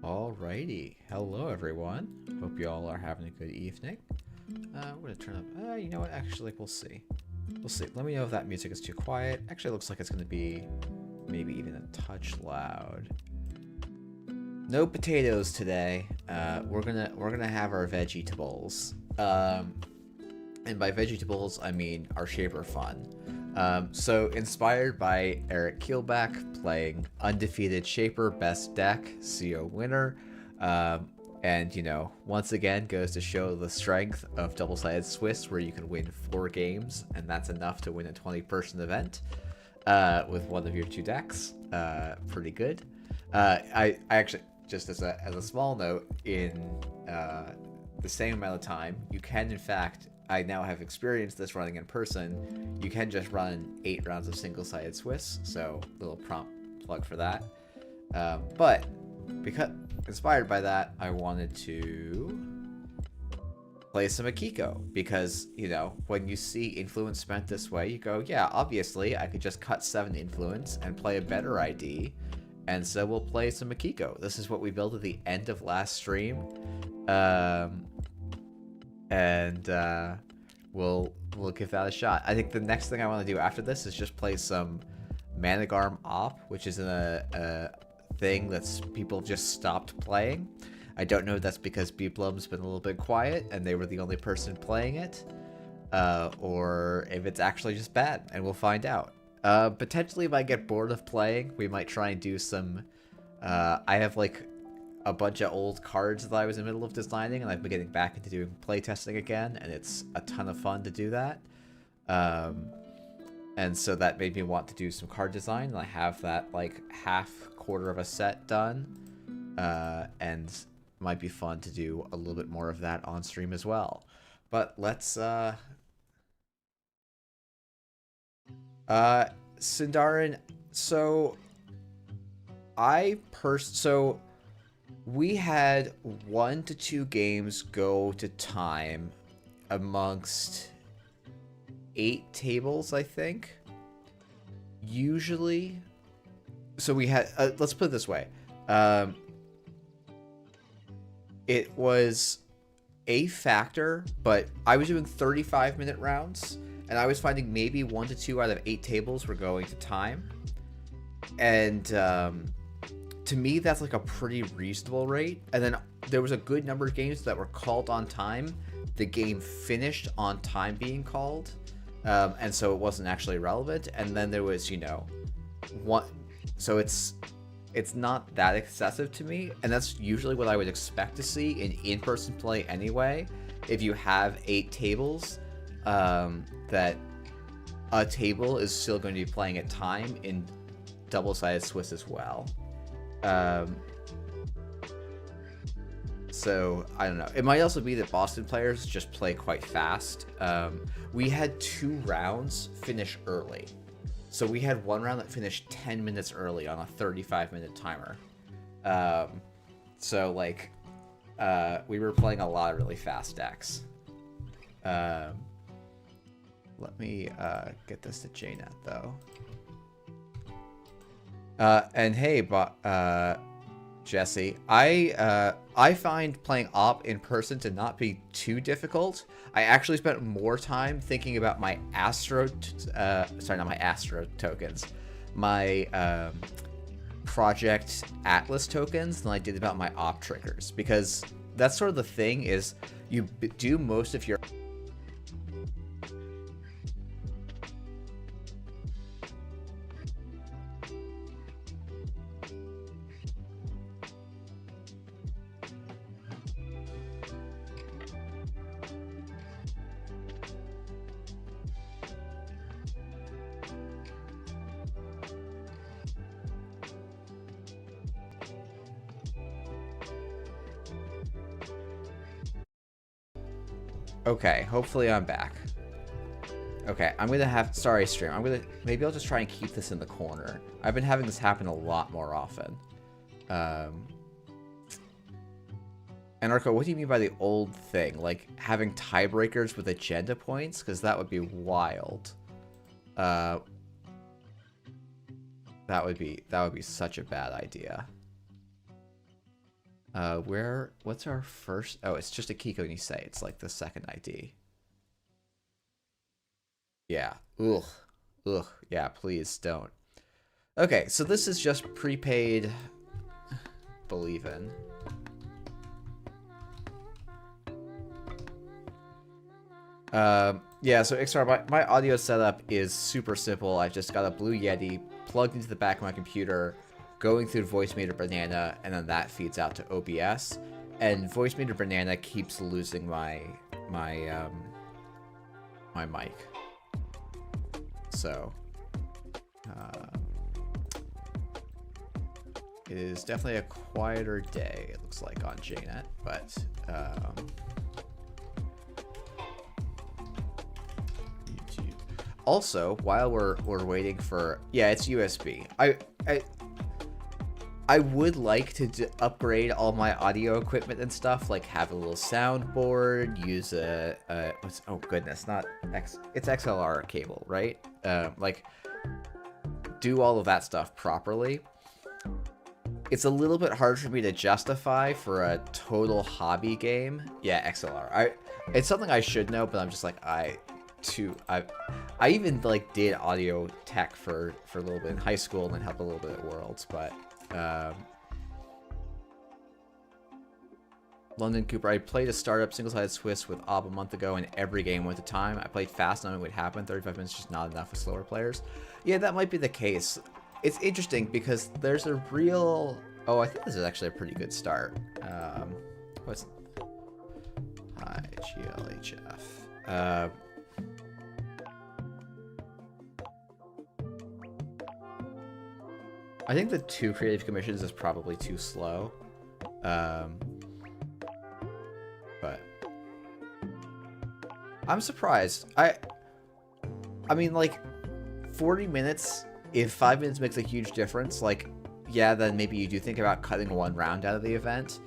Alrighty, hello everyone. Hope you all are having a good evening. We're gonna turn up. You know what? Actually, we'll see. We'll see. Let me know if that music is too quiet. Actually, it looks like it's gonna be maybe even a touch loud. No potatoes today. We're gonna have our vegetables. And by vegetables, I mean our Shaper Fun. So inspired by Eric Keelback playing undefeated Shaper best deck, CO winner, and once again goes to show the strength of double-sided Swiss, where you can win 4 games, and that's enough to win a 20-person event with one of your 2 decks. Pretty good. I actually, just as a small note, in the same amount of time, you can in fact. I now have experienced this running in person. You can just run 8 rounds of single-sided Swiss, so little prompt plug for that. But because inspired by that, I wanted to play some Akiko because when you see influence spent this way, you go, yeah, obviously I could just cut 7 influence and play a better ID, and so we'll play some Akiko. This is what we built at the end of last stream. We'll give that a shot. I think the next thing I want to do after this is just play some Managarm Op, which is a thing that's people just stopped playing. I don't know if that's because Beeplum's been a little bit quiet and they were the only person playing it, or if it's actually just bad, and we'll find out. Potentially, if I get bored of playing, we might try and do some. I have like a bunch of old cards that I was in the middle of designing, and I've been getting back into doing playtesting again, and it's a ton of fun to do that. And so that made me want to do some card design, and I have that like quarter of a set done, and might be fun to do a little bit more of that on stream as well. But let's Sindarin, so we had 1 to 2 games go to time amongst 8 tables, I think. Usually, so we had, let's put it this way. It was a factor, but I was doing 35-minute rounds, and I was finding maybe 1 to 2 out of 8 tables were going to time. And, to me, that's like a pretty reasonable rate. And then there was a good number of games that were called on time. The game finished on time being called, and so it wasn't actually relevant. And then there was, one. So it's not that excessive to me, and that's usually what I would expect to see in-person play anyway. If you have 8 tables, that a table is still going to be playing at time in double-sided Swiss as well. So I don't know. It might also be that Boston players just play quite fast. We had 2 rounds finish early. So we had 1 round that finished 10 minutes early on a 35-minute timer. So like, we were playing a lot of really fast decks. Let me get this to JNet though. And hey, Jesse, I find playing Op in person to not be too difficult. I actually spent more time thinking about my tokens, my Project Atlas tokens than I did about my Op triggers, because that's sort of the thing, is you do most of your Okay, hopefully I'm back. Okay, I'm gonna have, sorry stream, maybe I'll just try and keep this in the corner. I've been having this happen a lot more often. Anarcho, what do you mean by the old thing? Like having tiebreakers with agenda points? Because that would be wild. That would be such a bad idea. What's our first? Oh, it's just Akiko and you say it's like the second ID. Yeah. Ugh. Ugh. Yeah, please don't. Okay, so this is just prepaid believe in. Yeah, so XR, my audio setup is super simple. I just got a Blue Yeti plugged into the back of my computer, going through Voicemeeter Banana, and then that feeds out to OBS. And Voicemeeter Banana keeps losing my mic. So, it is definitely a quieter day, it looks like, on JNet, but, YouTube. Also, while we're waiting for, yeah, it's USB. I would like to upgrade all my audio equipment and stuff, like have a little soundboard, use oh goodness, it's XLR cable, right? Like, do all of that stuff properly. It's a little bit hard for me to justify for a total hobby game. Yeah, XLR. It's something I should know, but I'm just like, I even like did audio tech for a little bit in high school and then helped a little bit at Worlds, but London Cooper, I played a startup single-sided Swiss with Ob a month ago, and every game went to time. I played fast, knowing what would happen. 35 minutes is just not enough with slower players. Yeah, that might be the case. It's interesting because there's a real... Oh, I think this is actually a pretty good start. What's... Hi, GLHF. I think the 2 creative commissions is probably too slow. But I'm surprised. I mean, like, 40 minutes, if 5 minutes makes a huge difference, like, yeah, then maybe you do think about cutting 1 round out of the event.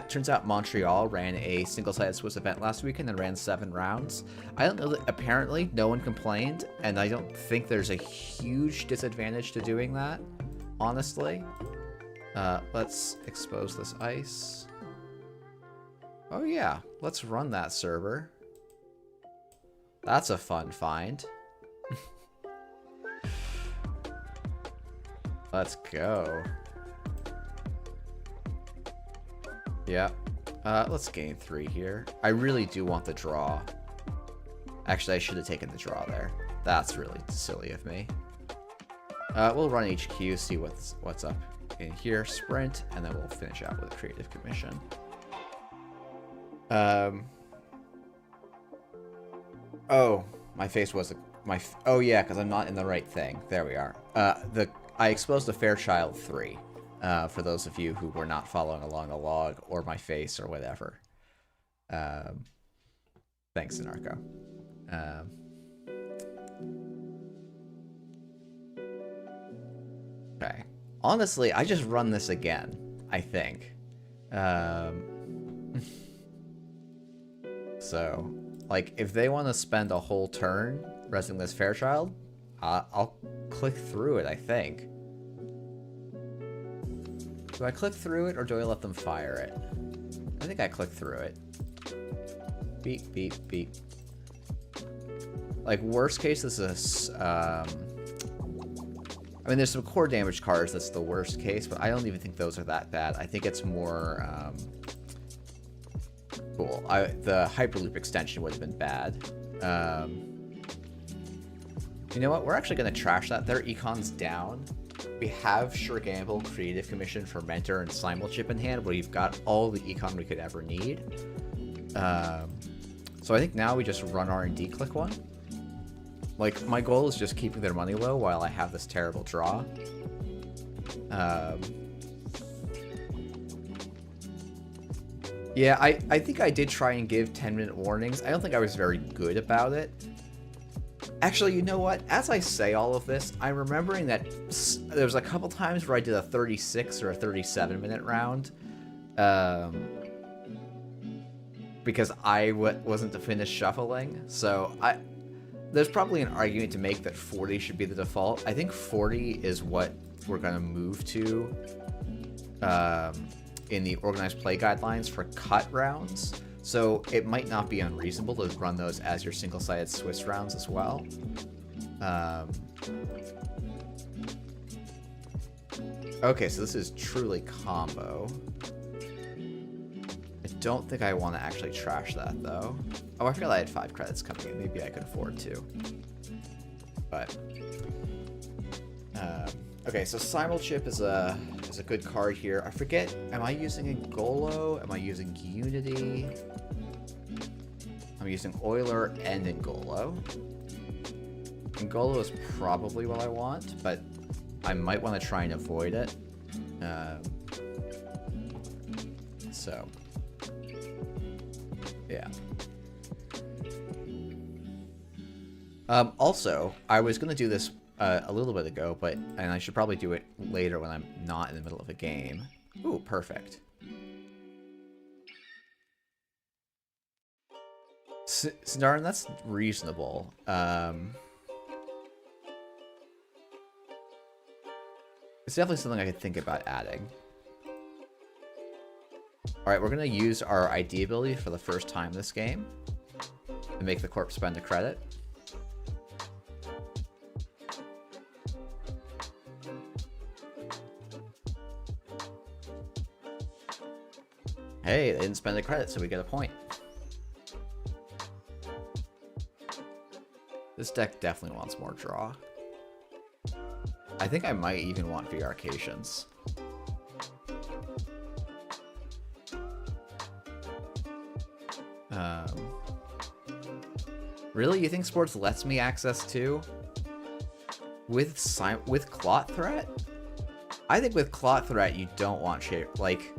Turns out Montreal ran a single-sided Swiss event last weekend and ran 7 rounds. I don't know that, apparently no one complained, and I don't think there's a huge disadvantage to doing that, honestly. Let's expose this ice. Oh yeah, let's run that server. That's a fun find. Let's go. Yeah. Let's gain 3 here. I really do want the draw. Actually, I should have taken the draw there. That's really silly of me. We'll run HQ, see what's up in here, sprint, and then we'll finish out with a creative commission. Oh, my face was oh yeah, because I'm not in the right thing. There we are. I exposed the Fairchild 3. For those of you who were not following along the log or my face or whatever. Thanks, Anarcho. Okay. Honestly, I just run this again, I think. So, like, if they want to spend a whole turn resing this Fairchild, I'll click through it, I think. Do I click through it, or do I let them fire it? I think I click through it. Beep, beep, beep. Like, worst case, this is, I mean, there's some core damage cards that's the worst case, but I don't even think those are that bad. I think it's more, cool. The Hyperloop extension would have been bad. You know what? We're actually going to trash that. Their econ's down. We have Sure Gamble, Creative Commission, Fermenter, and Simulchip in hand, where we've got all the econ we could ever need. So I think now we just run R&D, click 1. Like, my goal is just keeping their money low while I have this terrible draw. Yeah, I think I did try and give 10-minute warnings. I don't think I was very good about it. Actually, you know what? As I say all of this, I'm remembering that there was a couple times where I did a 36 or a 37-minute round. Because I wasn't to finish shuffling. So there's probably an argument to make that 40 should be the default. I think 40 is what we're going to move to in the organized play guidelines for cut rounds. So it might not be unreasonable to run those as your single-sided Swiss rounds as well. Okay, so this is truly combo. I don't think I want to actually trash that, though. Oh, I forgot I had 5 credits coming in. Maybe I could afford to. But... okay, so Simulchip is a good card here. I forget, am I using Ngolo? Am I using Unity? I'm using Euler and Ngolo. Ngolo is probably what I want, but I might want to try and avoid it. So, yeah. Also, I was going to do this a little bit ago, and I should probably do it later when I'm not in the middle of a game. Ooh, perfect. Darn, that's reasonable. It's definitely something I could think about adding. Alright, we're going to use our ID ability for the first time this game to make the Corp spend a credit. Hey, they didn't spend a credit, so we get a point. This deck definitely wants more draw. I think I might even want VR-cations. Really? You think Sports lets me access 2? With Clot Threat? I think with Clot Threat you don't want shape. Like,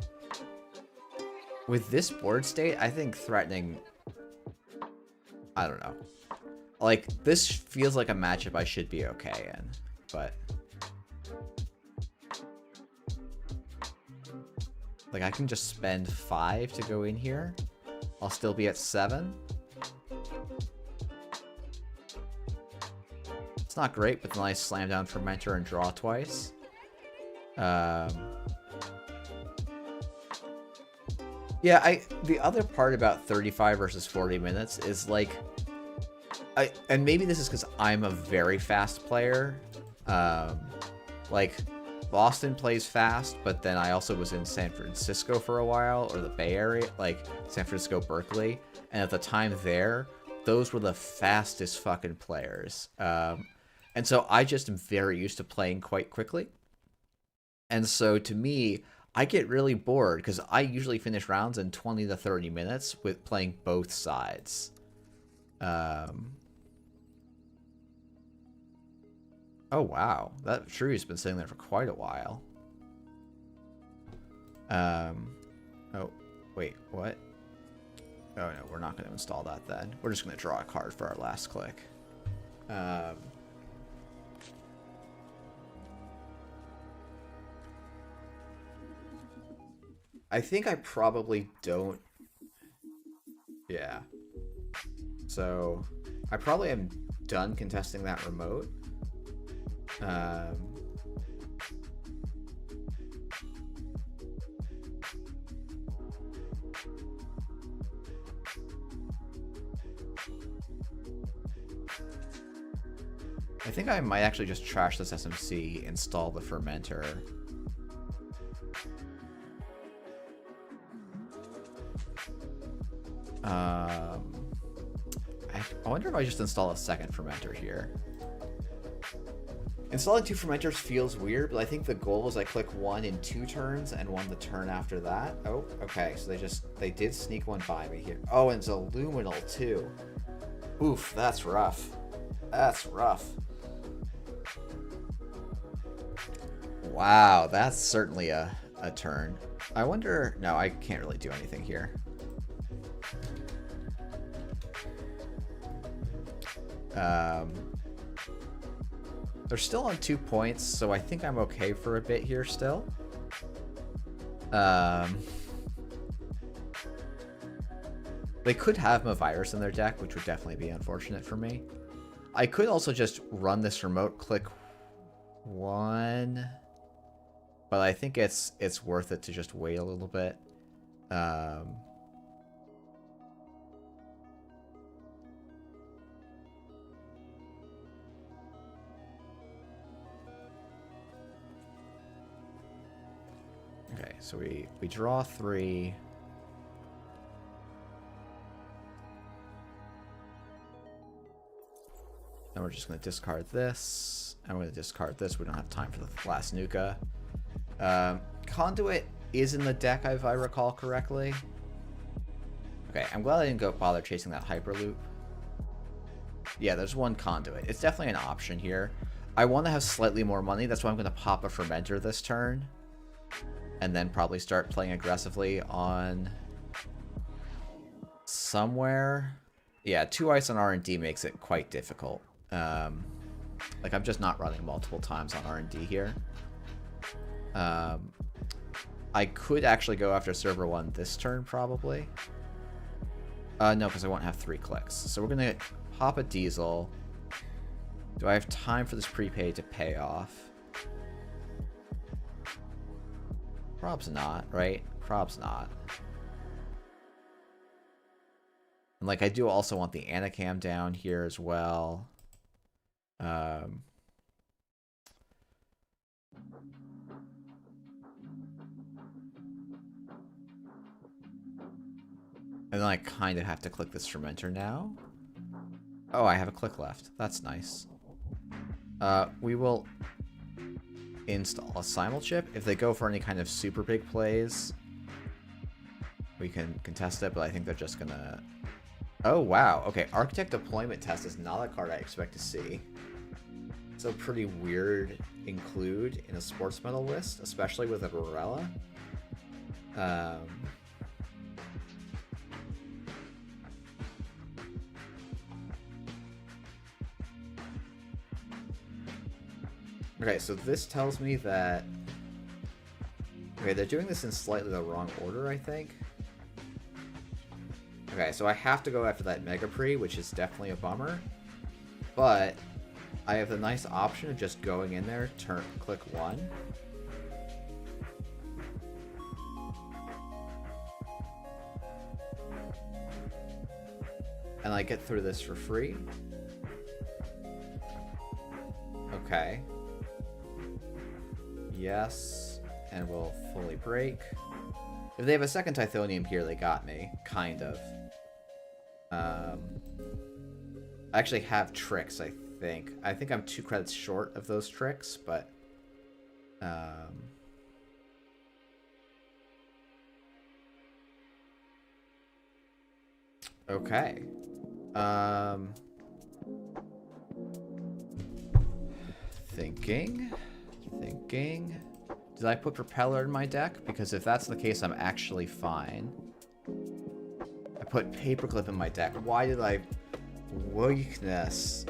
with this board state, I think threatening... I don't know. Like, this feels like a matchup I should be okay in, but... Like, I can just spend 5 to go in here. I'll still be at 7. It's not great, but then I slam down Fermenter and draw twice. Yeah, the other part about 35 versus 40 minutes is like... and maybe this is because I'm a very fast player. Like, Boston plays fast, but then I also was in San Francisco for a while, or the Bay Area, like San Francisco, Berkeley. And at the time there, those were the fastest fucking players. And so I just am very used to playing quite quickly. And so to me, I get really bored because I usually finish rounds in 20 to 30 minutes with playing both sides. Oh, wow. That Shrew's been sitting there for quite a while. Oh, wait, what? Oh, no, we're not going to install that then. We're just going to draw a card for our last click. I think I probably don't... Yeah. So, I probably am done contesting that remote. I think I might actually just trash this SMC, install the Fermenter. I wonder if I just install a second Fermenter here. Installing 2 Fermenters feels weird, but I think the goal is I click 1 in 2 turns and 1 the turn after that. Oh, okay, so they did sneak 1 by me here. Oh, and it's a Luminal too. Oof, that's rough. That's rough. Wow, that's certainly a turn. I wonder... No, I can't really do anything here. They're still on 2 points, so I think I'm okay for a bit here still. They could have Mavirus in their deck, which would definitely be unfortunate for me. I could also just run this remote, click 1. but I think it's worth it to just wait a little bit. Okay, so we draw 3. And we're just going to discard this. And we're going to discard this. We don't have time for the last Nuka. Conduit is in the deck, if I recall correctly. Okay, I'm glad I didn't go bother chasing that Hyperloop. Yeah, there's one Conduit. It's definitely an option here. I want to have slightly more money. That's why I'm going to pop a Fermenter this turn. And then probably start playing aggressively on somewhere. Yeah, 2 ice on R&D makes it quite difficult. Like, I'm just not running multiple times on R&D here. I could actually go after server 1 this turn, probably. No, because I won't have 3 clicks. So we're going to pop a Diesel. Do I have time for this prepaid to pay off? Prob's not, right? Prob's not. And, like, I do also want the Anacam down here as well. And then I kind of have to click this Fermenter now. Oh, I have a click left. That's nice. We will install a Simulchip. If they go for any kind of super big plays, we can contest it, but I think they're just gonna... Oh, wow. Okay, Architect Deployment Test is not a card I expect to see. It's a pretty weird include in a sports medal list, especially with a Barella. Okay, so this tells me that... Okay, they're doing this in slightly the wrong order, I think. Okay, so I have to go after that Mega Pre, which is definitely a bummer. But I have the nice option of just going in there, click 1. And I get through this for free. Okay. Yes, and we'll fully break. If they have a second Tithonium here, they got me, kind of. I actually have tricks, I think. I think I'm 2 credits short of those tricks, but... Okay. Thinking. Did I put Propeller in my deck? Because if that's the case, I'm actually fine. I put Paperclip in my deck. Why did I... Weakness.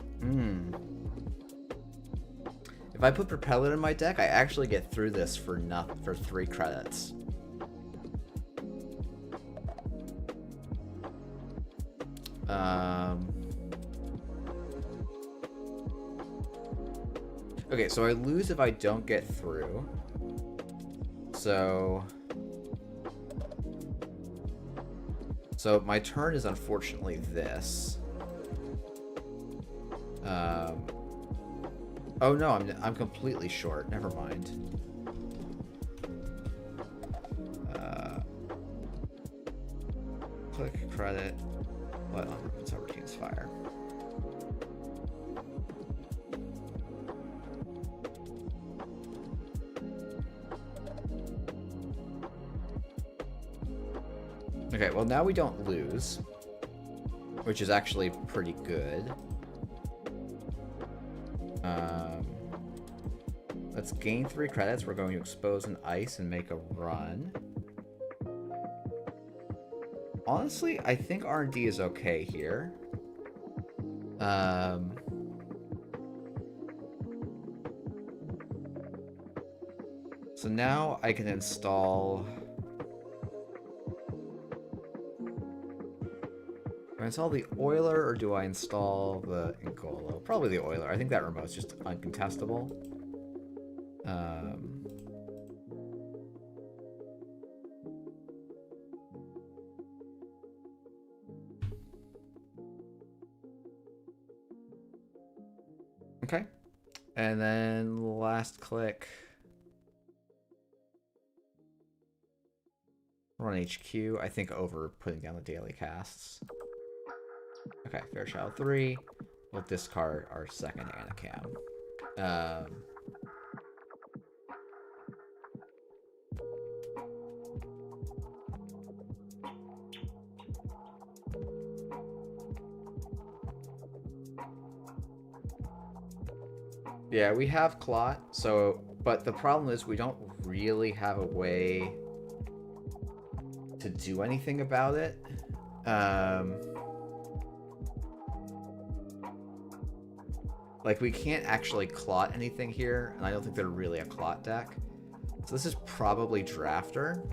If I put Propeller in my deck, I actually get through this for 3 credits. Okay, so I lose if I don't get through. So my turn is unfortunately this. Oh no, I'm completely short. Never mind. Click credit. Let on Subroutine's fire. Okay, well now we don't lose, which is actually pretty good. Let's gain 3 credits. We're going to expose an ice and make a run. Honestly, I think R&D is okay here. So now I can install... Do I install the Oiler or do I install the Ingolo? Probably the Oiler. I think that remote's just uncontestable. Okay. And then last click. Run HQ, I think over putting down the daily casts. Okay, Fairchild 3. We'll discard our second Anacam. Yeah, we have Clot, so, but the problem is we don't really have a way to do anything about it. Like, we can't actually Clot anything here, and I don't think they're really a Clot deck. So this is probably Drafter.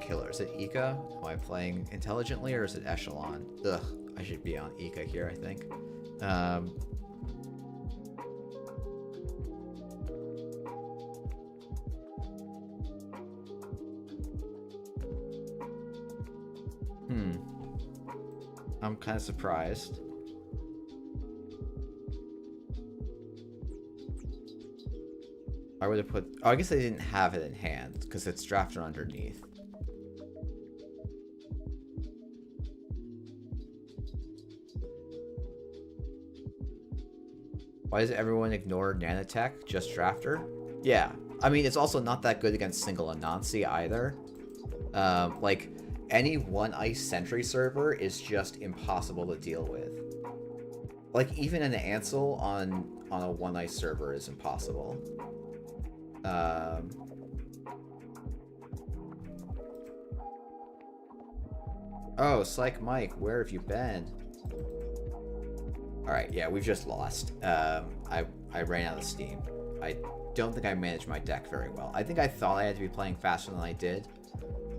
Killer. Is it Ika? Am I playing intelligently or is it Echelon? Ugh, I should be on Ika here, I think. I'm kind of surprised. I would have put... Oh, I guess they didn't have it in hand because it's Drafter underneath. Why does everyone ignore Nanotech? Just Drafter? Yeah. I mean, it's also not that good against single Anansi either. Like, any one ice sentry server is just impossible to deal with. Like, even an Ansel on a one ice server is impossible. Oh, Psych Mike, where have you been? Alright, yeah, we've just lost. I ran out of steam. I don't think I managed my deck very well. I think I thought I had to be playing faster than I did.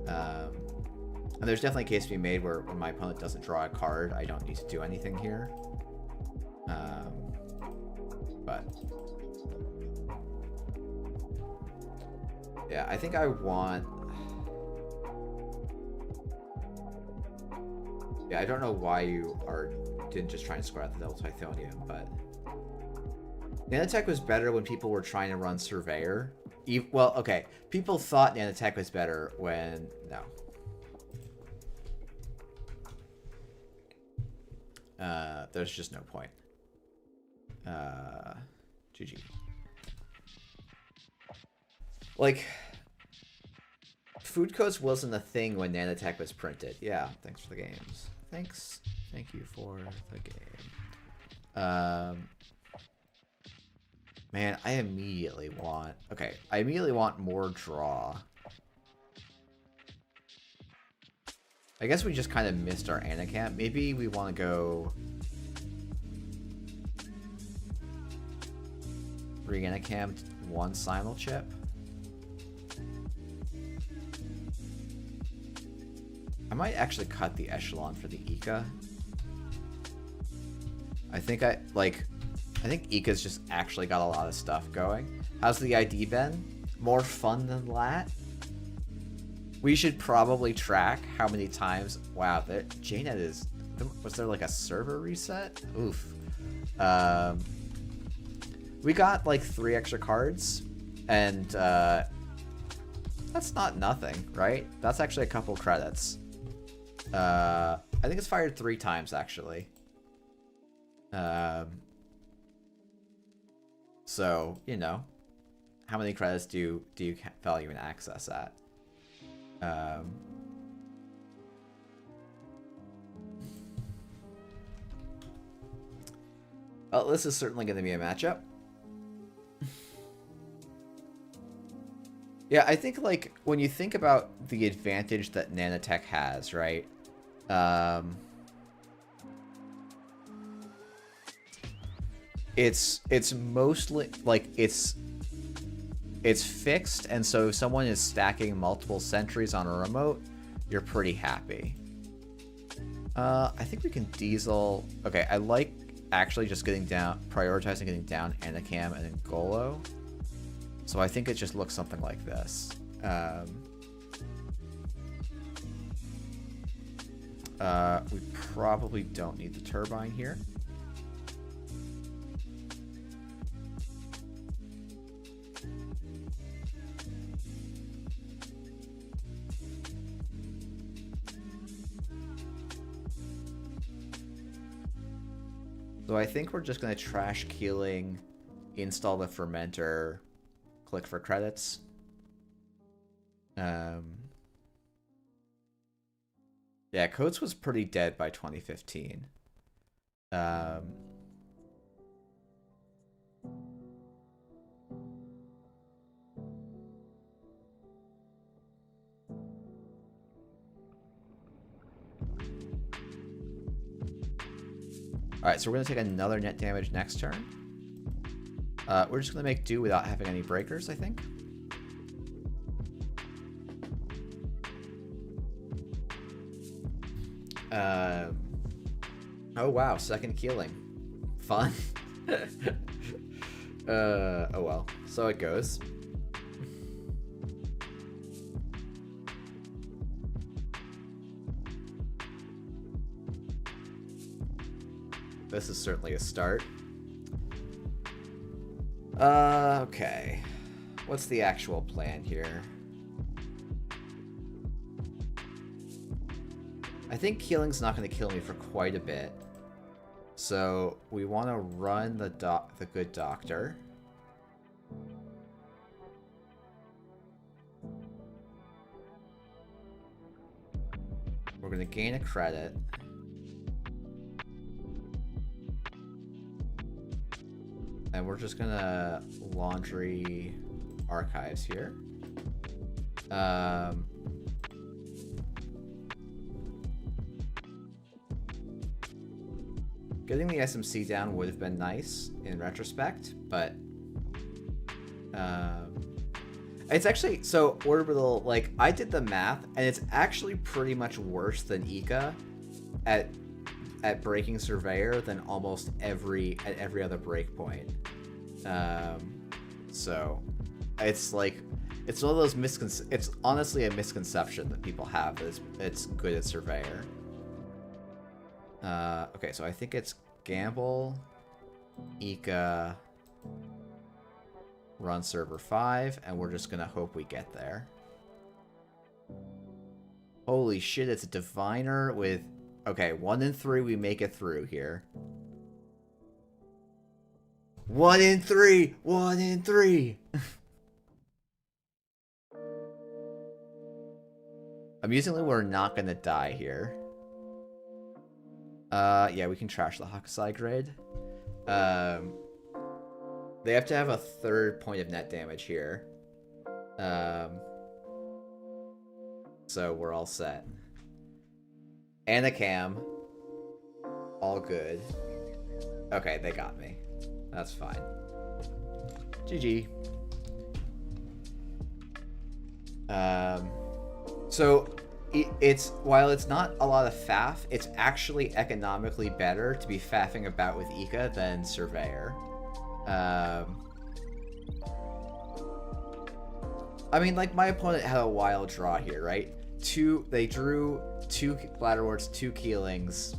And there's definitely a case to be made where when my opponent doesn't draw a card, I don't need to do anything here. But... yeah, I think I want... yeah, I don't know why you didn't just try and score out the Double Tithonium, but... Nanotech was better when people were trying to run Surveyor. Well, okay, people thought Nanotech was better when... no. There's just no point. GG. Like, food codes wasn't a thing when Nanotech was printed. Yeah, thanks for the games. Thanks. Thank you for the game. Man, I immediately want... okay, I immediately want more draw. I guess we just kind of missed our Anacamp. Maybe we want to go... re-Anacamp one Simul chip. I might actually cut the Echelon for the Ika. I think Ika's just actually got a lot of stuff going. How's the ID been? More fun than Lat? We should probably track how many times... wow, JNet is... was there like a server reset? Oof. We got like 3 extra cards, and that's not nothing, right? That's actually a couple credits. I think it's fired 3 times, actually. So, you know, how many credits do you value and access at? Well, this is certainly going to be a matchup. Yeah, I think, like, when you think about the advantage that Nanotech has, right? It's mostly, like, it's fixed, and so if someone is stacking multiple sentries on a remote, you're pretty happy. I think we can Diesel... okay, I like actually just prioritizing getting down Anacam and then Golo. So I think it just looks something like this. We probably don't need the turbine here. So I think we're just going to trash keeling, install the fermenter, click for credits. Yeah, Coates was pretty dead by 2015. Alright, so we're going to take another net damage next turn. We're just going to make do without having any breakers, I think. Oh wow, second keeling. Fun. Oh well, so it goes. This is certainly a start. Okay. What's the actual plan here? I think keeling's not going to kill me for quite a bit. So we want to run the good doctor. We're going to gain a credit. And we're just going to laundry archives here. Getting the SMC down would have been nice in retrospect, but it's actually, so Orbital, like, I did the math, and it's actually pretty much worse than Ika at breaking Surveyor than almost every other breakpoint. So it's like, it's one of those it's honestly a misconception that people have that it's good at Surveyor. Okay, so I think it's Gamble, Ika, run server 5, and we're just gonna hope we get there. Holy shit, it's a Diviner with... Okay, 1 in 3 we make it through here. 1 in 3! 1 in 3! Amusingly, we're not gonna die here. Yeah, we can trash the Hakusai grid. They have to have a 3rd point of net damage here. So we're all set. And a cam. All good. Okay, they got me. That's fine. GG. So it's, while it's not a lot of faff, it's actually economically better to be faffing about with Ika than Surveyor. I mean, like, my opponent had a wild draw here, right? They drew 2 Bladderworts, 2 Keelings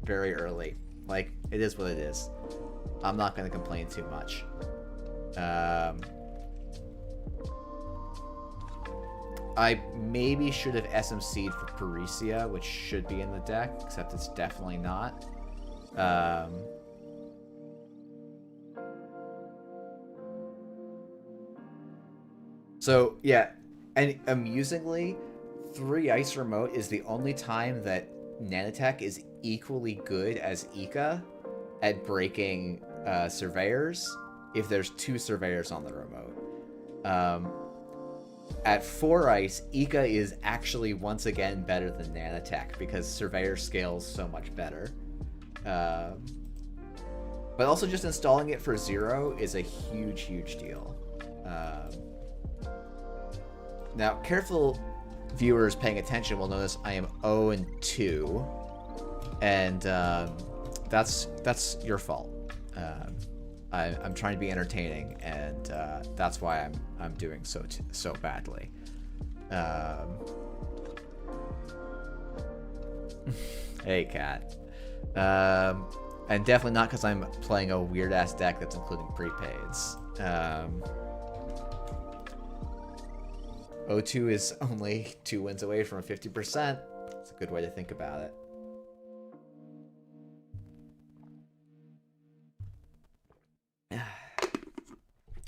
very early. Like, it is what it is. I'm not going to complain too much. I maybe should have SMC'd for Parisia, which should be in the deck, except it's definitely not. So, yeah, and amusingly, 3 Ice Remote is the only time that Nanotech is equally good as Ika at breaking Surveyors if there's 2 Surveyors on the remote. At 4 Ice, Ika is actually once again better than Nanotech because Surveyor scales so much better. But also just installing it for 0 is a huge, huge deal. Now, careful viewers paying attention will notice I am 0-2, and that's your fault. I'm trying to be entertaining, and that's why I'm doing so badly. Hey, cat. And definitely not because I'm playing a weird-ass deck that's including prepaids. O2 is only 2 wins away from a 50%. It's a good way to think about it. Yeah,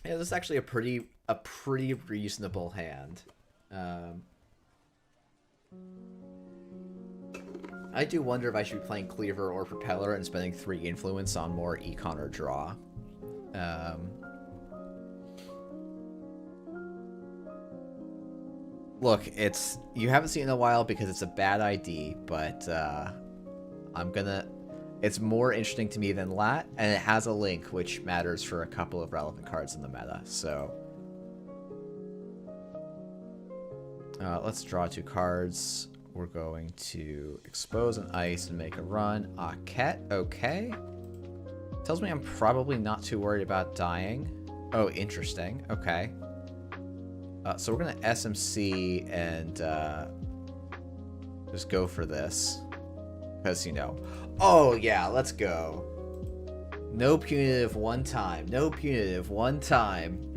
this is actually a pretty reasonable hand. I do wonder if I should be playing Cleaver or Propeller and spending 3 influence on more Econ or Draw. Look, you haven't seen it in a while because it's a bad ID, but it's more interesting to me than Lat, and it has a link which matters for a couple of relevant cards in the meta, so... let's draw 2 cards. We're going to expose an ice and make a run. Akiko, okay. Tells me I'm probably not too worried about dying. Oh, interesting. Okay. So we're going to SMC and just go for this. Because, you know. Oh, yeah, let's go. No punitive one time. No punitive one time.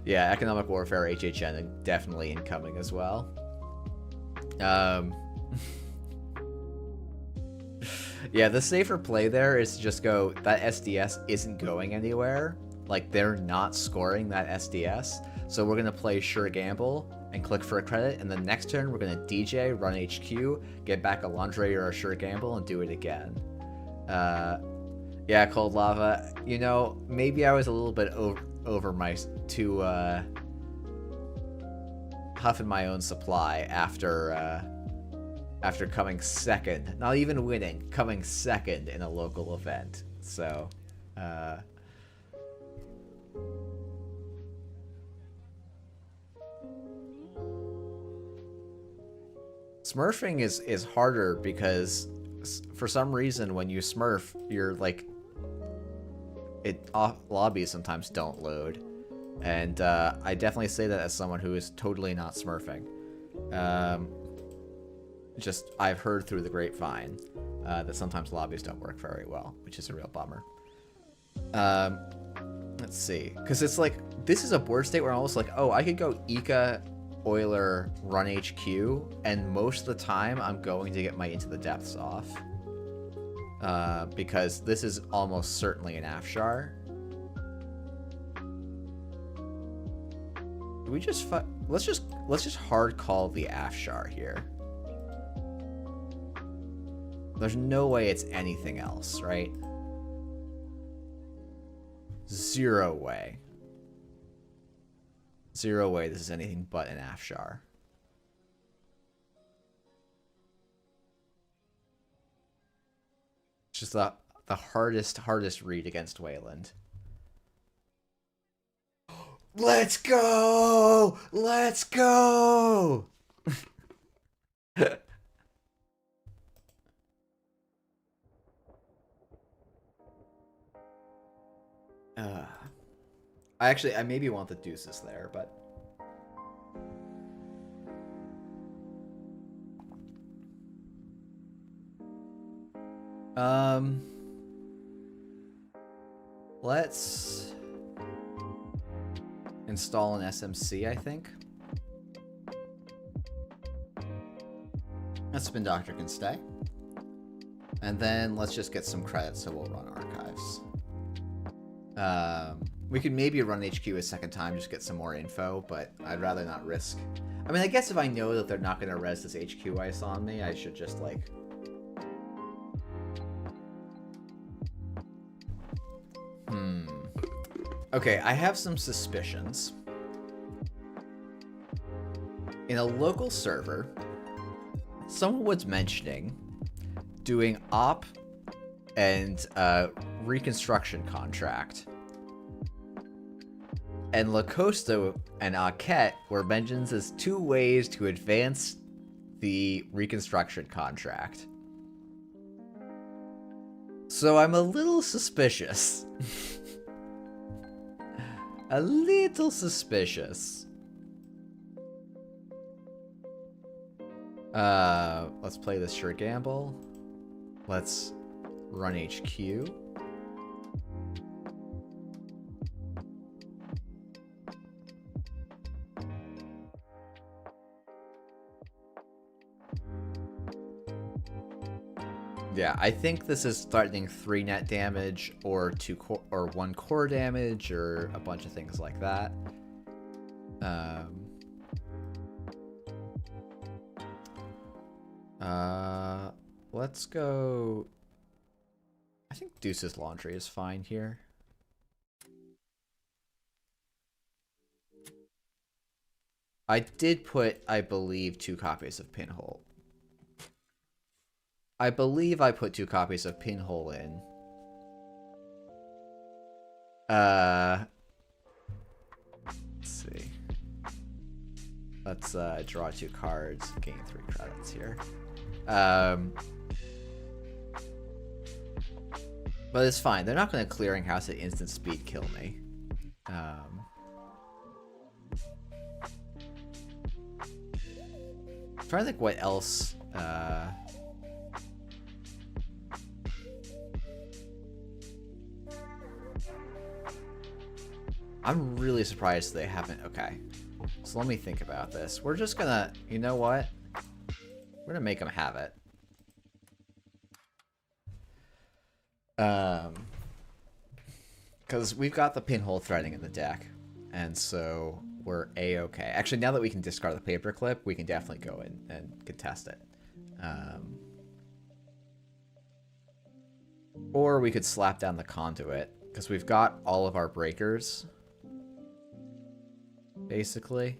Yeah, Economic Warfare, HHN, definitely incoming as well. Yeah, the safer play there is to just go, that SDS isn't going anywhere. Like, they're not scoring that SDS. So we're going to play Sure Gamble and click for a credit. And then next turn, we're going to DJ, run HQ, get back a Laundry or a Sure Gamble, and do it again. Yeah, Cold Lava. You know, maybe I was a little bit over my... huffing my own supply after coming second, not even winning, coming second in a local event. So, smurfing is harder because for some reason when you smurf, you're like, lobbies sometimes don't load. And I definitely say that as someone who is totally not smurfing. Just, I've heard through the grapevine that sometimes lobbies don't work very well, which is a real bummer. Let's see. Because it's like, this is a board state where I'm almost like, oh, I could go Ika, Euler, run HQ, and most of the time I'm going to get my Into the Depths off. Because this is almost certainly an Afshar. We just let's just hard call the Afshar here. There's no way it's anything else, right? Zero way. Zero way this is anything but an Afshar. It's just the hardest read against Wayland. Let's go! Let's go! I maybe want the deuces there, but... Let's install an SMC, I think. That Spin Doctor can stay. And then let's just get some credits, so we'll run archives. We could maybe run HQ a second time, just get some more info, but I'd rather not risk. I mean, I guess if I know that they're not going to res this HQ ice on me, I should just, like... Okay, I have some suspicions. In a local server, someone was mentioning doing op and reconstruction contract. And Lacosta and Akiko were mentioned as 2 ways to advance the reconstruction contract. So I'm a little suspicious. A little suspicious. Let's play this sure gamble. Let's run HQ. Yeah, I think this is threatening 3 net damage or 1 core damage or a bunch of things like that. Let's go. I think Deuce's Laundry is fine here. I did put, I believe, 2 copies of Pinhole. I believe I put 2 copies of Pinhole in. Let's see. Let's draw 2 cards, gain 3 credits here. But it's fine. They're not going to clearinghouse at instant speed kill me. I'm trying to think what else. I'm really surprised they haven't. Okay, so let me think about this. We're just gonna, you know what? We're gonna make them have it. Because we've got the Pinhole threading in the deck, and so we're a-okay. Actually, now that we can discard the paperclip, we can definitely go in and contest it. Or we could slap down the Conduit, because we've got all of our breakers, basically,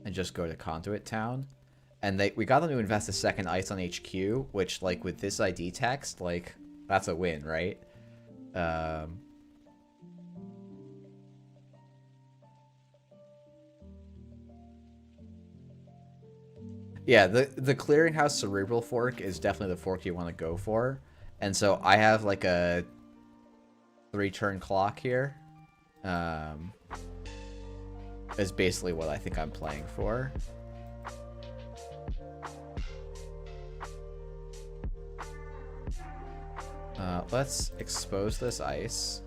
and just go to Conduit Town. And we got them to invest a second ice on HQ, which, like, with this ID text, like, that's a win, right? Yeah, the Clearinghouse Cerebral fork is definitely the fork you want to go for. And so I have like a 3-turn clock here. Is basically what I think I'm playing for. Let's expose this ice.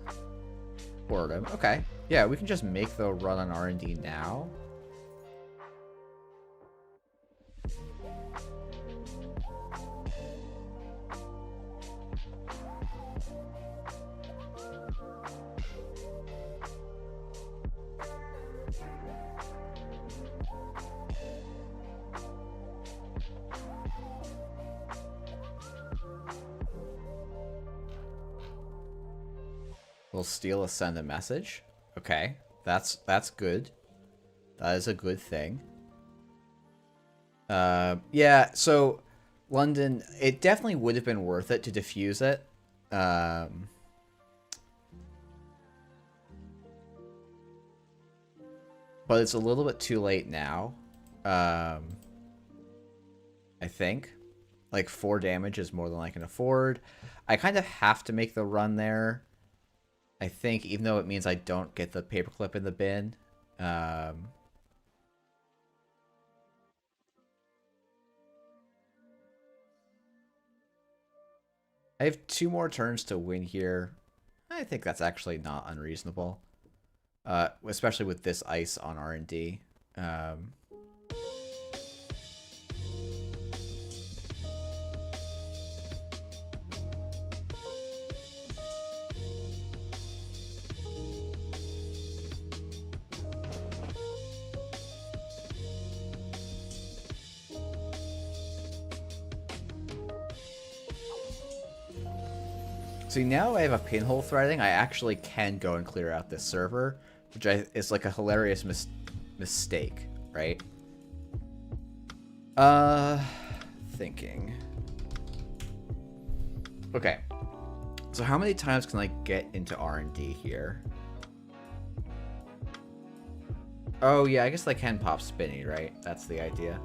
Boredom. Okay. Yeah, we can just make the run on R&D now. We'll steal a send a message. Okay, that's good. That is a good thing. Yeah, so London, it definitely would have been worth it to defuse it. But it's a little bit too late now. I think. Like 4 damage is more than I can afford. I kind of have to make the run there. I think, even though it means I don't get the paperclip in the bin. I have 2 more turns to win here. I think that's actually not unreasonable. Especially with this ice on R&D. See, now I have a Pinhole threading, I actually can go and clear out this server, which is like a hilarious mistake, right? Thinking. Okay. So how many times can I get into R&D here? Oh yeah, I guess I can pop Spinny, right? That's the idea.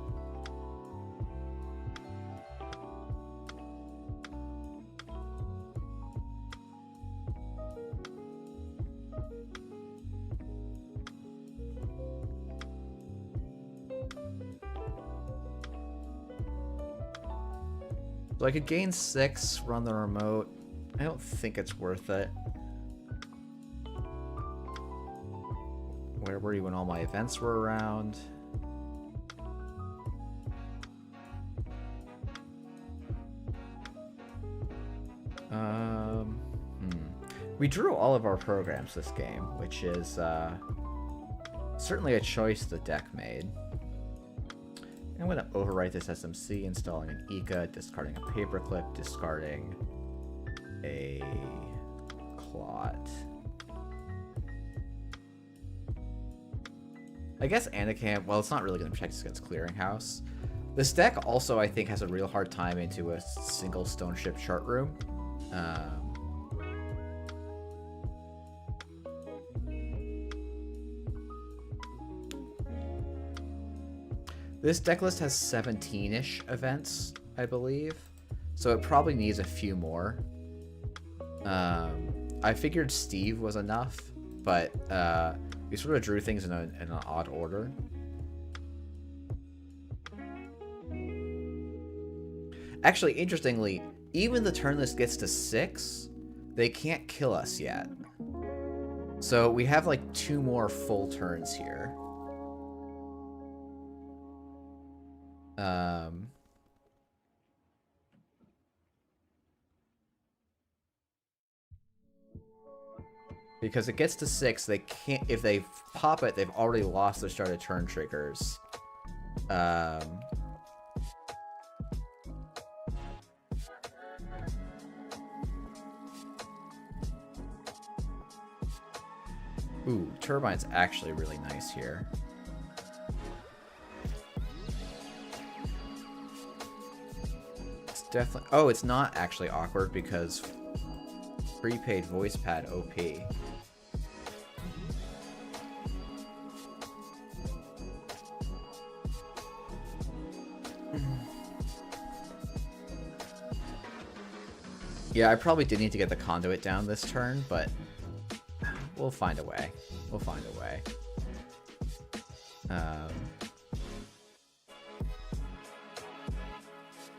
So I could gain 6, run the remote. I don't think it's worth it. Where were you when all my events were around? We drew all of our programs this game, which is certainly a choice the deck made. I'm going to overwrite this SMC, installing an Ika, discarding a paperclip, discarding a clot. I guess Anakin, well, it's not really going to protect us against Clearinghouse. This deck also, I think, has a real hard time into a single stone ship chart room. This deck list has 17-ish events, I believe. So it probably needs a few more. I figured Steve was enough, but we sort of drew things in an odd order. Actually, interestingly, even the turn this gets to 6, they can't kill us yet. So we have like 2 more full turns here. Because it gets to 6, they can't. If they pop it, they've already lost their start of turn triggers. Ooh, Turbine's actually really nice here. It's definitely... Oh, it's not actually awkward because prepaid voice pad OP. Yeah, I probably did need to get the conduit down this turn, but we'll find a way. We'll find a way.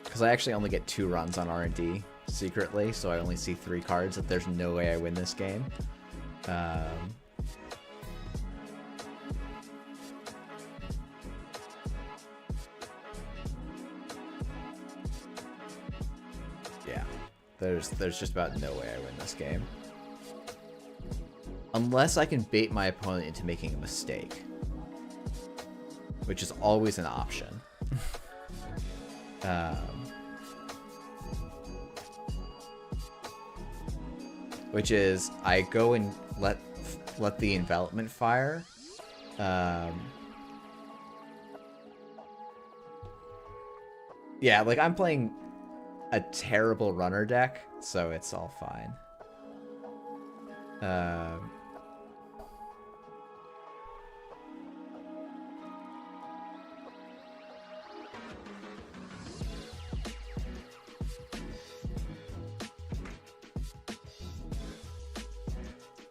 Because I actually only get 2 runs on R&D secretly, so I only see 3 cards. That there's no way I win this game. Yeah, there's just about no way I win this game. Unless I can bait my opponent into making a mistake. Which is always an option. Which is, I go and let the envelopment fire. Yeah, like I'm playing a terrible runner deck, so it's all fine.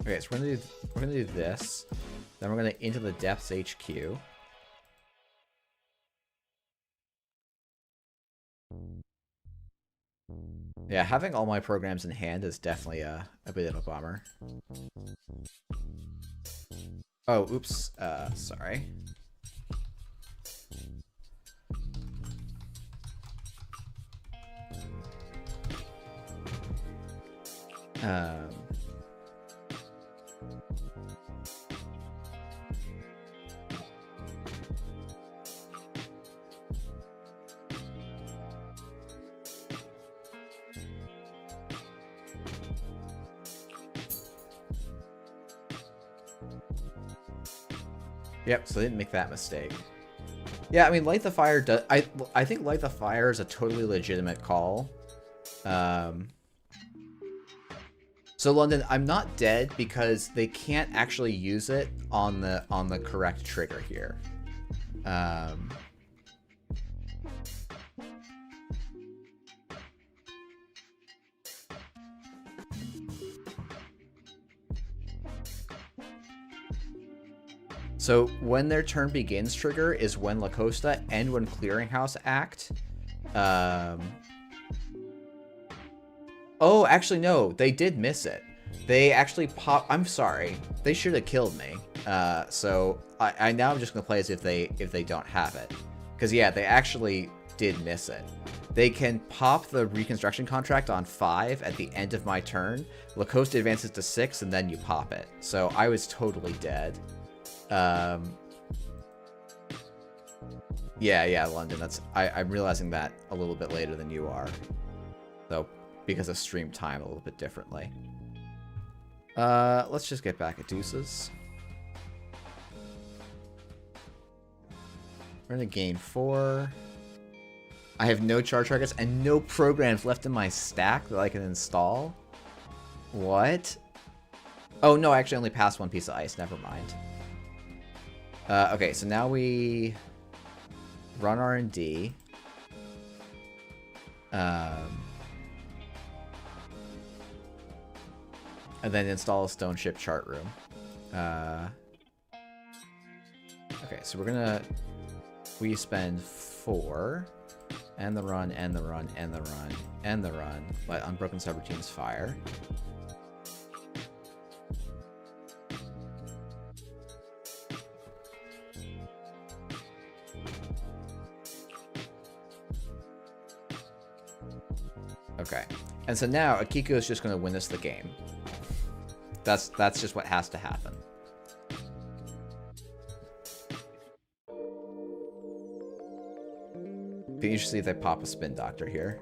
Okay, so we're gonna do this. Then we're gonna into the Depths HQ. Yeah, having all my programs in hand is definitely a bit of a bummer. Oh, oops. Sorry. Yep, so they didn't make that mistake. Yeah, I mean, Light the Fire does... I think Light the Fire is a totally legitimate call. So London, I'm not dead because they can't actually use it on the correct trigger here. So when their turn begins trigger is when La Costa and when Clearinghouse act. Oh, actually, no. They did miss it. They actually pop. I'm sorry. They should have killed me. So I now I'm just gonna play as if they don't have it. Because yeah, they actually did miss it. They can pop the reconstruction contract on 5 at the end of my turn. Lacoste advances to 6, and then you pop it. So I was totally dead. Yeah, London. I'm realizing that a little bit later than you are. So because of stream time a little bit differently. Let's just get back at deuces. We're gonna gain 4. I have no charge targets and no programs left in my stack that I can install. What? Oh no, I actually only passed 1 piece of ice. Never mind. Okay, so now we run R&D. And then install a stone ship chart room. Okay, so we're gonna... We spend 4... And the run, and the run, and the run, and the run. Let Unbroken Subroutines fire. Okay. And so now Akiko is just going to win us the game. That's just what has to happen. Be interested to see if they pop a spin doctor here.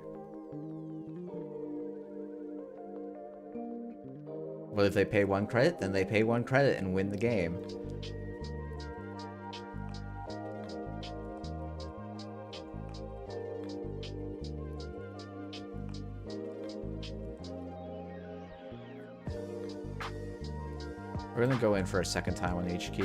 But if they pay 1 credit, then they pay 1 credit and win the game. We're gonna go in for a second time on HQ.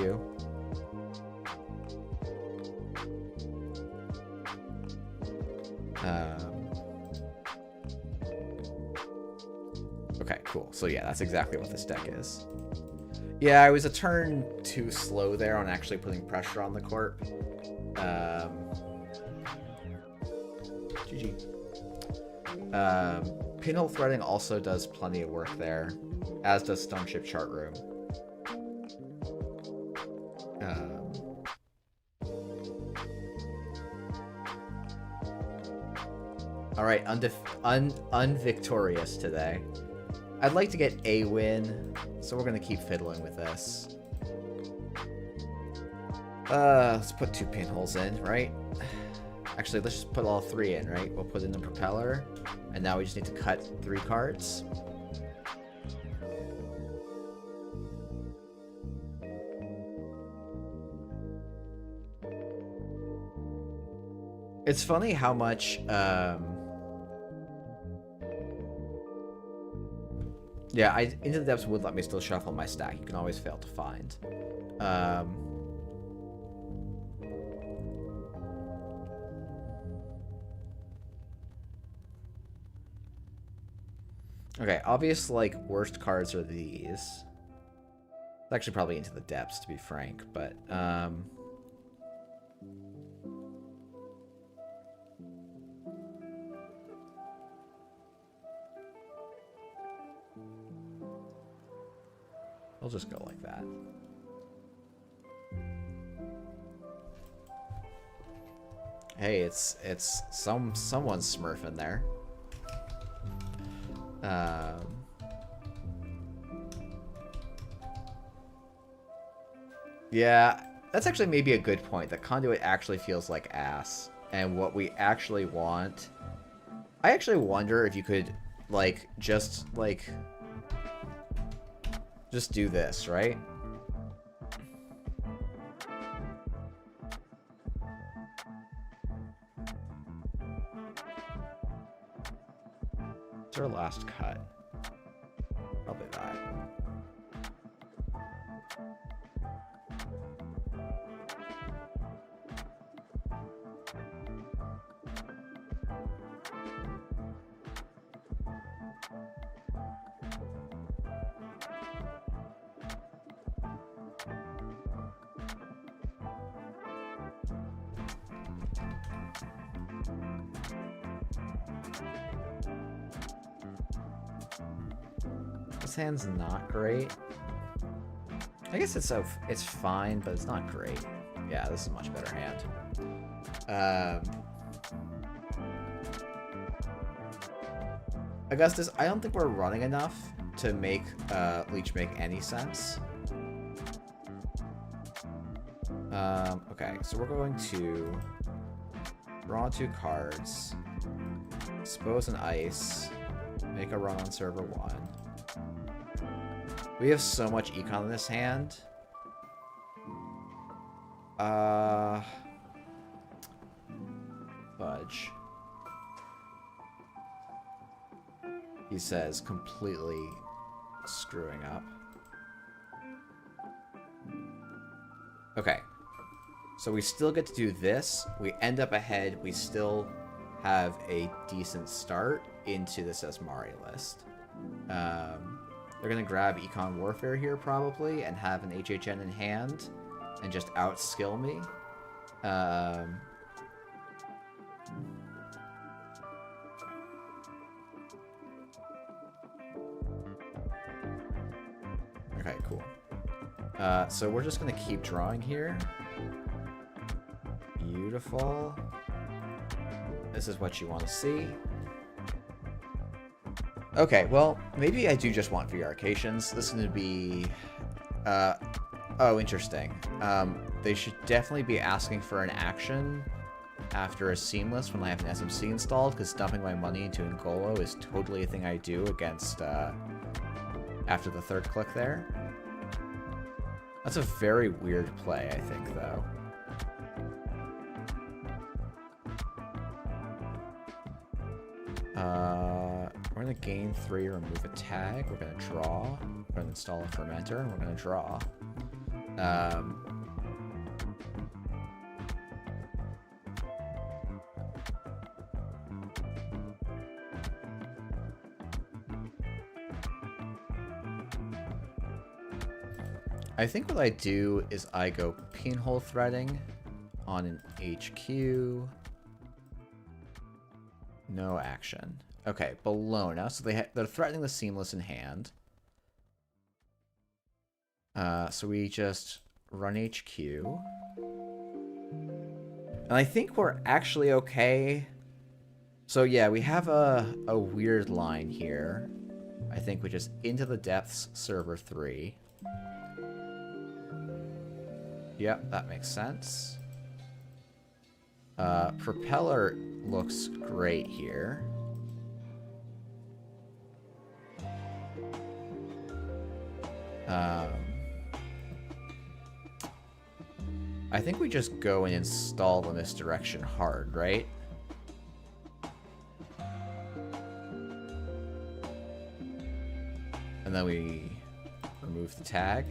Okay, cool. So yeah, that's exactly what this deck is. Yeah, I was a turn too slow there on actually putting pressure on the Corp. GG. Pinhole threading also does plenty of work there, as does Stone Ship Chart Room. Alright, unvictorious today. I'd like to get a win, so we're gonna keep fiddling with this. Let's put 2 pinholes in, right? Actually, let's just put all 3 in, right? We'll put in the propeller, and now we just need to cut 3 cards. It's funny how much, yeah, Into the Depths would let me still shuffle my stack. You can always fail to find. Okay, obvious, like, worst cards are these. It's actually probably Into the Depths, to be frank, but, I'll just go like that. Hey, it's someone's smurfing there. Yeah, that's actually maybe a good point. That Conduit actually feels like ass, and what we actually want. I actually wonder if you could, like, just do this, right? What's our last cut? Probably that. This hand's not great. I guess it's fine, but it's not great. Yeah, this is a much better hand. Augustus, I don't think we're running enough to make Leech make any sense. Okay, so we're going to draw 2 cards, expose an ice, make a run on server 1. We have so much econ in this hand. Fudge. He says, completely screwing up. Okay. So we still get to do this. We end up ahead. We still have a decent start into this Asmari list. They're going to grab Econ Warfare here, probably, and have an HHN in hand, and just outskill me. Okay, cool. So we're just going to keep drawing here. Beautiful. This is what you want to see. Okay, well, maybe I do just want VR-cations. This is going to be... oh, interesting. They should definitely be asking for an action after a Seamless when I have an SMC installed, because dumping my money into Ngolo is totally a thing I do against... after the 3rd click there. That's a very weird play, I think, though. We're going to gain 3, remove a tag. We're going to draw. We're going to install a fermenter, and we're going to draw. I think what I do is I go pinhole threading on an HQ. No action. Okay, Bologna. So they're threatening the Seamless in hand. So we just run HQ. And I think we're actually okay. So yeah, we have a weird line here. I think which is into the depths, server 3. Yep, that makes sense. Propeller looks great here. I think we just go and install the misdirection hard, right? And then we remove the tag.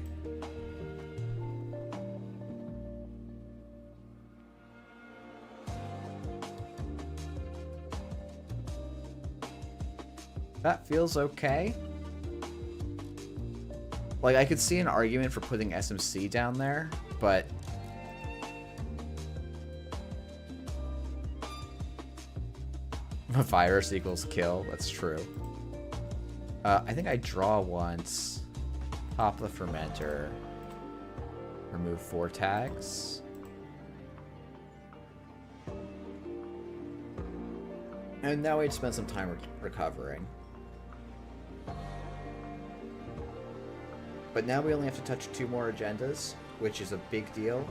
That feels okay. Like, I could see an argument for putting SMC down there, but... virus equals kill, that's true. I think I draw once, pop the fermenter, remove 4 tags. And now we'd spend some time recovering. But now we only have to touch 2 more agendas, which is a big deal.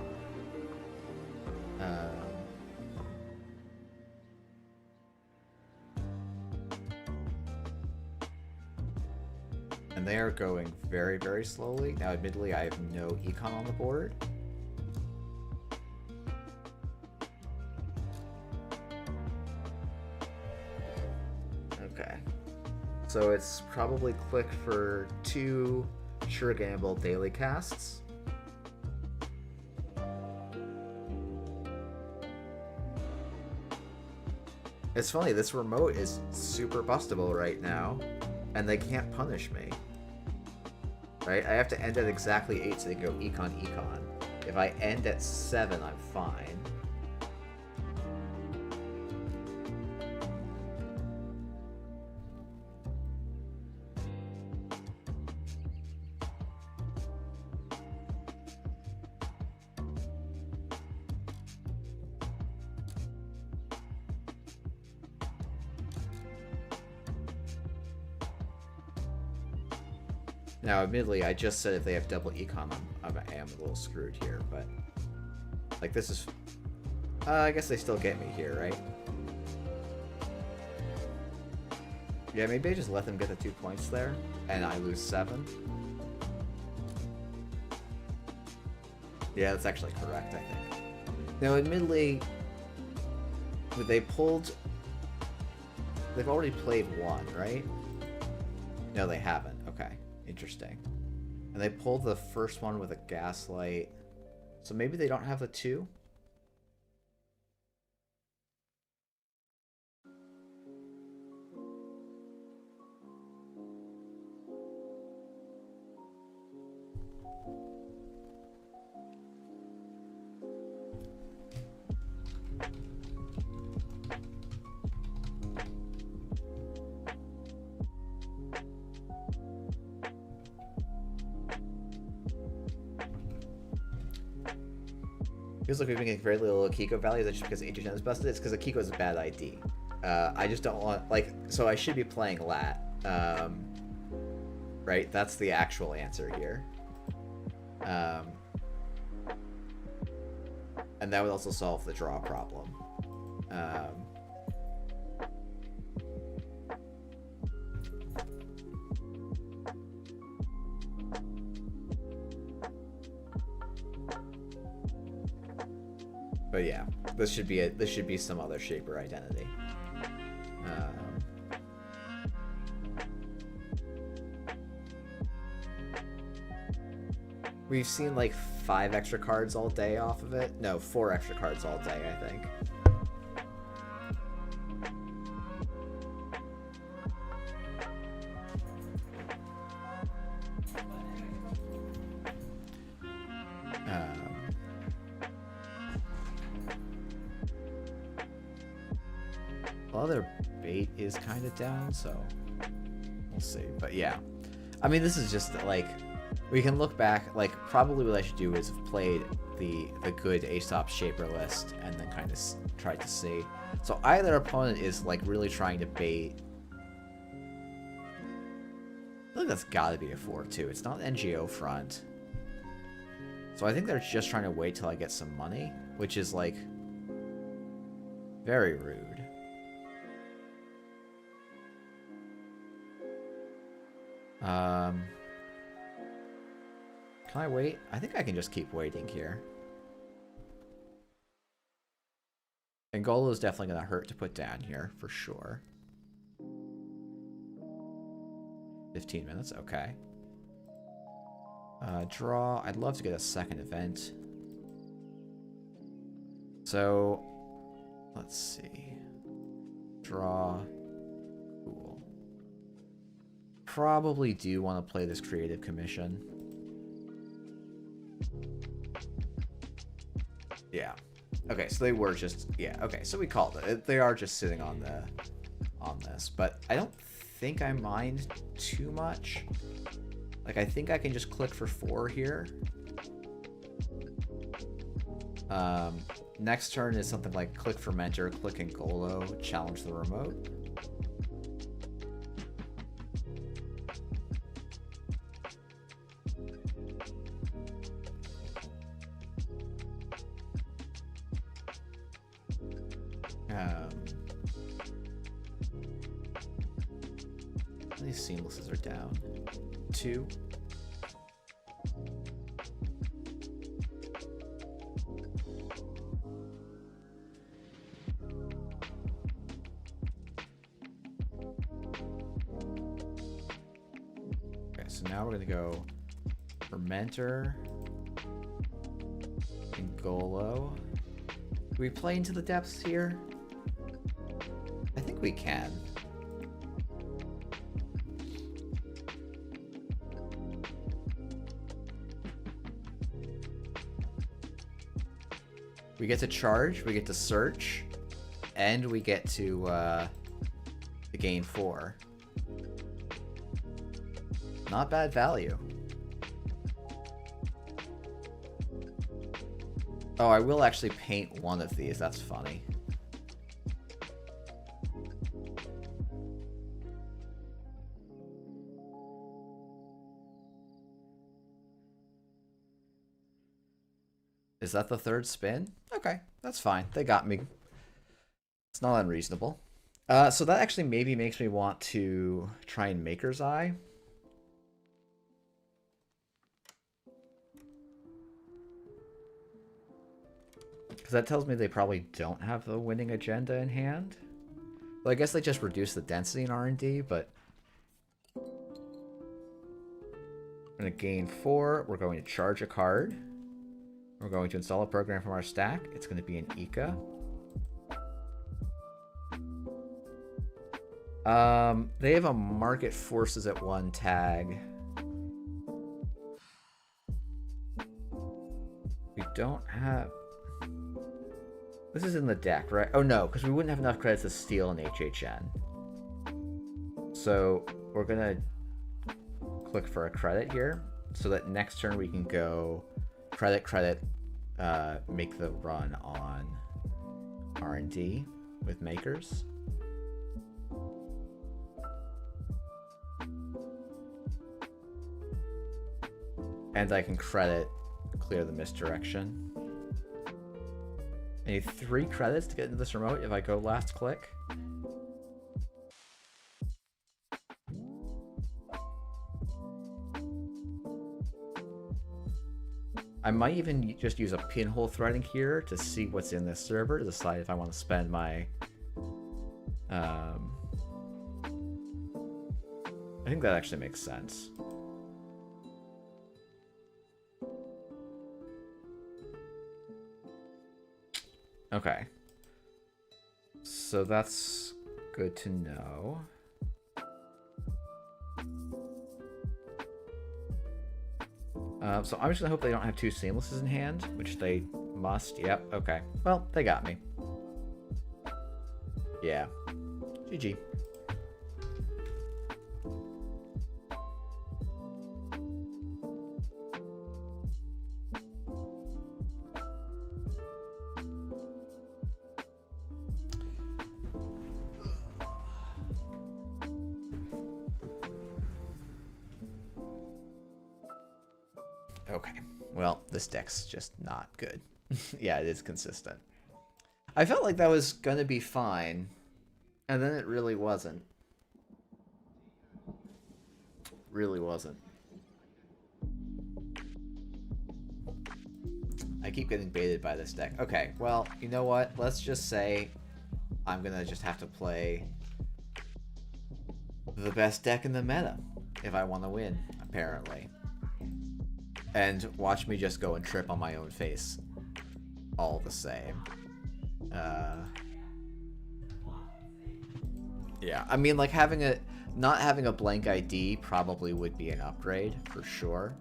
And they are going very, very slowly. Now, admittedly, I have no econ on the board. Okay. So it's probably click for 2 Sure Gamble daily casts. It's funny, this remote is super bustable right now, and they can't punish me. Right? I have to end at exactly 8 so they go econ, econ. If I end at 7, I'm fine. Now, admittedly, I just said if they have double econ, I am a little screwed here, but... Like, this is... I guess they still get me here, right? Yeah, maybe I just let them get the 2 points there, and I lose 7. Yeah, that's actually correct, I think. Now, admittedly, they pulled... They've already played 1, right? No, they haven't. Okay, interesting. And they pulled the first one with a gaslight. So maybe they don't have the 2? Feels like we've been getting very little Akiko value. That's just because Iterating is busted. It's because Akiko is a bad ID. I just don't want, like, so I should be playing Lat. Right? That's the actual answer here. And that would also solve the draw problem. But yeah, this should be some other shaper identity. We've seen like 5 extra cards all day off of it. No, 4 extra cards all day, I think. Well, their bait is kind of down, so we'll see. But yeah, I mean, this is just like, we can look back, like, probably what I should do is have played the good Aesop shaper list and then kind of tried to see. So either opponent is like really trying to bait. I think that's gotta be a 4-2. It's not NGO front. So I think they're just trying to wait till I get some money, which is like very rude. Can I wait? I think I can just keep waiting here. Angola is definitely going to hurt to put down here, for sure. 15 minutes, okay. Draw. I'd love to get a second event. So, let's see. Draw. Cool. Probably do want to play this creative commission. Yeah. Okay, so they were just, yeah, okay, so we called it. They are just sitting on this, but I don't think I mind too much. Like, I think I can just click for 4 here. Next turn is something like click for mentor, click Ngolo, challenge the remote. These seamlesses are down. 2. Okay, so now we're gonna go for mentor and Golo. Do we play into the depths here? I think we can. We get to charge, we get to search, and we get to gain 4. Not bad value. Oh, I will actually paint one of these. That's funny. Is that the third spin? Okay, that's fine. They got me. It's not unreasonable. So that actually maybe makes me want to try and Maker's Eye. Because that tells me they probably don't have the winning agenda in hand. Well, I guess they just reduce the density in R&D, but... We're going to gain 4. We're going to charge a card. We're going to install a program from our stack. It's going to be an Ika. They have a Market Forces at 1 tag. We don't have... This is in the deck, right? Oh no, because we wouldn't have enough credits to steal an HHN. So we're gonna click for a credit here, so that next turn we can go credit, credit, make the run on R&D with makers. And I can credit clear the misdirection. I need 3 credits to get into this remote if I go last click. I might even just use a pinhole threading here to see what's in this server to decide if I want to spend my... I think that actually makes sense. Okay. So that's good to know. So I'm just gonna hope they don't have 2 seamlesses in hand, which they must. Yep, okay. Well, they got me. Yeah. GG. Okay, well, this deck's just not good. Yeah, it is consistent. I felt like that was gonna be fine, and then it really wasn't. Really wasn't. I keep getting baited by this deck. Okay, well, you know what? Let's just say I'm gonna just have to play the best deck in the meta if I want to win, apparently. And watch me just go and trip on my own face. All the same. Yeah, I mean, like, not having a blank ID probably would be an upgrade, for sure.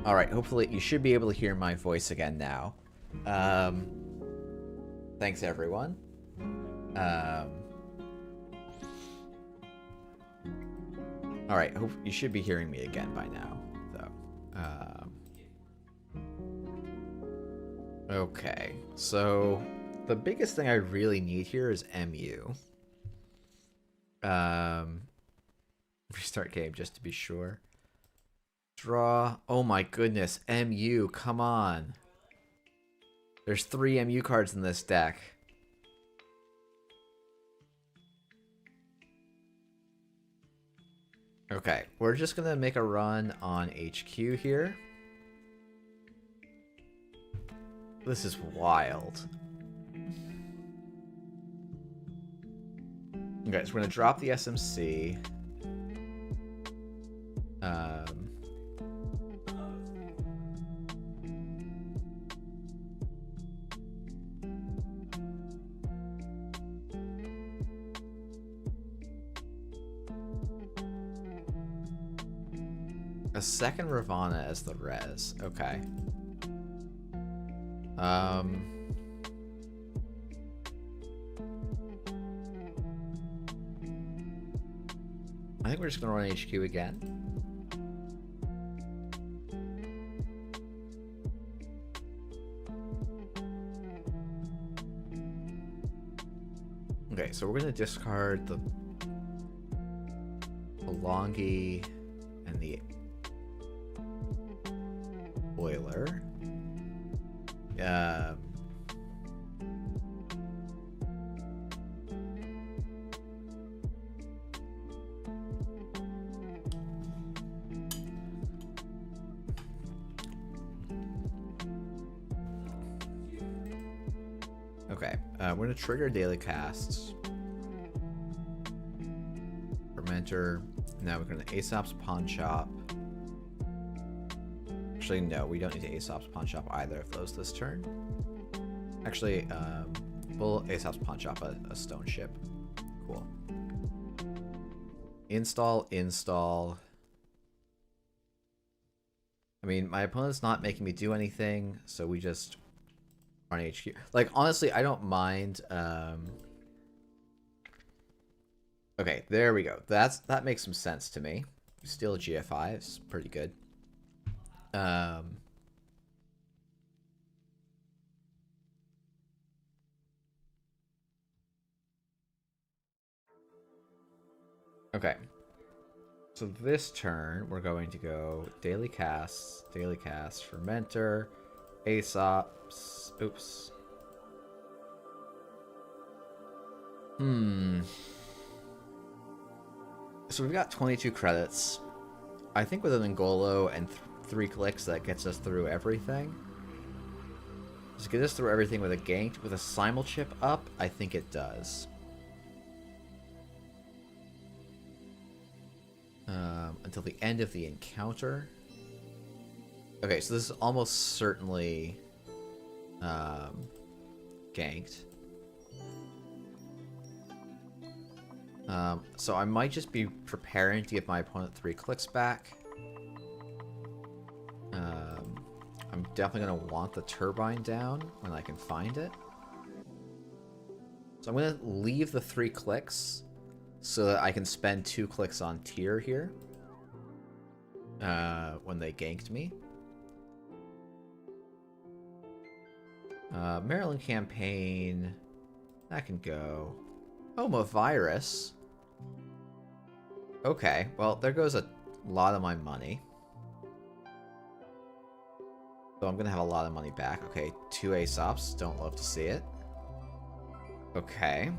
Alright, hopefully you should be able to hear my voice again now. Thanks everyone. Alright, hope you should be hearing me again by now, though. Okay, so the biggest thing I really need here is MU. Restart game just to be sure. Draw. Oh my goodness, MU, come on. There's 3 MU cards in this deck. Okay, we're just gonna make a run on HQ here. This is wild. Okay, so we're gonna drop the SMC. A second Ravana as the res. Okay. I think we're just gonna run HQ again. Okay, so we're gonna discard the Longi and the Boiler. Okay, we're gonna trigger daily casts. Fermenter. Now we're gonna Aesop's Pawn Shop. Actually, no, we don't need to Aesop's Pawn Shop either of those this turn. Actually, we'll Aesop's Pawn Shop a stone ship. Cool. Install. I mean, my opponent's not making me do anything, so we just run HQ. Like, honestly, I don't mind. Okay, there we go. That makes some sense to me. Steal a GFI is pretty good. Okay. So this turn, we're going to go daily casts, fermenter, Aesop's. Oops. So we've got 22 credits. I think with an Ngolo and 3 clicks, that gets us through everything. Does it get us through everything with a ganked? With a simul chip up? I think it does. Until the end of the encounter. Okay, so this is almost certainly ganked. So I might just be preparing to give my opponent 3 clicks back. I'm definitely going to want the turbine down when I can find it. So I'm going to leave the 3 clicks so that I can spend 2 clicks on tier here when they ganked me. Maryland campaign, that can go. Virus. Okay, well, there goes a lot of my money. So I'm gonna have a lot of money back. Okay, 2 Aesops, don't love to see it. Okay.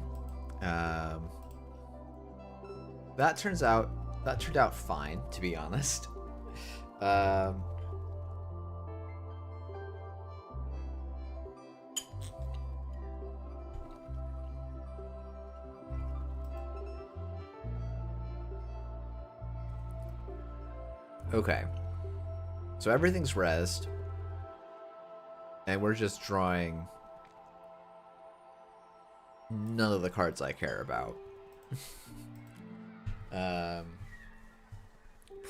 That turned out fine, to be honest. Okay. So everything's rezzed. And we're just drawing none of the cards I care about.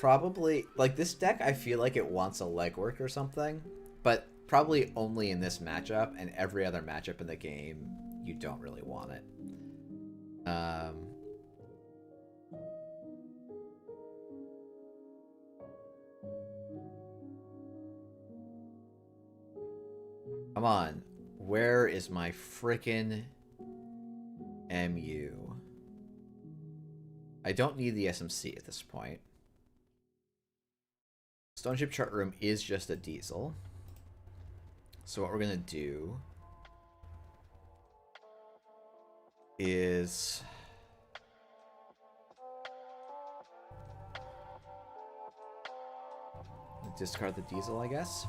probably, like, this deck, I feel like it wants a legwork or something, but probably only in this matchup, and every other matchup in the game, you don't really want it. Come on. Where is my frickin' MU? I don't need the SMC at this point. Stoneship Chart Room is just a diesel. So what we're gonna do is discard the diesel, I guess.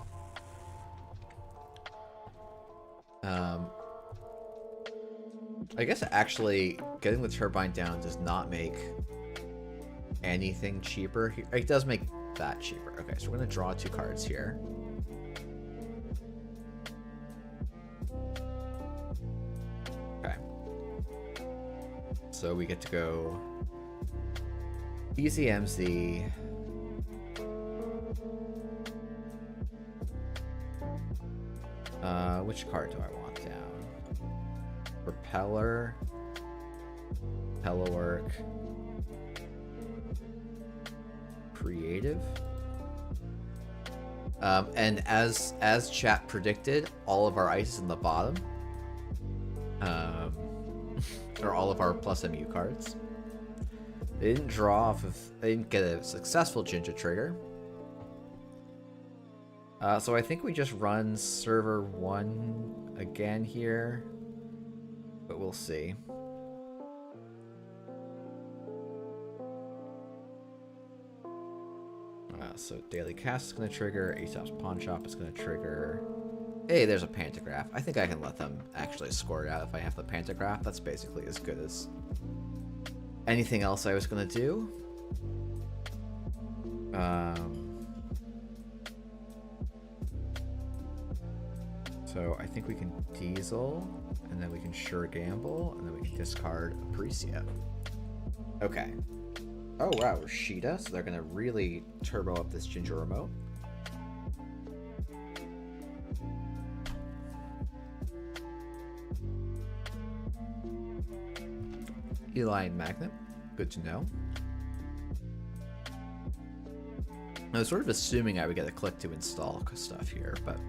I guess actually getting the turbine down does not make anything cheaper here. It does make that cheaper. Okay, so we're gonna draw 2 cards here. Okay. So we get to go EZMZ. Which card do I want down? Propeller. Telework. Creative. And as chat predicted, all of our ice is in the bottom. Or all of our plus MU cards. They didn't draw off of... They didn't get a successful Ginger trigger. So I think we just run server 1 again here. But we'll see. So Daily Cast is going to trigger. Aesop's Pawn Shop is going to trigger. Hey, there's a Pantograph. I think I can let them actually score it out if I have the Pantograph. That's basically as good as anything else I was going to do. So I think we can Diesel, and then we can Sure Gamble, and then we can discard Appreciate. Okay. Oh wow, Rashida, so they're gonna really turbo up this Ginger remote. Eli and Magnet, good to know. I was sort of assuming I would get a click to install stuff here, but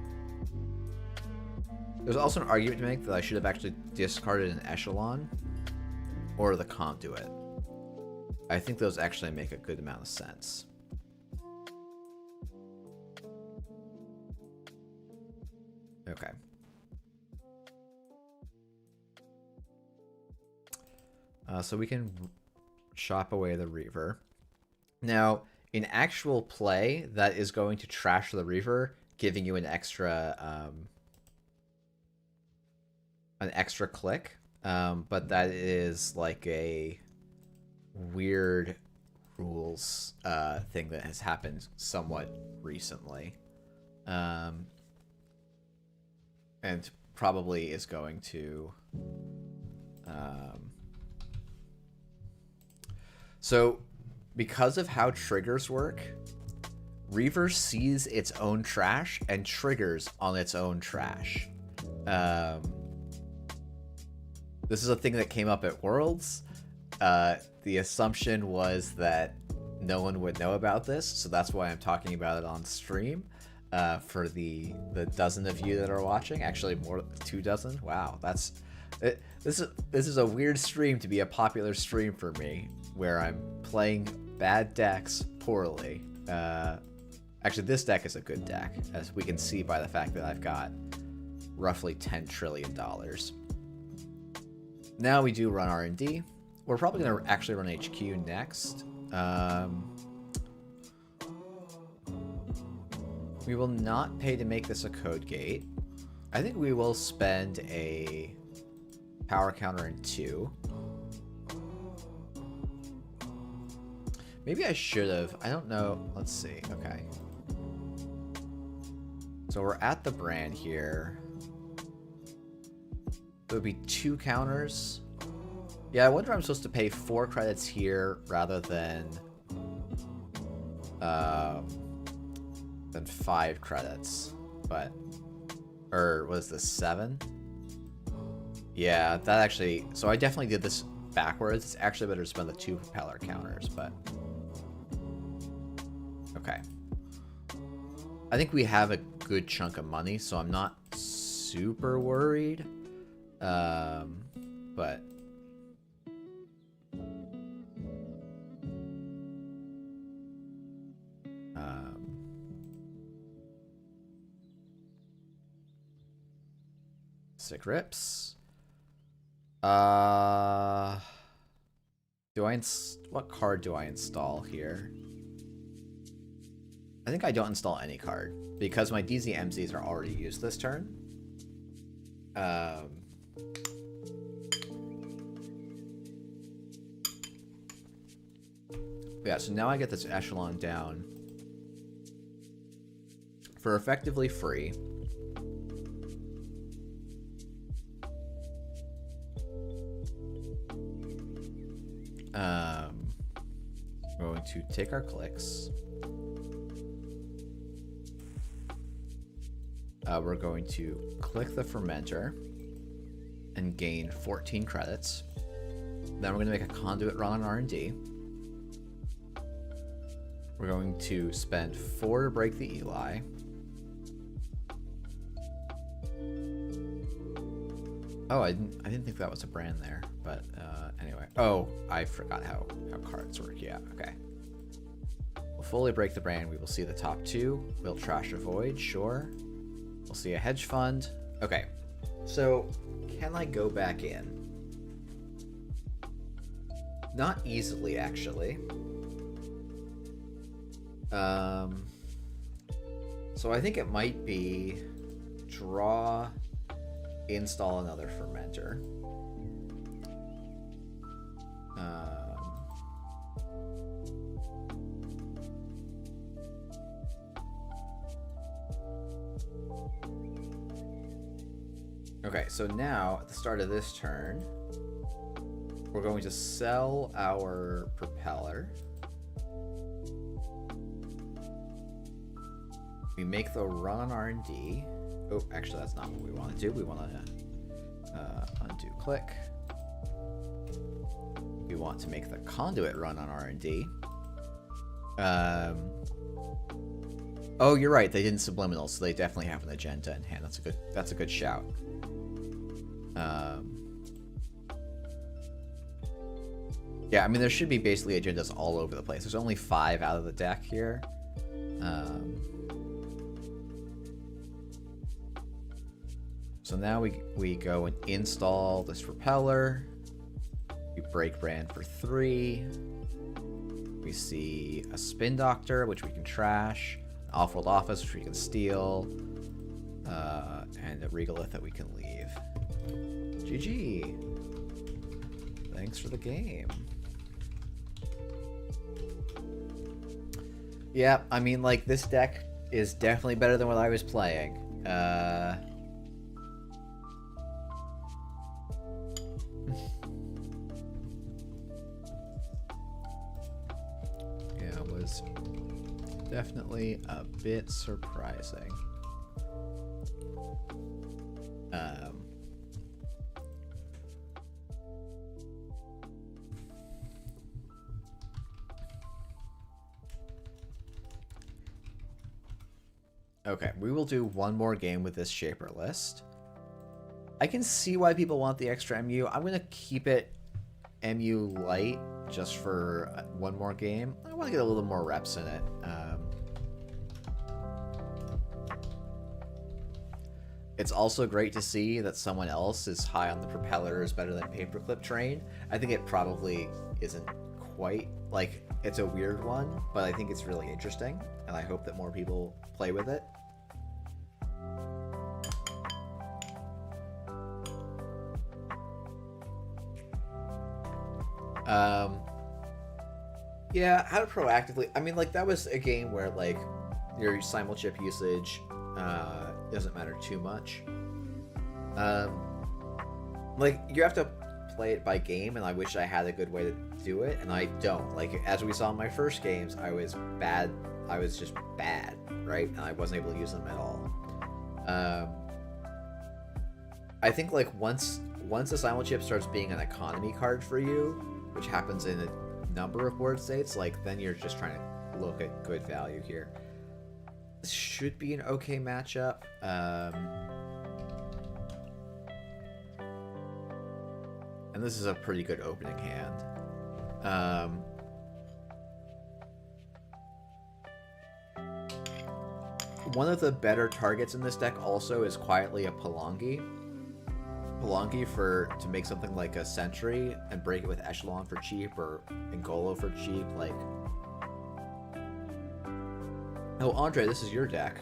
there's also an argument to make that I should have actually discarded an Echelon or the Conduit. I think those actually make a good amount of sense. Okay. So we can shop away the Reaver. Now, in actual play, that is going to trash the Reaver, giving you an extra click. But that is like a weird rules thing that has happened somewhat recently, and probably is going to so because of how triggers work, Reaver sees its own trash and triggers on its own trash. This is a thing that came up at Worlds. The assumption was that no one would know about this, so that's why I'm talking about it on stream. For the dozen of you that are watching, actually more, 2 dozen. Wow, that's it. This is a weird stream to be a popular stream for me, where I'm playing bad decks poorly. Actually, this deck is a good deck, as we can see by the fact that I've got roughly $10 trillion. Now we do run R&D. We're probably going to actually run HQ next. We will not pay to make this a code gate. I think we will spend a power counter in 2. Maybe I should have. I don't know. Let's see. Okay. So we're at the brand here. It would be 2 counters. Yeah, I wonder if I'm supposed to pay 4 credits here rather than than 5 credits. But, or was this 7? Yeah, that actually, so I definitely did this backwards. It's actually better to spend the 2 propeller counters, but okay. I think we have a good chunk of money, so I'm not super worried. But sick rips. What card do I install here? I think I don't install any card because my DZMZs are already used this turn. Yeah, so now I get this echelon down for effectively free. We're going to take our clicks. We're going to click the fermenter and gain 14 credits. Then we're going to make a conduit run on R&D. We're going to spend 4 to break the Eli. Oh, I didn't think that was a brand there, but anyway. Oh, I forgot how cards work. Yeah, okay. We'll fully break the brand. We will see the top 2. We'll trash a void, sure. We'll see a hedge fund. Okay, so can I go back in? Not easily, actually. So I think it might be draw, install another fermenter. Okay, so now at the start of this turn, we're going to sell our propeller. We make the run on R&D. Oh, actually, that's not what we want to do. We want to undo click. We want to make the conduit run on R&D. Oh, you're right. They didn't subliminal, so they definitely have an agenda in hand. That's a good shout. Yeah, I mean, there should be basically agendas all over the place. There's only 5 out of the deck here. So now we go and install this propeller. We break brand for 3. We see a spin doctor, which we can trash. An off-world office, which we can steal. And a regolith that we can leave. GG. Thanks for the game. Yeah, I mean, like, this deck is definitely better than what I was playing. Yeah, it was definitely a bit surprising. Okay, we will do one more game with this Shaper list. I can see why people want the extra MU. I'm going to keep it MU light just for one more game. I want to get a little more reps in it. It's also great to see that someone else is high on the propellers better than paperclip train. I think it probably isn't quite, like, it's a weird one, but I think it's really interesting, and I hope that more people play with it. Yeah, how to proactively, I mean, like, that was a game where, like, your simulchip usage doesn't matter too much. Like, you have to play it by game, and I wish I had a good way to do it, and I don't. Like, as we saw in my first games, I was bad. I was just bad, right? And I wasn't able to use them at all. I think, like, once the simul chip starts being an economy card for you, which happens in a number of board states, like, then you're just trying to look at good value here. This should be an okay matchup. And this is a pretty good opening hand. One of the better targets in this deck also is quietly a Palangi. Palangi to make something like a Sentry and break it with Echelon for cheap, or Ngolo for cheap. Like, oh, Andre, this is your deck.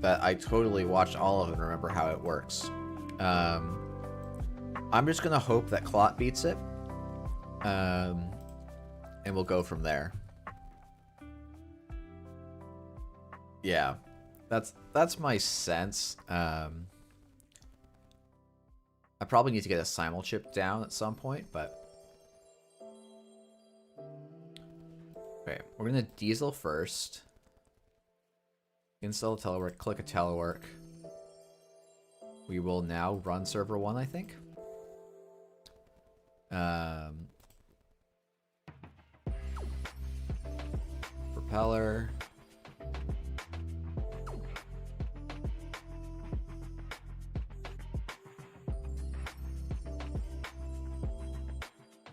But I totally watched all of it and remember how it works. I'm just gonna hope that Clot beats it, and we'll go from there. Yeah, that's my sense. I probably need to get a simul chip down at some point, but okay, we're gonna Diesel first. Install a telework, click a telework. We will now run server 1, I think. Propeller.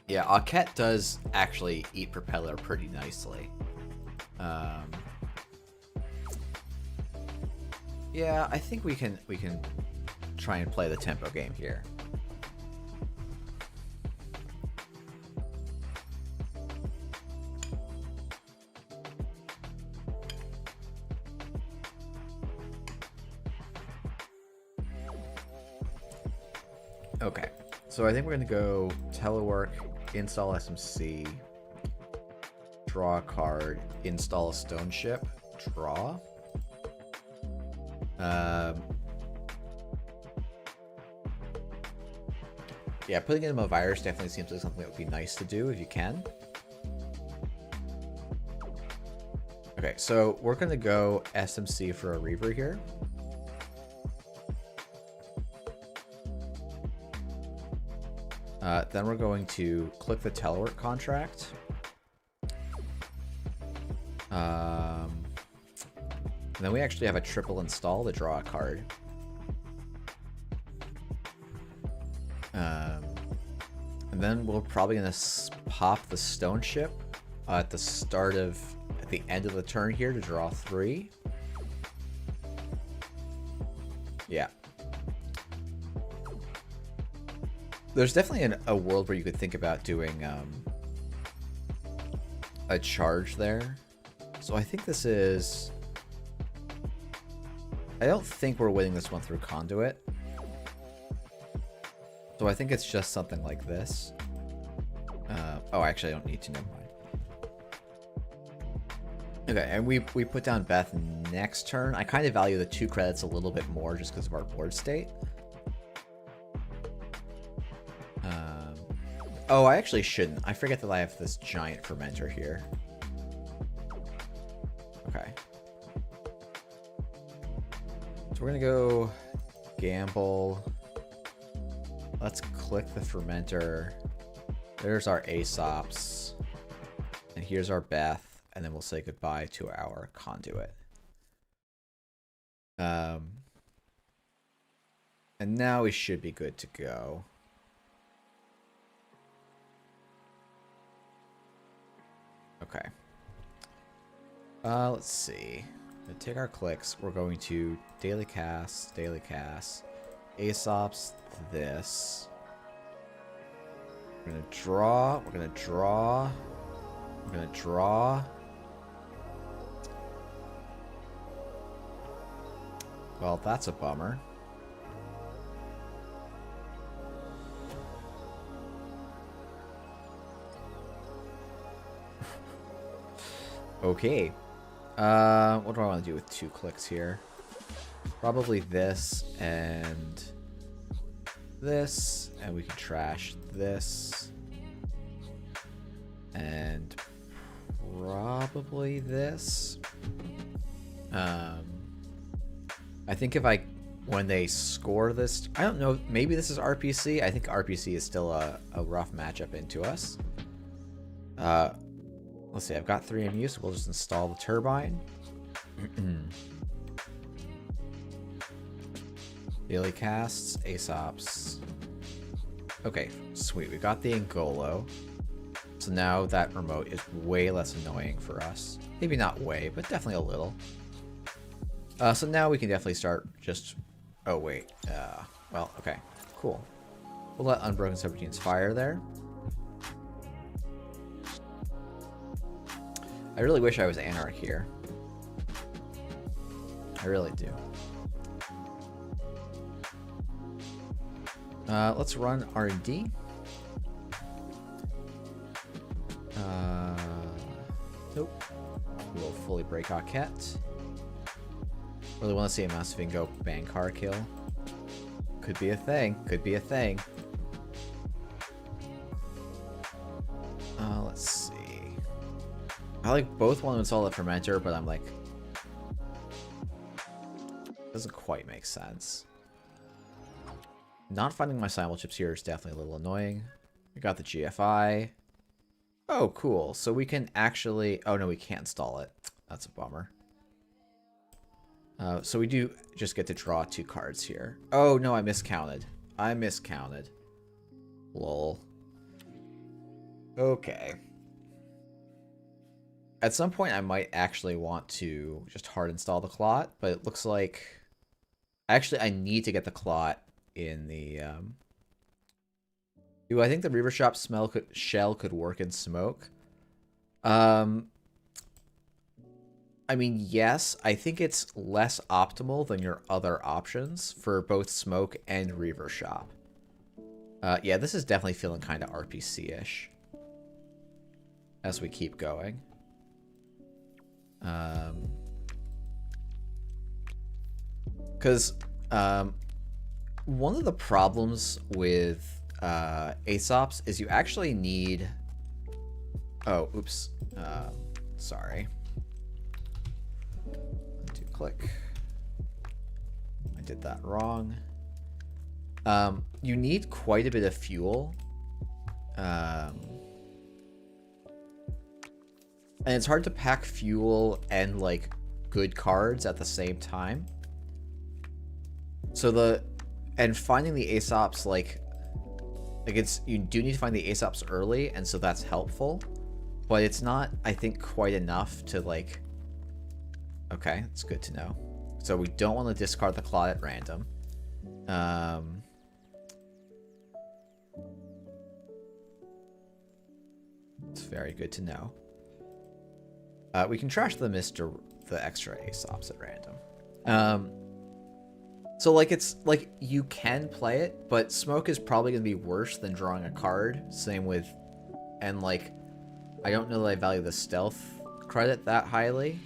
Yeah, Akiko does actually eat Propeller pretty nicely. Yeah, I think we can try and play the tempo game here. Okay, so I think we're gonna go telework, install SMC, draw a card, install a stone ship, draw. Yeah, putting in a virus definitely seems like something that would be nice to do if you can. Okay, so we're gonna go SMC for a Reaver here. Then we're going to click the telework contract. And then we actually have a triple install to draw a card. And then we're probably gonna pop the stone ship at the end of the turn here to draw 3. Yeah. There's definitely a world where you could think about doing a charge there. So I think this is... I don't think we're winning this one through Conduit. So I think it's just something like this. Oh, actually, I don't need to. Never mind. Okay, and we put down Beth next turn. I kind of value the 2 credits a little bit more just because of our board state. Oh, I actually shouldn't. I forget that I have this giant fermenter here. Okay. So we're gonna go gamble. Let's click the fermenter. There's our Aesops. And here's our Beth. And then we'll say goodbye to our Conduit. And now we should be good to go. Okay. Let's see. To take our clicks, we're going to daily cast, Aesops, this. We're gonna draw, we're gonna draw, we're gonna draw. Well, that's a bummer. Okay. What do I want to do with 2 clicks here? Probably this and this, and we can trash this. And probably this. I think when they score this, I don't know, maybe this is RPC. I think RPC is still a rough matchup into us. Let's see, I've got 3 MU, so we'll just install the turbine. Daily casts, Aesops. Okay, sweet, we got the Angolo. So now that remote is way less annoying for us. Maybe not way, but definitely a little. So now we can definitely start just... Oh, wait. Well, okay. Cool. We'll let Unbroken Subroutines fire there. I really wish I was Anarch here. I really do. Let's run R&D. Nope. We'll fully break Akiko. Really want to see a Massivingo Bankar kill. Could be a thing. Could be a thing. Let's see. I like both want to install the Fermenter, but I'm like... Doesn't quite make sense. Not finding my simul chips here is definitely a little annoying. We got the GFI. Oh, cool. So we can actually... Oh, no, we can't install it. That's a bummer. So we do just get to draw 2 cards here. Oh, no, I miscounted. I miscounted. Lol. Okay. At some point, I might actually want to just hard install the clot, but it looks like... Actually, I need to get the clot in the... Do I think the Reaver Shop shell could work in smoke? I mean, yes. I think it's less optimal than your other options for both smoke and Reaver Shop. Yeah, this is definitely feeling kind of RPC-ish as we keep going. Because one of the problems with Aesops is you actually need... Oh, oops. Sorry. Click. I did that wrong. You need quite a bit of fuel. And it's hard to pack fuel and, like, good cards at the same time. So and finding the Aesops, like it's, you do need to find the Aesops early, and so that's helpful. But it's not, I think, quite enough to, like... Okay, it's good to know. So we don't want to discard the clot at random. It's very good to know. We can trash the extra Aesops at random. So like it's like you can play it, but smoke is probably gonna be worse than drawing a card. Same with, and like, I don't know that I value the stealth credit that highly.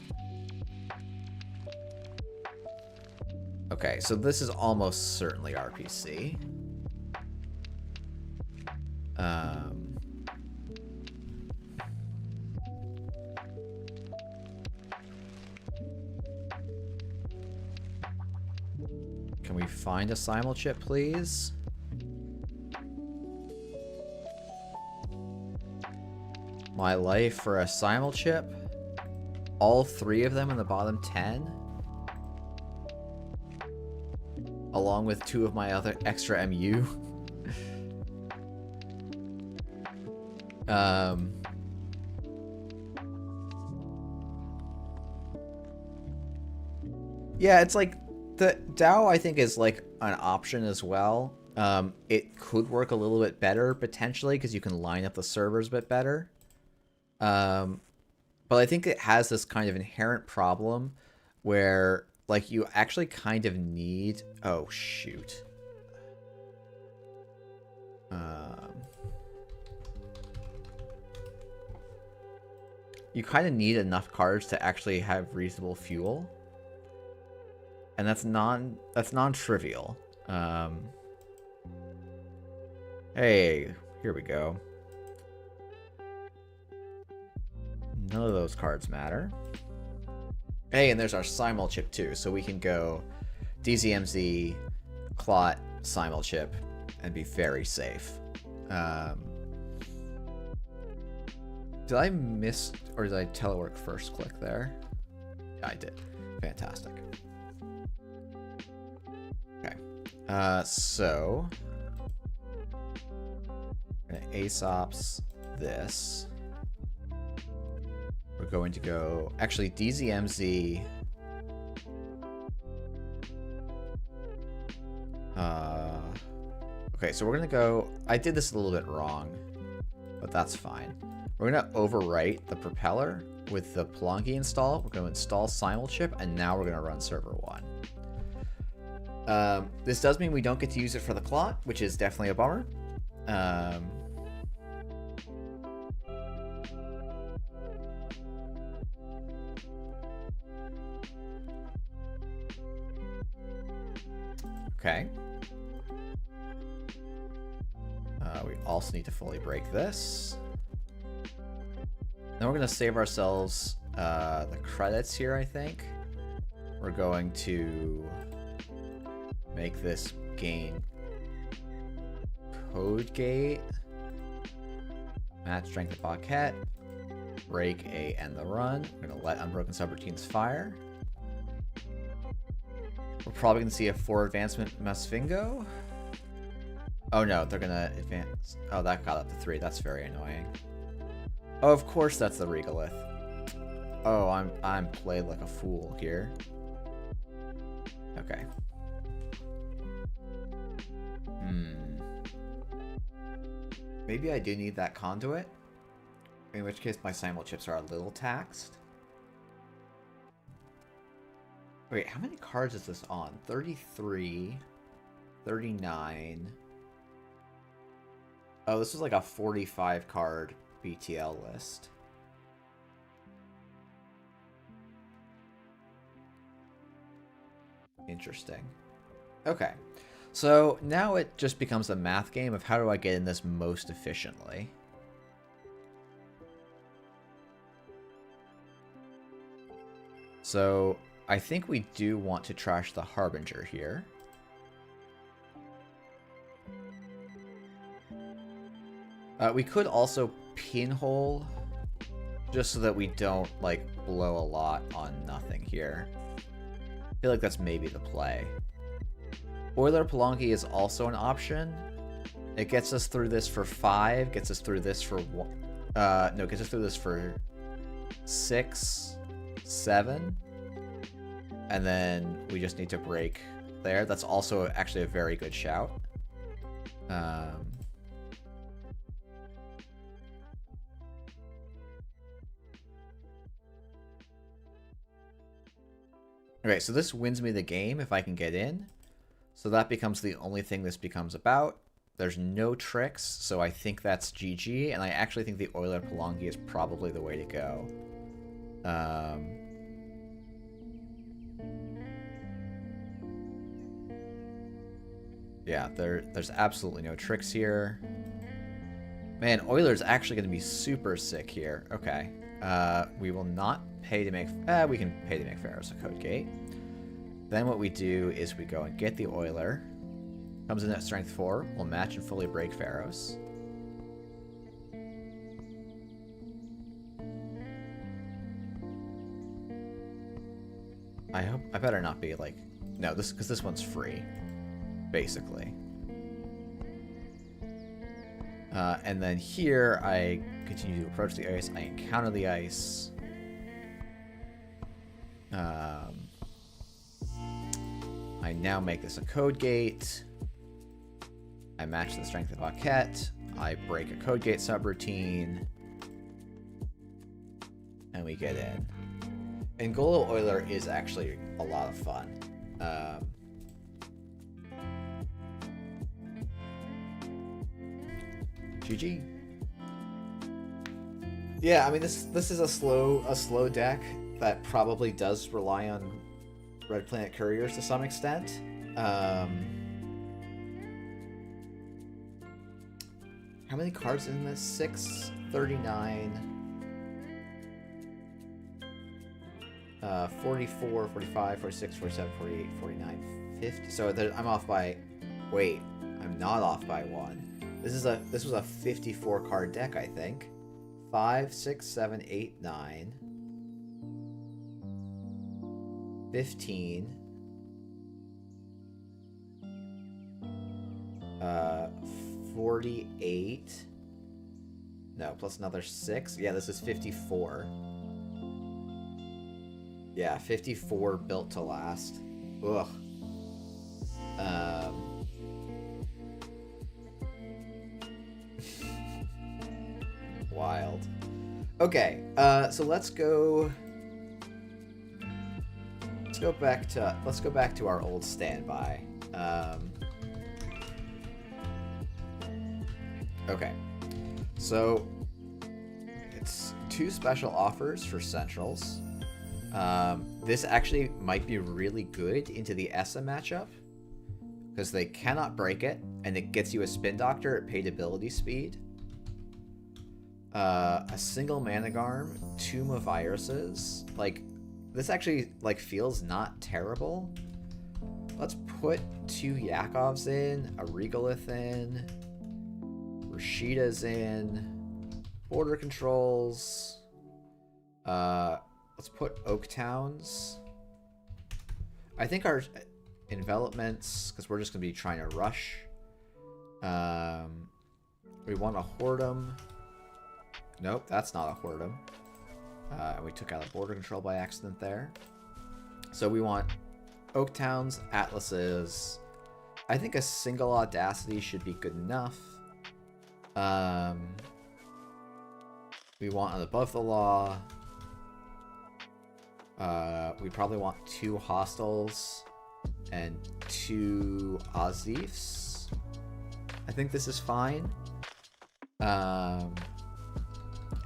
Okay, so this is almost certainly RPC. Can we find a simul chip, please? My life for a simul chip? All 3 of them in the bottom 10? Along with 2 of my other extra MU. Yeah, it's like the Dao, I think, is like an option as well. It could work a little bit better potentially because you can line up the servers a bit better. But I think it has this kind of inherent problem where, like, you actually kind of need... Oh, shoot. You kind of need enough cards to actually have reasonable fuel. and that's non-trivial. Hey, here we go. None of those cards matter. Hey, and there's our simul chip too, so we can go DZMZ, Clot, simul chip, and be very safe. Did I miss, or did I telework first click there? Yeah, I did. Fantastic. Okay. So we're gonna Aesops this. We're going to go, actually, DZMZ. Okay, so we're gonna go, I did this a little bit wrong, but that's fine. We're gonna overwrite the propeller with the Pelonki install. We're gonna install simul chip, and now we're gonna run server 1. This does mean we don't get to use it for the clot, which is definitely a bummer. Okay. We also need to fully break this. Then we're going to save ourselves the credits here, I think. We're going to make this gain code gate, match strength of Paquette, break A, end the run. We're going to let unbroken subroutines fire. We're probably going to see a 4 advancement Masfingo. Oh no, they're going to advance. Oh, that got up to 3. That's very annoying. Oh, of course that's the Regalith. Oh, I'm played like a fool here. Okay. Maybe I do need that conduit. In which case my simul chips are a little taxed. Wait, how many cards is this on? 33, 39. Oh, this was like a 45 card BTL list. Interesting. Okay. So now it just becomes a math game of how do I get in this most efficiently. So I think we do want to trash the Harbinger here. We could also pinhole just so that we don't like blow a lot on nothing here. I feel like that's maybe the play. Oiler Pelonki is also an option. It gets us through this for 5, gets us through this for no, gets us through this for 6, 7. And then we just need to break there. That's also actually a very good shout. Okay, so this wins me the game if I can get in. So that becomes the only thing this becomes about. There's no tricks, so I think that's GG, and I actually think the Oiler Pelonki is probably the way to go. Yeah, there's absolutely no tricks here. Man, Oiler's actually going to be super sick here. Okay. We will not pay to make... we can pay to make Pharaoh's a code gate. Then what we do is we go and get the Oiler. Comes in at strength 4. We'll match and fully break Pharaoh's. I better not be like... No, because this one's free. Basically. And then here, I continue to approach the ice. I encounter the ice. I now make this a code gate. I match the strength of Paquette. I break a code gate subroutine. And we get in. And Golo Oiler is actually a lot of fun. GG. Yeah, I mean this is a slow deck that probably does rely on Red Planet Couriers to some extent. How many cards in this? 6, 39, 44, 45, 46, 47, 48, 49, 50. So I'm off by... Wait, I'm not off by 1. This was a 54 card deck, I think. 5, 6, 7, 8, 9, 15, 48. No, plus another 6. Yeah, this is 54. Yeah, 54 built to last. Ugh. Wild. Okay, so let's go back to our old standby. Okay, so it's 2 special offers for Centrals. This actually might be really good into the Essa matchup because they cannot break it, and it gets you a Spin Doctor at paid ability speed. A single Managarm, Tomb of Viruses. Like, this actually feels not terrible. Let's put 2 Yakovs in, a Regalith in, Rashida's in, Border Controls. Let's put Oak Towns. I think our envelopments, because we're just going to be trying to rush. We want a Hordem. Nope, that's not a Hordem. And we took out a Border Control by accident there. So we want Oak Towns, Atlases. I think a single Audacity should be good enough. We want an Above the Law. We probably want 2 Hostiles and 2 Azifs. I think this is fine.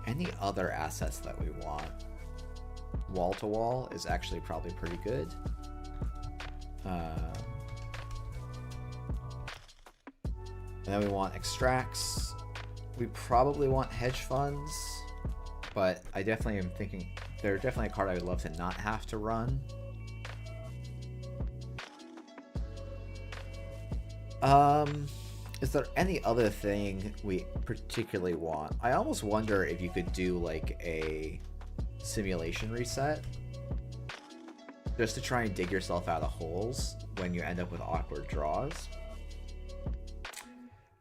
Any other assets that we want? Wall to Wall is actually probably pretty good. And then we want extracts. We probably want hedge funds, but I definitely am thinking they're definitely a card I would love to not have to run. Is there any other thing we particularly want? I almost wonder if you could do like a simulation reset just to try and dig yourself out of holes when you end up with awkward draws.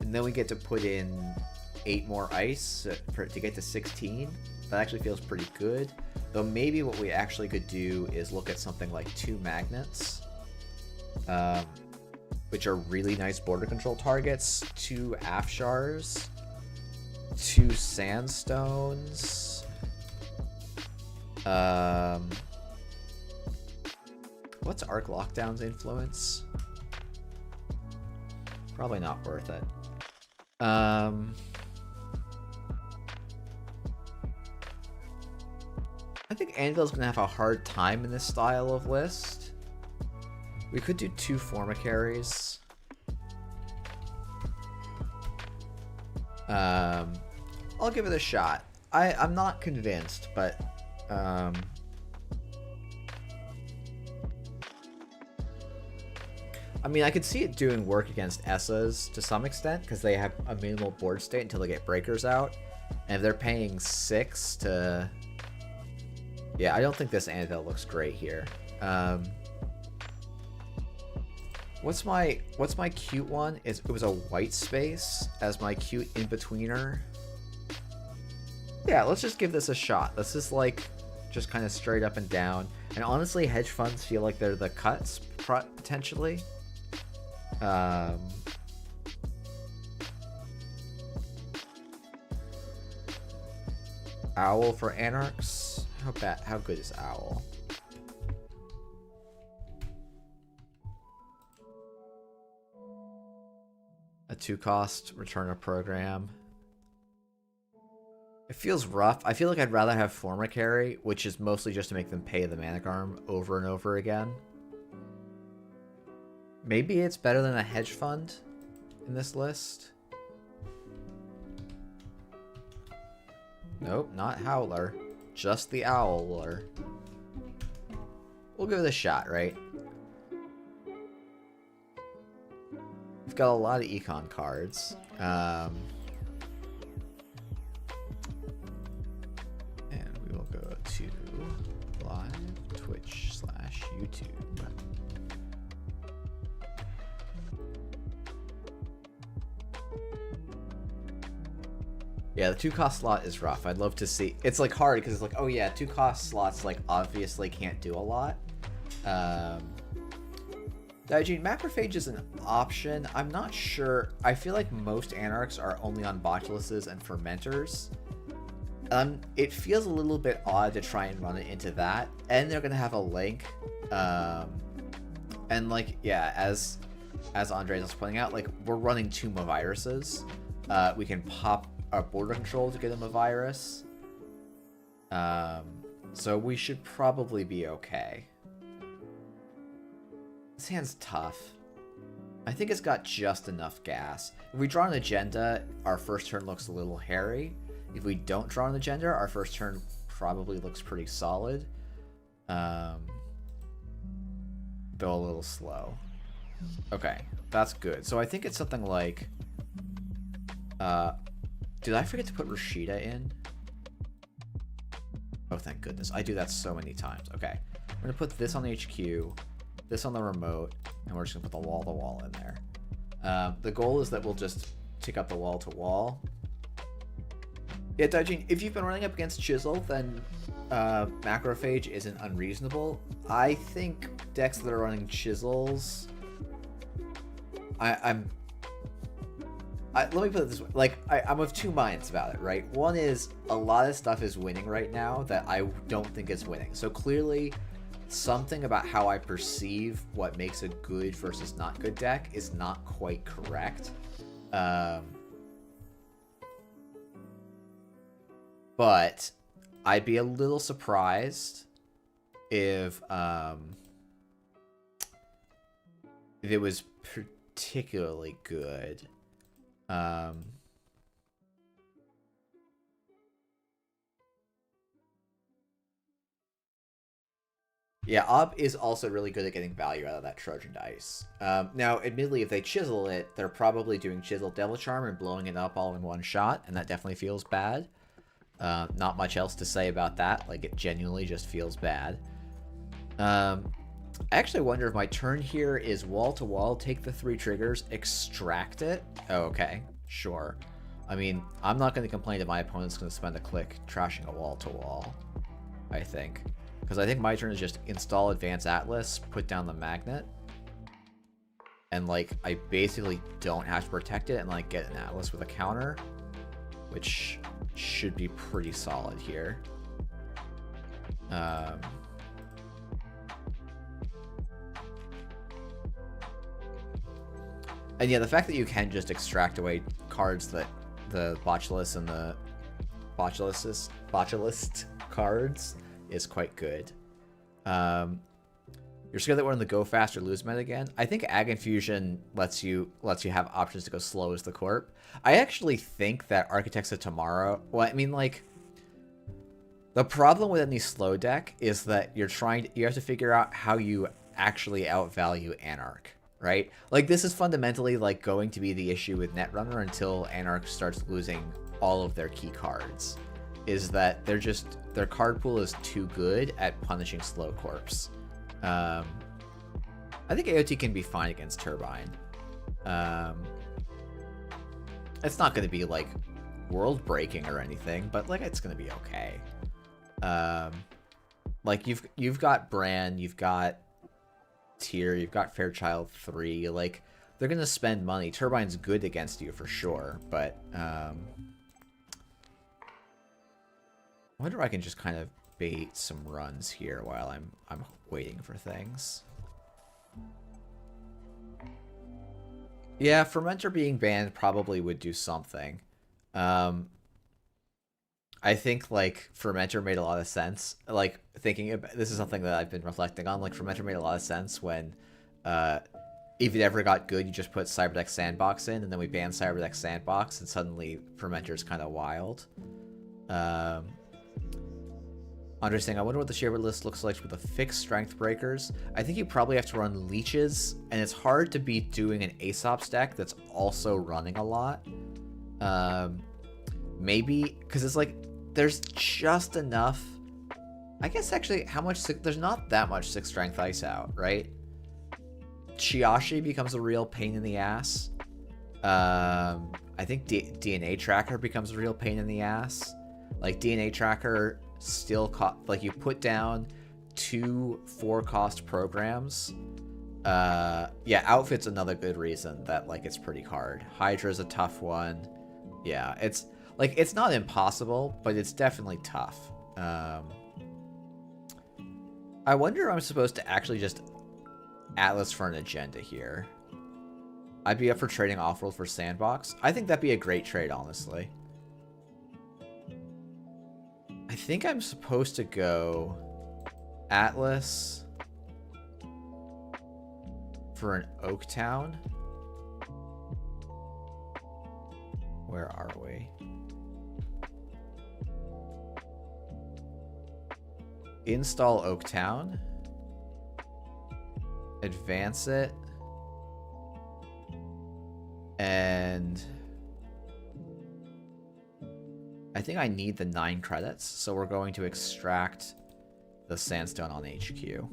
And then we get to put in 8 more ice to get to 16. That actually feels pretty good. Though maybe what we actually could do is look at something like 2 magnets. Which are really nice border control targets. 2 Afshars, 2 Sandstones. What's Arc Lockdown's influence? Probably not worth it. I think Anvil's gonna have a hard time in this style of list. We could do 2 Formicaries. I'll give it a shot. I'm not convinced, but I mean, I could see it doing work against Essas to some extent because they have a minimal board state until they get breakers out, and if they're paying 6 to, yeah, I don't think this Anvil looks great here. What's my cute one? It was a White Space as my cute in-betweener. Yeah, let's just give this a shot. This is like just kind of straight up and down. And honestly, hedge funds feel like they're the cuts potentially. Owl for Anarchs. How good is Owl? A 2-cost return a program. It feels rough. I feel like I'd rather have Formicary, which is mostly just to make them pay the Managarm over and over again. Maybe it's better than a hedge fund in this list. Nope, not Howler. Just the Owler. We'll give it a shot, right? We've got a lot of econ cards. And we will go to live Twitch/YouTube. Yeah, the 2-cost slot is rough. I'd love to see. It's like hard because it's like, oh yeah, 2-cost slots like obviously can't do a lot. Daijin, Macrophage is an option. I'm not sure. I feel like most Anarchs are only on Botuluses and Fermenters. It feels a little bit odd to try and run it into that. And they're going to have a link. And like, yeah, as Andres was pointing out, like we're running 2 Maviruses. We can pop our border control to get him a virus. So we should probably be okay. This hand's tough. I think it's got just enough gas. If we draw an agenda, our first turn looks a little hairy. If we don't draw an agenda, our first turn probably looks pretty solid. Though a little slow. Okay, that's good. So I think it's something like... did I forget to put Rashida in? Oh, thank goodness. I do that so many times. Okay. I'm going to put this on the HQ, this on the remote, and we're just going to put the wall-to-wall in there. The goal is that we'll just tick up the wall-to-wall. Yeah, Daijin, if you've been running up against Chisel, then Macrophage isn't unreasonable. I think decks that are running Chisels... let me put it this way. Like, I'm of 2 minds about it, right? One is, a lot of stuff is winning right now that I don't think is winning. So clearly, something about how I perceive what makes a good versus not good deck is not quite correct. But I'd be a little surprised if it was particularly good. Yeah, Ob is also really good at getting value out of that Trojan dice. Now, admittedly, if they chisel it, they're probably doing Chisel Devil Charm and blowing it up all in one shot, and that definitely feels bad. Not much else to say about that. Like, it genuinely just feels bad. I actually wonder if my turn here is wall-to-wall, take the 3 triggers, extract it. Oh, okay, sure. I mean, I'm not going to complain if my opponent's going to spend a click trashing a wall-to-wall, I think. Because I think my turn is just install Advanced Atlas, put down the magnet, and, like, I basically don't have to protect it and, like, get an Atlas with a counter, which should be pretty solid here. And yeah, the fact that you can just extract away cards that the Botulus and the Botulist cards is quite good. You're scared that we're in the go fast or lose meta again? I think Ag Infusion lets you have options to go slow as the Corp. I actually think that Architects of Tomorrow... Well, I mean, like... The problem with any slow deck is that you have to figure out how you actually outvalue Anarch, right? Like, this is fundamentally, like, going to be the issue with Netrunner until Anarch starts losing all of their key cards. Is that their card pool is too good at punishing slow corps. I think AOT can be fine against Turbine. It's not going to be, like, world-breaking or anything, but, like, it's going to be okay. Like, you've got Bran, you've got Tyr, you've got Fairchild 3, like, they're going to spend money. Turbine's good against you for sure, but, I wonder if I can just kind of bait some runs here while I'm waiting for things. Yeah, Fermenter being banned probably would do something. I think, like, Fermenter made a lot of sense. Like, thinking about... This is something that I've been reflecting on. Like, Fermenter made a lot of sense when if it ever got good, you just put Cyberdeck Sandbox in, and then we banned Cyberdeck Sandbox, and suddenly Fermentor's kind of wild. Understanding, I wonder what the shaper list looks like with the fixed strength breakers. I think you probably have to run leeches, and it's hard to be doing an Aesop's deck that's also running a lot. Maybe, because it's like, there's just enough. I guess actually, there's not that much 6 strength ice out, right? Chiashi becomes a real pain in the ass. I think DNA Tracker becomes a real pain in the ass. Like, DNA Tracker still like, you put down 2 4-cost programs. Yeah, Outfit's another good reason that, like, it's pretty hard. Hydra's a tough one. Yeah, it's like, it's not impossible, but it's definitely tough. I wonder if I'm supposed to actually just Atlas for an agenda here. I'd be up for trading Offworld for Sandbox. I think that'd be a great trade, honestly. I think I'm supposed to go Atlas for an Oaktown. Where are we? Install Oaktown. Advance it. And I think I need the 9 credits, so we're going to extract the Sandstone on HQ.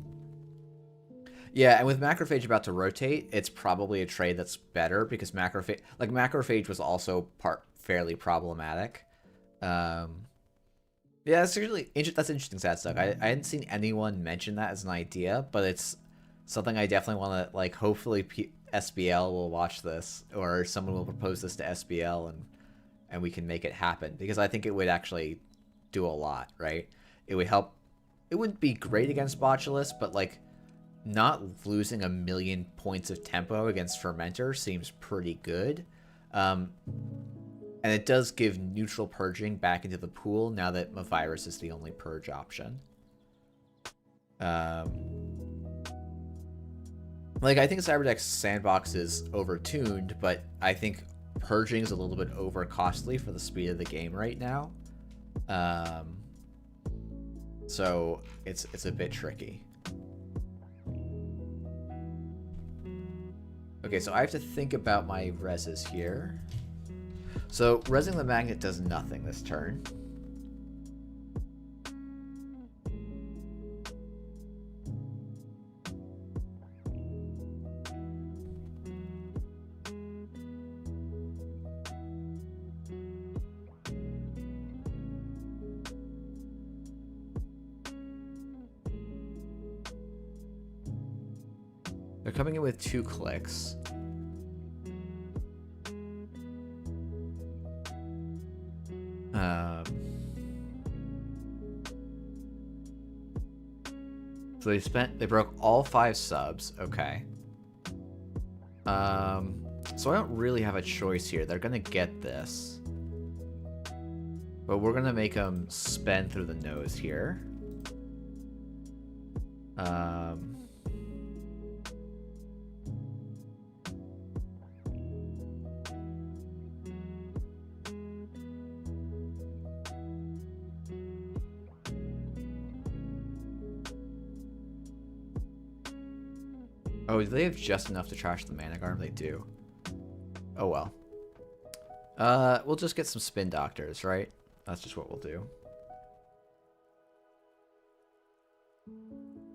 Yeah, and with Macrophage about to rotate, it's probably a trade that's better because Macrophage was also fairly problematic. Yeah, that's an interesting stat stuff. I hadn't seen anyone mention that as an idea, but it's something I definitely want to, like, hopefully SBL will watch this, or someone will propose this to SBL, and we can make it happen, because I think it would actually do a lot, right? It would help. It wouldn't be great against Botulus, but, like, not losing 1,000,000 points of tempo against Fermentor seems pretty good. And it does give neutral purging back into the pool now that Mavirus is the only purge option. Like, I think Cyberdeck's Sandbox is overtuned, but I think purging is a little bit over costly for the speed of the game right now. So it's a bit tricky. Okay, so I have to think about my reses here. So resing the magnet does nothing this turn. They're coming in with 2 clicks. So they broke all 5 subs. Okay. So I don't really have a choice here. They're gonna get this, but we're gonna make them spend through the nose here. Oh, do they have just enough to trash the Mana Garm? They do. Oh well. We'll just get some Spin Doctors, right? That's just what we'll do.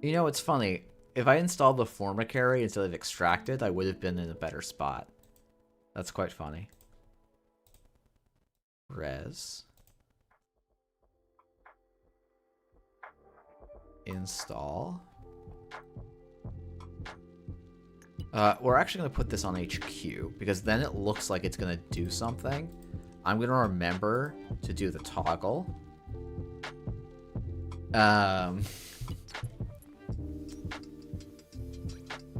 You know, it's funny. If I installed the Formicary instead of Extracted, I would have been in a better spot. That's quite funny. Res. Install. We're actually going to put this on HQ, because then it looks like it's going to do something. I'm going to remember to do the toggle.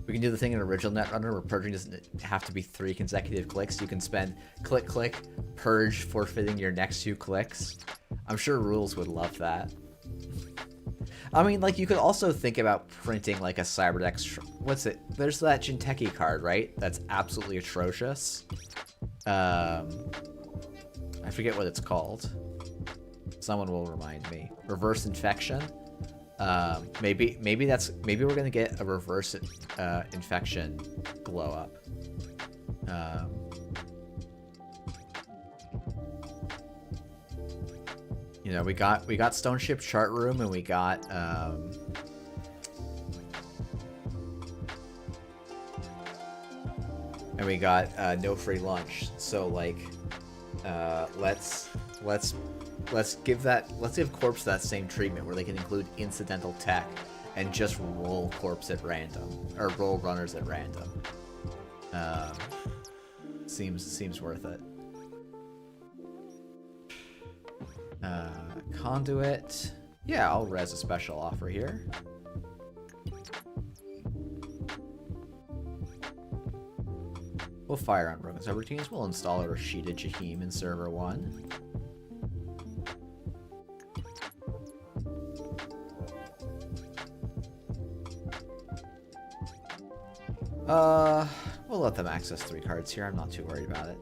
We can do the thing in original Netrunner where purging doesn't have to be 3 consecutive clicks. You can spend click, click, purge, forfeiting your next 2 clicks. I'm sure Rules would love that. I mean, like, you could also think about printing, like, a Cyberdeck what's it? There's that Jinteki card, right? That's absolutely atrocious. I forget what it's called. Someone will remind me. Reverse infection. Maybe we're gonna get a reverse infection glow up. You know, we got Stone Ship Chart Room, and we got No Free Lunch. So like, let's give Corpse that same treatment where they can include incidental tech and just roll Corpse at random, or roll runners at random. Seems worth it. Conduit. Yeah, I'll res a special offer here. We'll fire on broken subroutines. We'll install a Rashida Jahim in server 1. We'll let them access 3 cards here. I'm not too worried about it.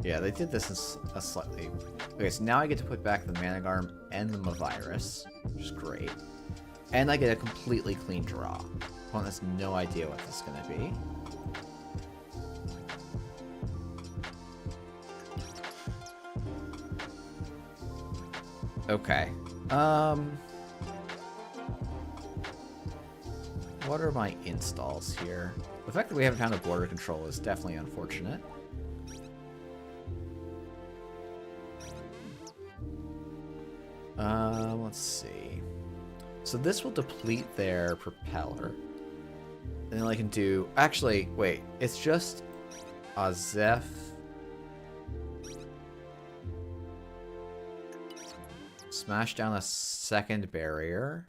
Yeah, they did this in a slightly... Okay, so now I get to put back the Managarm and the Mavirus, which is great. And I get a completely clean draw. Opponent has no idea what this is going to be. Okay. What are my installs here? The fact that we haven't found a border control is definitely unfortunate. Let's see. So this will deplete their propeller. And then I can do... Actually, wait. It's just Azef. Smash down a second barrier.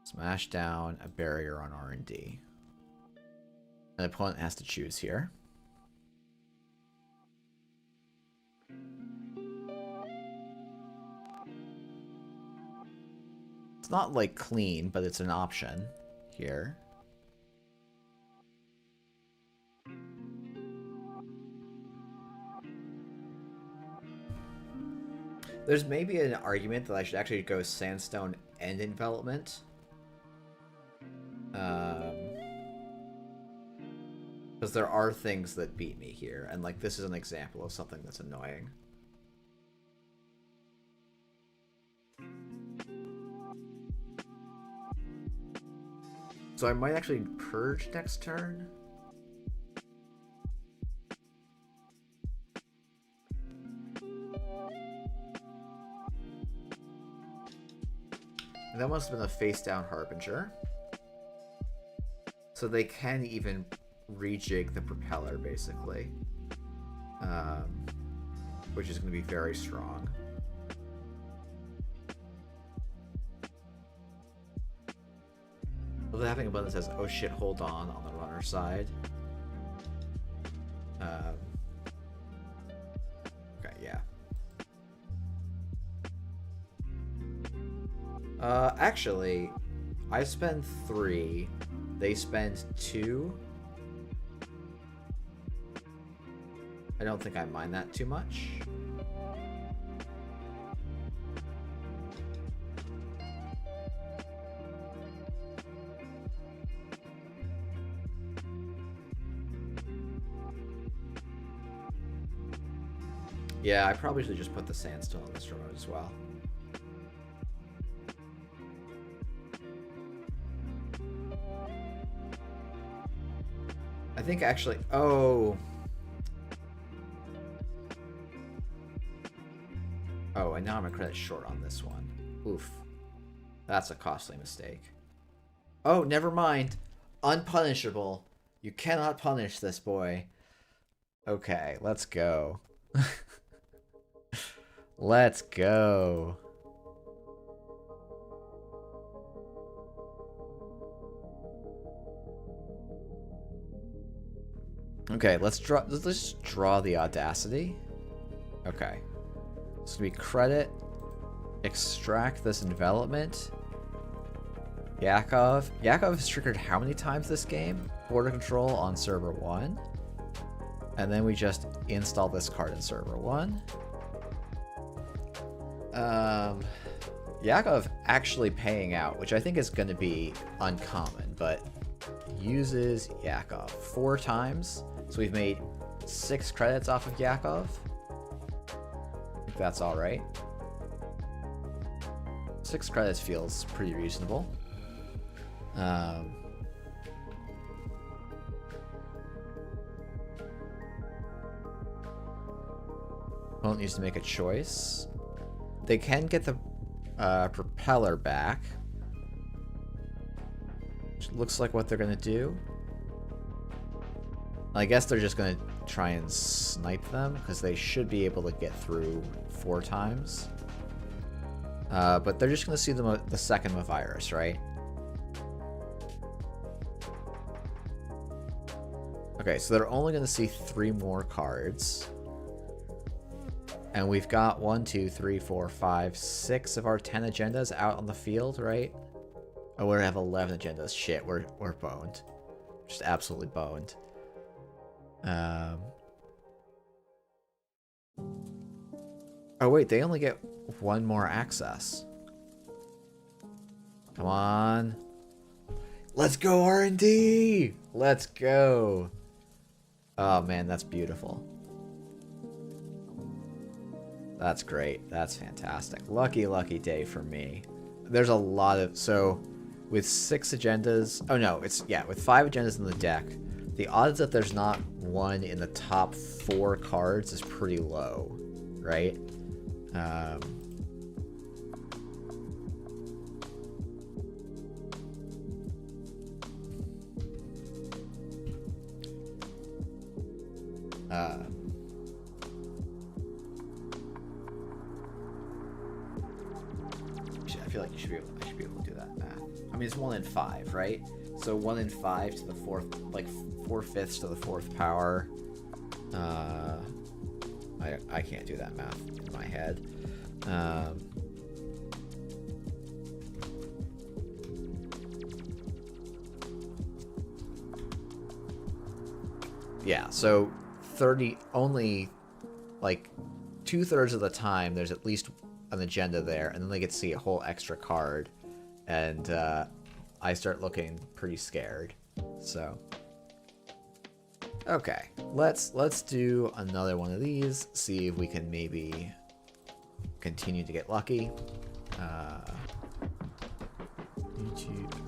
Smash down a barrier on R&D. An opponent has to choose here. It's not like clean, but it's an option here. There's maybe an argument that I should actually go Sandstone and Envelopment. Because there are things that beat me here, and like this is an example of something that's annoying. So I might actually purge next turn. And that must have been a face-down Harbinger. So they can even rejig the propeller, basically. Which is going to be very strong. Well, having a button that says, oh shit, hold on the runner side. Okay, yeah. Actually, I spend 3. They spend 2. I don't think I mind that too much. Yeah, I probably should just put the Sandstone on this remote as well. I think actually... Oh, and now I'm a credit short on this one. Oof. That's a costly mistake. Oh, never mind. Unpunishable. You cannot punish this boy. Okay, let's go. Let's go. Okay, let's just draw the Audacity. Okay. So we credit, extract this development. Yakov. Yakov is triggered how many times this game? Border control on server 1. And then we just install this card in server 1. Yakov actually paying out, which I think is going to be uncommon, but uses Yakov 4 times. So we've made 6 credits off of Yakov. I think that's all right. 6 credits feels pretty reasonable. Opponent needs to make a choice. They can get the propeller back, which looks like what they're gonna do. I guess they're just gonna try and snipe them because they should be able to get through 4 times. But they're just gonna see the second virus, right? Okay, so they're only gonna see 3 more cards. And we've got 1, 2, 3, 4, 5, 6 of our 10 agendas out on the field, right? Oh, we have 11 agendas. Shit, we're boned. Just absolutely boned. Oh wait, they only get 1 more access. Come on. Let's go, R&D! Let's go. Oh man, that's beautiful. That's great. That's fantastic. Lucky, lucky day for me. There's a lot of... So, with 6 agendas... Oh, no. With 5 agendas in the deck, the odds that there's not one in the top 4 cards is pretty low, right? I feel like I should be able to do that math. I mean, it's 1 in 5, right? So 1 in 5 to the 4th, like 4/5 to the 4th power. I can't do that math in my head. Yeah, so 30 only, like 2/3 of the time there's at least an agenda there, and then they get to see a whole extra card, and I start looking pretty scared. So okay, let's do another one of these, see if we can maybe continue to get lucky.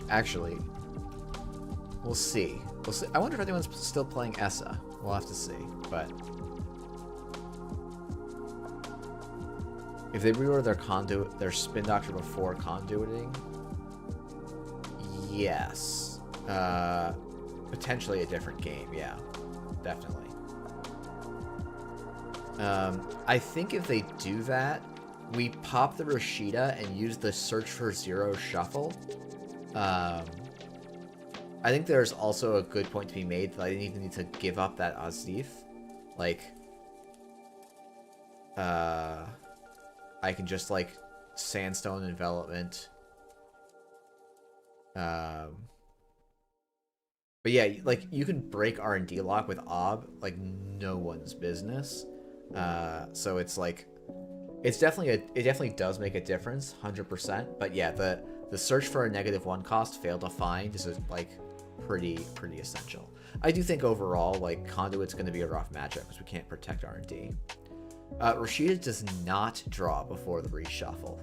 Actually, we'll see. I wonder if anyone's still playing ESSA. We'll have to see, but if they reorder their spin doctor before conduiting, yes. Potentially a different game, yeah. Definitely. I think if they do that, we pop the Rashida and use the search for 0 shuffle. I think there's also a good point to be made that I didn't even need to give up that Azif. Like, I can just, like, Sandstone Envelopment. But yeah, like, you can break R&D lock with Ob like no one's business. So it's like, it definitely does make a difference, 100%. But yeah, the search for a -1 cost fail to find is like pretty essential. I do think overall, like, Conduit's going to be a rough matchup because we can't protect R&D. Rashida does not draw before the reshuffle.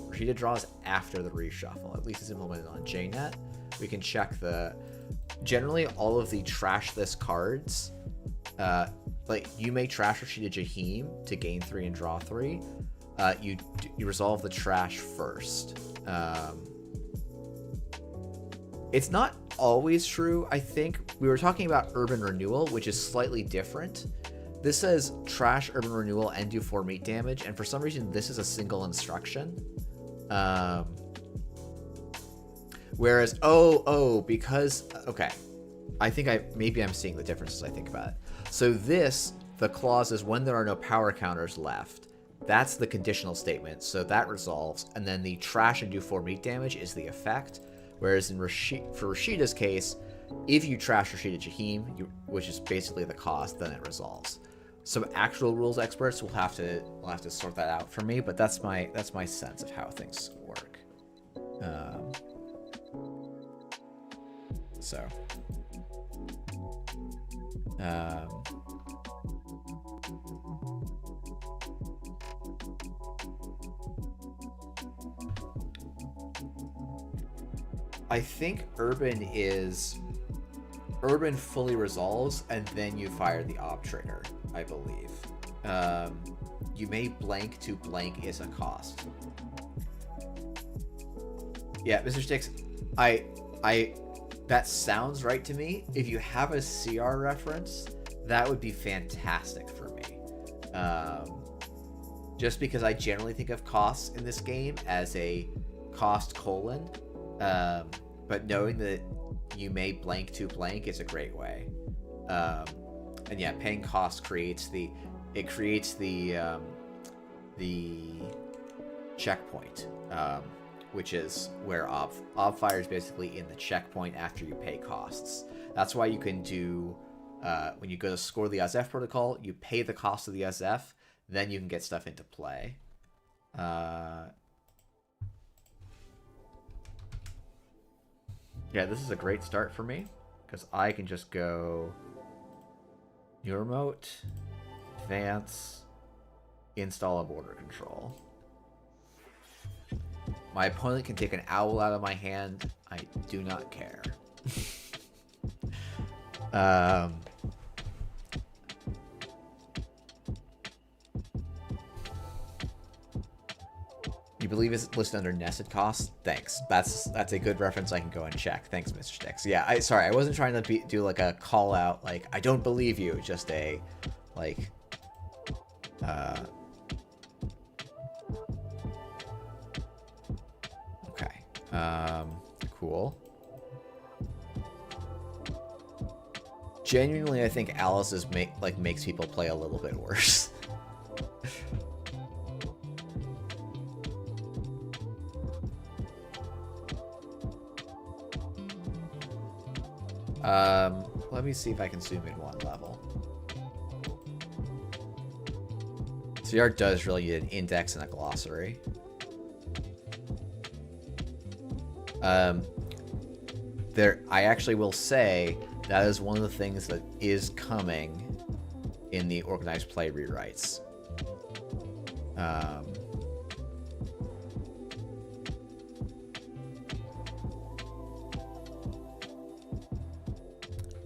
Rashida draws after the reshuffle. At least it's implemented on JNet. We can check generally all of the trash this cards. Like, you may trash Rashida Jaheim to gain 3 and draw 3. You resolve the trash first. It's not always true, I think. We were talking about Urban Renewal, which is slightly different. This says trash Urban Renewal and do 4 meat damage, and for some reason this is a single instruction. Whereas, because, okay, I think maybe I'm seeing the difference as I think about it. So this the clause is when there are no power counters left. That's the conditional statement, so that resolves. And then the trash and do 4 meat damage is the effect. Whereas in for Rashida's case, if you trash Rashida Jaheim, which is basically the cost, then it resolves. Some actual rules experts will have to sort that out for me, but that's my sense of how things work. I think Urban fully resolves, and then you fire the op trigger, I believe. You may blank to blank is a cost. Yeah, Mr. Sticks, that sounds right to me. If you have a CR reference, that would be fantastic for me. Just because I generally think of costs in this game as a cost colon, but knowing that you may blank to blank is a great way. And yeah, paying costs creates the checkpoint, which is where ob fire is basically in the checkpoint after you pay costs. That's why you can do when you go to score the ASF protocol, you pay the cost of the ASF, then you can get stuff into play. Yeah, this is a great start for me because I can just go new remote, advance, install a border control. My opponent can take an owl out of my hand. I do not care. You believe it's listed under nested costs? Thanks. That's a good reference. I can go and check. Thanks, Mr. Sticks. Yeah, sorry, I wasn't trying to do like a call out, like I don't believe you. Just a like. Okay. Cool. Genuinely, I think Alice's makes people play a little bit worse. Let me see if I can zoom in one level. CR does really need an index and a glossary. I actually will say that is one of the things that is coming in the organized play rewrites.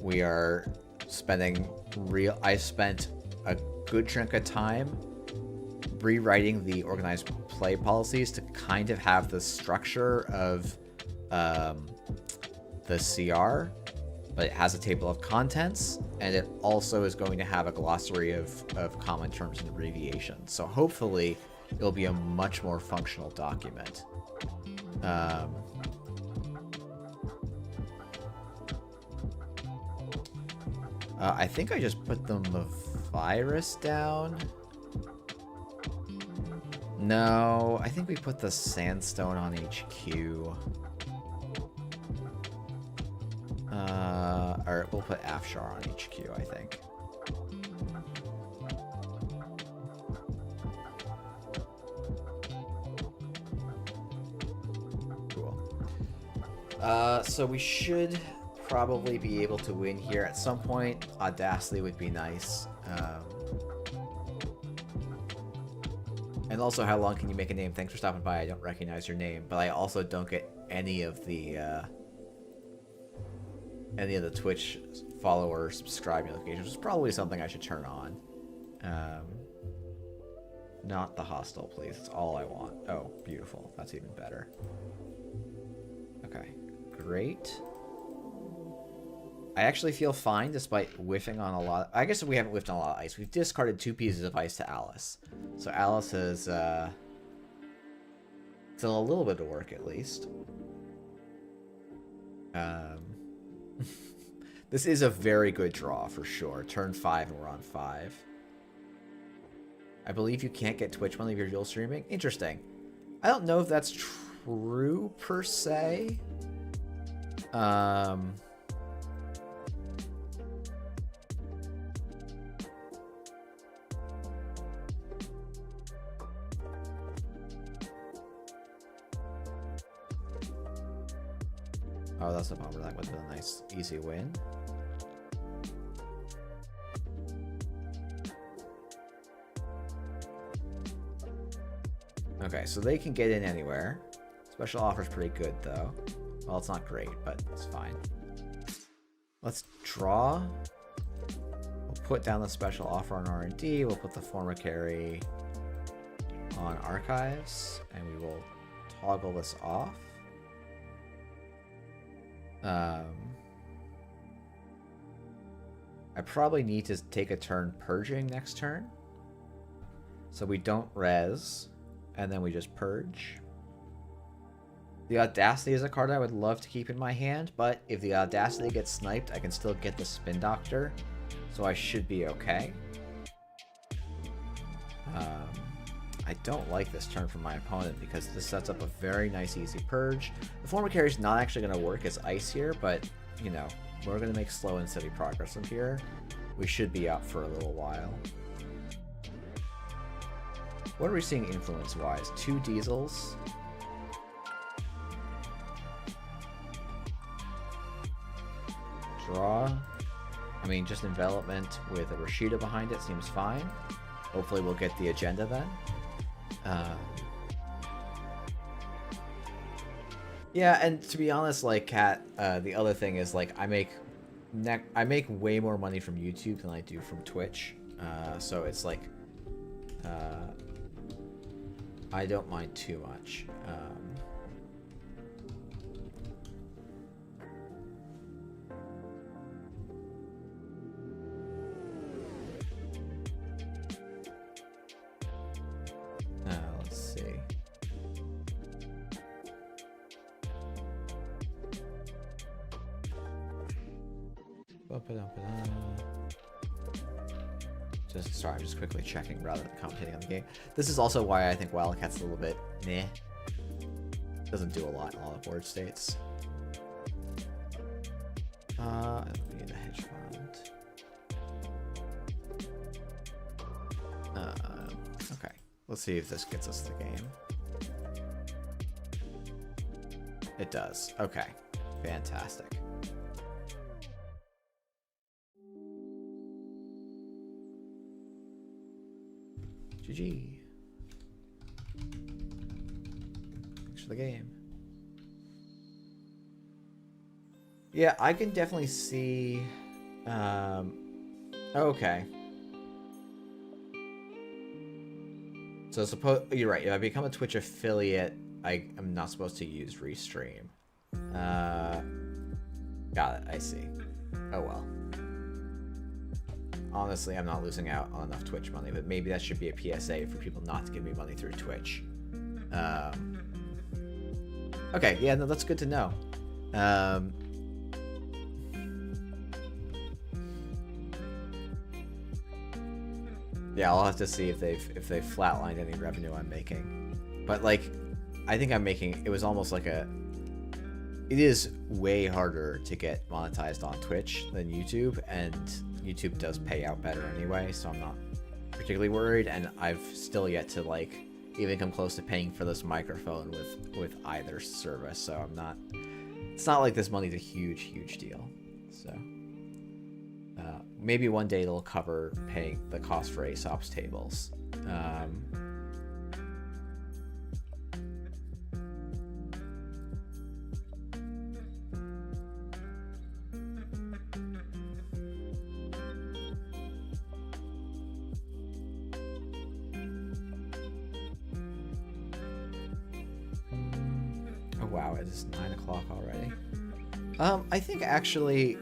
We are spending I spent a good chunk of time rewriting the organized play policies to kind of have the structure of the CR, but it has a table of contents, and it also is going to have a glossary of common terms and abbreviations. So hopefully it'll be a much more functional document. I think I just put the virus down. No, I think we put the sandstone on HQ. Or we'll put Afshar on HQ, I think. Cool. So we should probably be able to win here at some point. Audacity would be nice. And also, how long can you make a name? Thanks for stopping by. I don't recognize your name, but I also don't get any of the Twitch follower subscribe notifications, which is probably something I should turn on. Not the hostile, please. That's all I want. Oh, beautiful. That's even better. Okay, great. I actually feel fine despite whiffing on a lot. I guess we haven't whiffed on a lot of ice. We've discarded 2 pieces of ice to Alice. So Alice has done a little bit of work at least. This is a very good draw for sure. Turn 5 and we're on 5. I believe you can't get Twitch money if you're dual streaming. Interesting. I don't know if that's true per se. Oh, that's a bummer. That would have been a nice, easy win. Okay, so they can get in anywhere. Special offer's pretty good, though. Well, it's not great, but it's fine. Let's draw. We'll put down the special offer on R&D. We'll put the former carry on archives, and we will toggle this off. I probably need to take a turn purging next turn, so we don't res, and then we just purge. The Audacity is a card I would love to keep in my hand, but if the Audacity gets sniped, I can still get the Spin Doctor, so I should be okay. I don't like this turn from my opponent because this sets up a very nice easy purge. The former carry is not actually going to work as ice here, but, you know, we're going to make slow and steady progress from here. We should be up for a little while. What are we seeing influence-wise? 2 diesels. Draw. I mean, just envelopment with a Rashida behind it seems fine. Hopefully we'll get the agenda then. Yeah, and to be honest, like, Kat, the other thing is, like, I make way more money from YouTube than I do from Twitch. So it's like, I don't mind too much. Let's see. Sorry, I'm just quickly checking rather than commentating on the game. This is also why I think Wildcat's a little bit meh. Doesn't do a lot in a lot of board states. We need a hedge fund. Okay, let's see if this gets us the game. It does. Okay, fantastic. GG. Thanks for the game. Yeah, I can definitely see... okay. So suppose you're right. If I become a Twitch affiliate, I am not supposed to use Restream. Got it. I see. Oh well. Honestly, I'm not losing out on enough Twitch money, but maybe that should be a PSA for people not to give me money through Twitch. Okay, yeah, no, that's good to know. Yeah, I'll have to see if they've flatlined any revenue I'm making. But like, I think I'm making. It was almost like a. It is way harder to get monetized on Twitch than YouTube, and YouTube does pay out better anyway, so I'm not particularly worried, and I've still yet to like even come close to paying for this microphone with either service, so I'm not, it's not like this money's a huge deal. So maybe one day it'll cover paying the cost for Aesop's tables. Wow, it is 9 o'clock already. I think actually,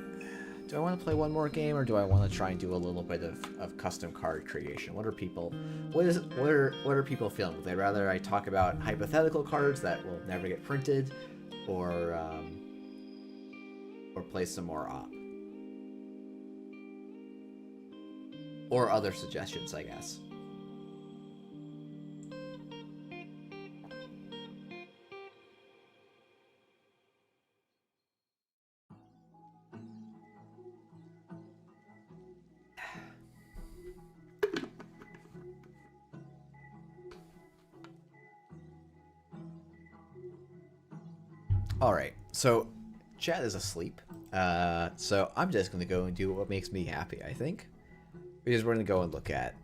do I want to play one more game, or do I want to try and do a little bit of custom card creation? What are people feeling? Would they rather I talk about hypothetical cards that will never get printed, or play some more op? Or other suggestions, I guess. Alright, so Chad is asleep. So I'm just going to go and do what makes me happy, I think. Because we're going to go and look at,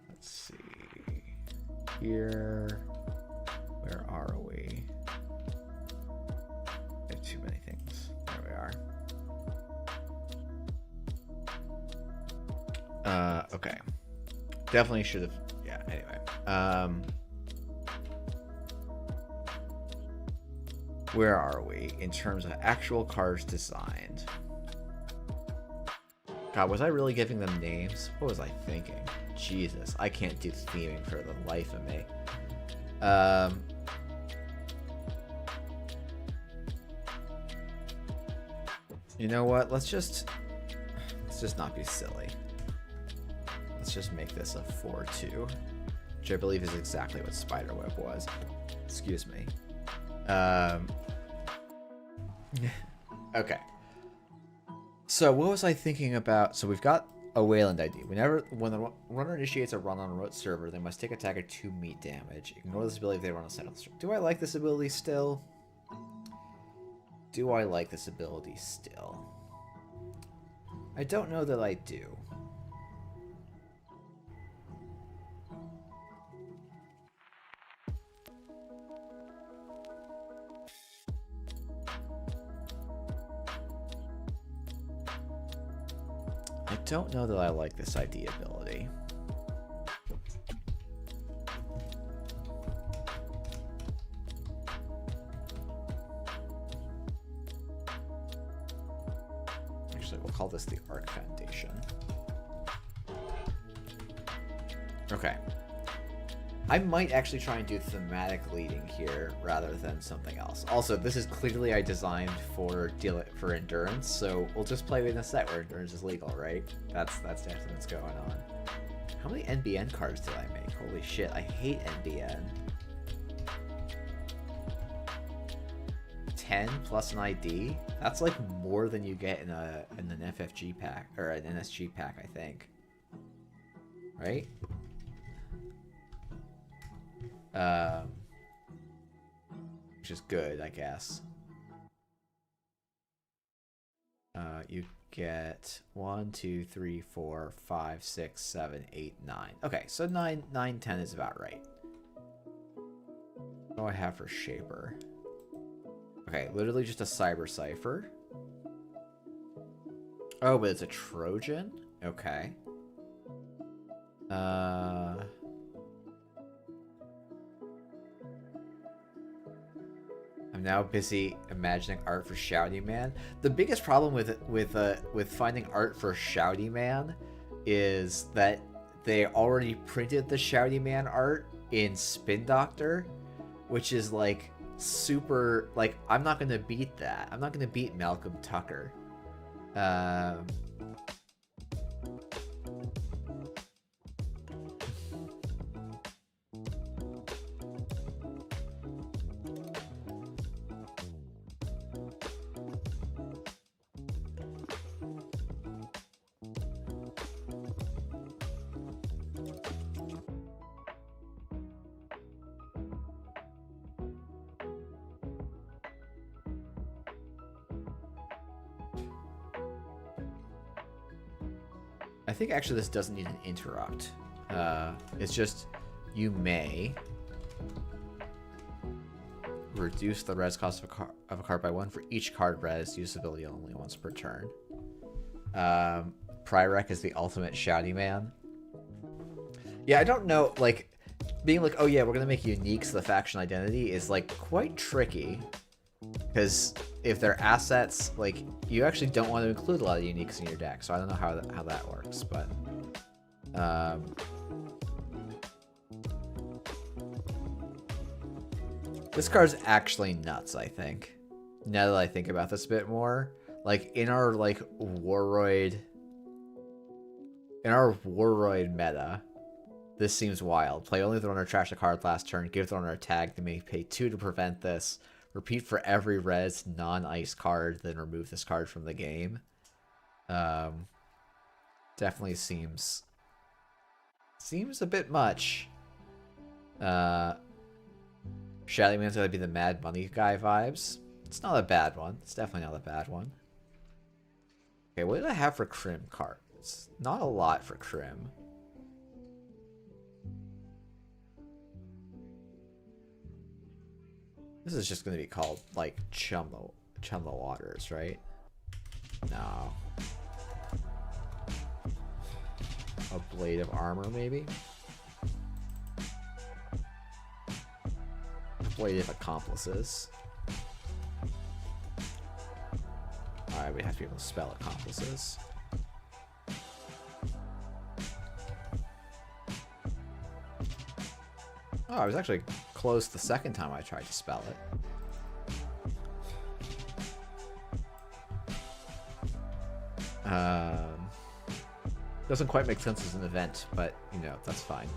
let's see, here, where are we? I have too many things. There we are. Okay. Definitely should have, yeah, anyway. Where are we in terms of actual cars designed? God, was I really giving them names? What was I thinking? Jesus, I can't do theming for the life of me. You know what? Let's just not be silly. Let's just make this a 4-2, which I believe is exactly what Spiderweb was. Excuse me. Okay. So what was I thinking about? So we've got a Wayland ID. When the runner initiates a run on a remote server, they must take attacker 2 meat damage. Ignore this ability if they run a set on the server. Do I like this ability still? Do I like this ability still? I don't know that I do. I don't know that I like this ID ability. Actually, we'll call this the Arc Foundation. Okay. I might actually try and do thematic leading here rather than something else. Also, this is clearly I designed for endurance, so we'll just play in a set where endurance is legal, right? That's definitely what's going on. How many NBN cards did I make? Holy shit, I hate NBN. 10 plus an ID? That's like more than you get in an FFG pack or an NSG pack, I think. Right? Which is good, I guess. You get 1, 2, 3, 4, 5, 6, 7, 8, 9. Okay, so 9, 10 is about right. What do I have for Shaper? Okay, literally just a Cyber Cipher. Oh, but it's a Trojan? Okay. I'm now busy imagining art for Shouty Man. The biggest problem with finding art for Shouty Man is that they already printed the Shouty Man art in Spin Doctor, which is like super, like, I'm not gonna beat that. I'm not gonna beat Malcolm Tucker. I think actually this doesn't need an interrupt. It's just you may reduce the res cost of a card by 1 for each card res usability only once per turn. Prirec is the ultimate Shouty Man. Yeah, I don't know, like, being like, oh yeah, we're gonna make uniques the faction identity is like quite tricky. Because if they're assets, like, you actually don't want to include a lot of uniques in your deck, so I don't know how that works, but this card's actually nuts, I think. Now that I think about this a bit more, like, in our Warroid meta, this seems wild. Play only the runner trash a card last turn, give the runner a tag, they may pay 2 to prevent this. Repeat for every res non-ice card, then remove this card from the game. Definitely seems a bit much. Shadow Man's gonna be the Mad Money guy vibes. It's not a bad one. It's definitely not a bad one. Okay, what did I have for Crim cards? Not a lot for Crim. This is just gonna be called like Chum the Waters, right? No. A Blade of Armor, maybe? A Blade of Accomplices. Alright, we have to be able to spell Accomplices. Oh, I was actually close the second time I tried to spell it. Doesn't quite make sense as an event, but, you know, that's fine.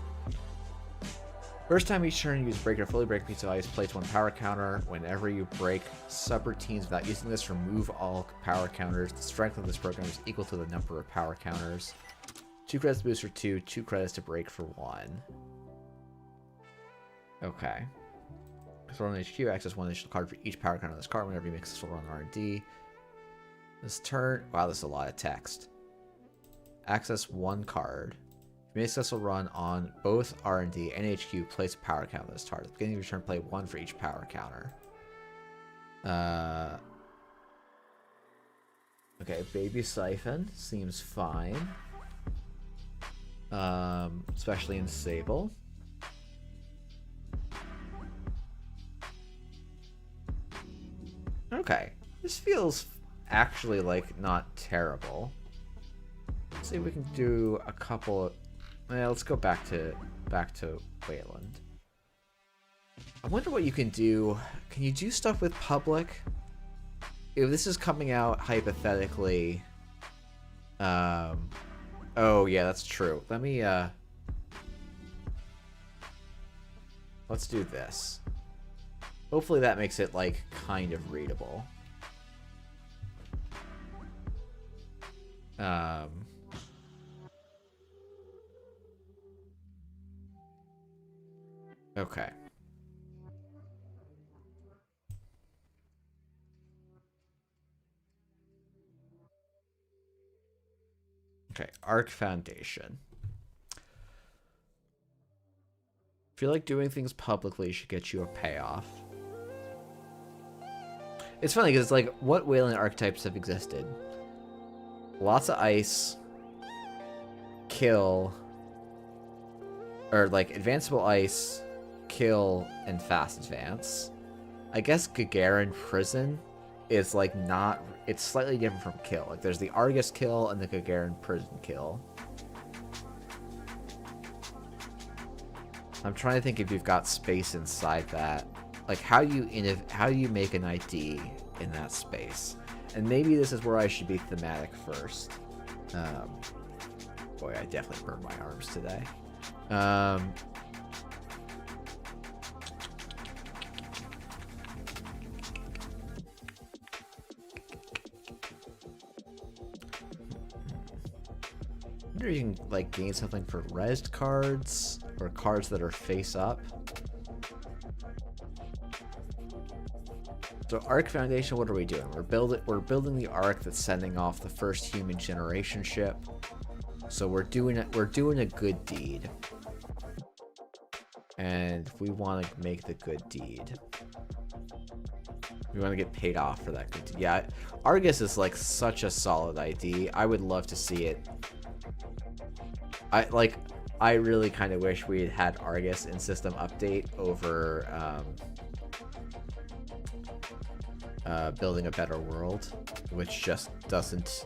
First time each turn, use break or fully break a piece of ice, place one power counter. Whenever you break subroutines without using this, remove all power counters. The strength of this program is equal to the number of power counters. 2 credits to boost for 2, 2 credits to break for 1. Okay. So on HQ, access one additional card for each power counter on this card whenever you make a successful run R&D. This turn, wow, this is a lot of text. Access one card. If you make a successful run on both R&D and HQ, place a power counter on this card. At the beginning of your turn, play 1 for each power counter. Okay, Baby Siphon seems fine. Especially in Sable. Okay, this feels actually like not terrible. Let's see if we can do a couple of... let's go back to Wayland. I wonder what you can do. Can you do stuff with public? If this is coming out hypothetically... oh yeah, that's true. Let me let's do this. Hopefully that makes it like kind of readable. Okay. Okay, Arc Foundation. I feel like doing things publicly should get you a payoff. It's funny because it's like, what Wayland archetypes have existed? Lots of ice, kill, or like advanceable ice, kill, and fast advance. I guess Gagarin Prison is like not, it's slightly different from kill. Like there's the Argus kill and the Gagarin Prison kill. I'm trying to think if you've got space inside that. Like how do you make an ID in that space? And maybe this is where I should be thematic first. Boy, I definitely burned my arms today. I wonder if you can like gain something for rezzed cards or cards that are face up. So Arc Foundation, what are we doing? We're building the Arc that's sending off the first human generation ship. So we're doing a good deed. And we want to make the good deed. We want to get paid off for that good deed. Yeah, Argus is like such a solid ID. I would love to see it. I really kind of wish we had Argus in system update over Building a Better World, which just doesn't,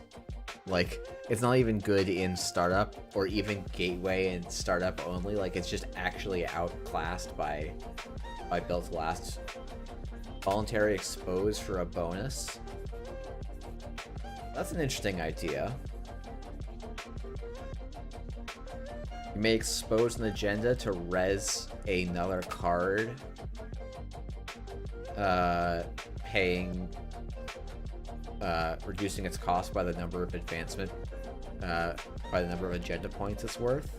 like, it's not even good in startup or even gateway and startup only. Like, it's just actually outclassed by Built to Last. Voluntary expose for a bonus. That's an interesting idea. You may expose an agenda to res another card, reducing its cost by the number of advancement, by the number of agenda points it's worth.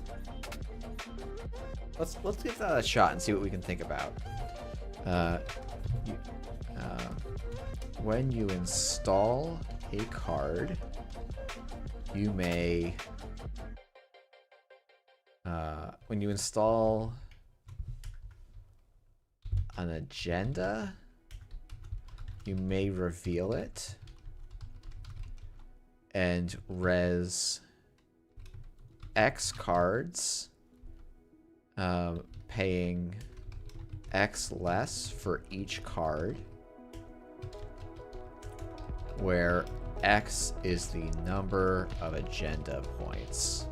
Let's give that a shot and see what we can think about. Uh, you, when you install a card, you may... when you install an agenda, you may reveal it and res X cards, paying X less for each card, where X is the number of agenda points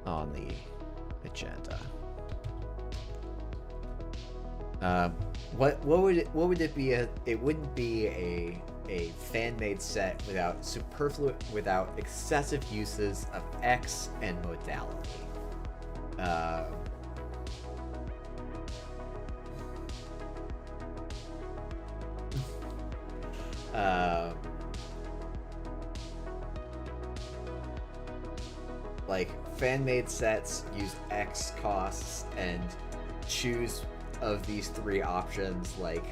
on the agenda. What would it be? It wouldn't be a fan-made set without excessive uses of X and modality. Like fan-made sets use X costs and choose of these three options like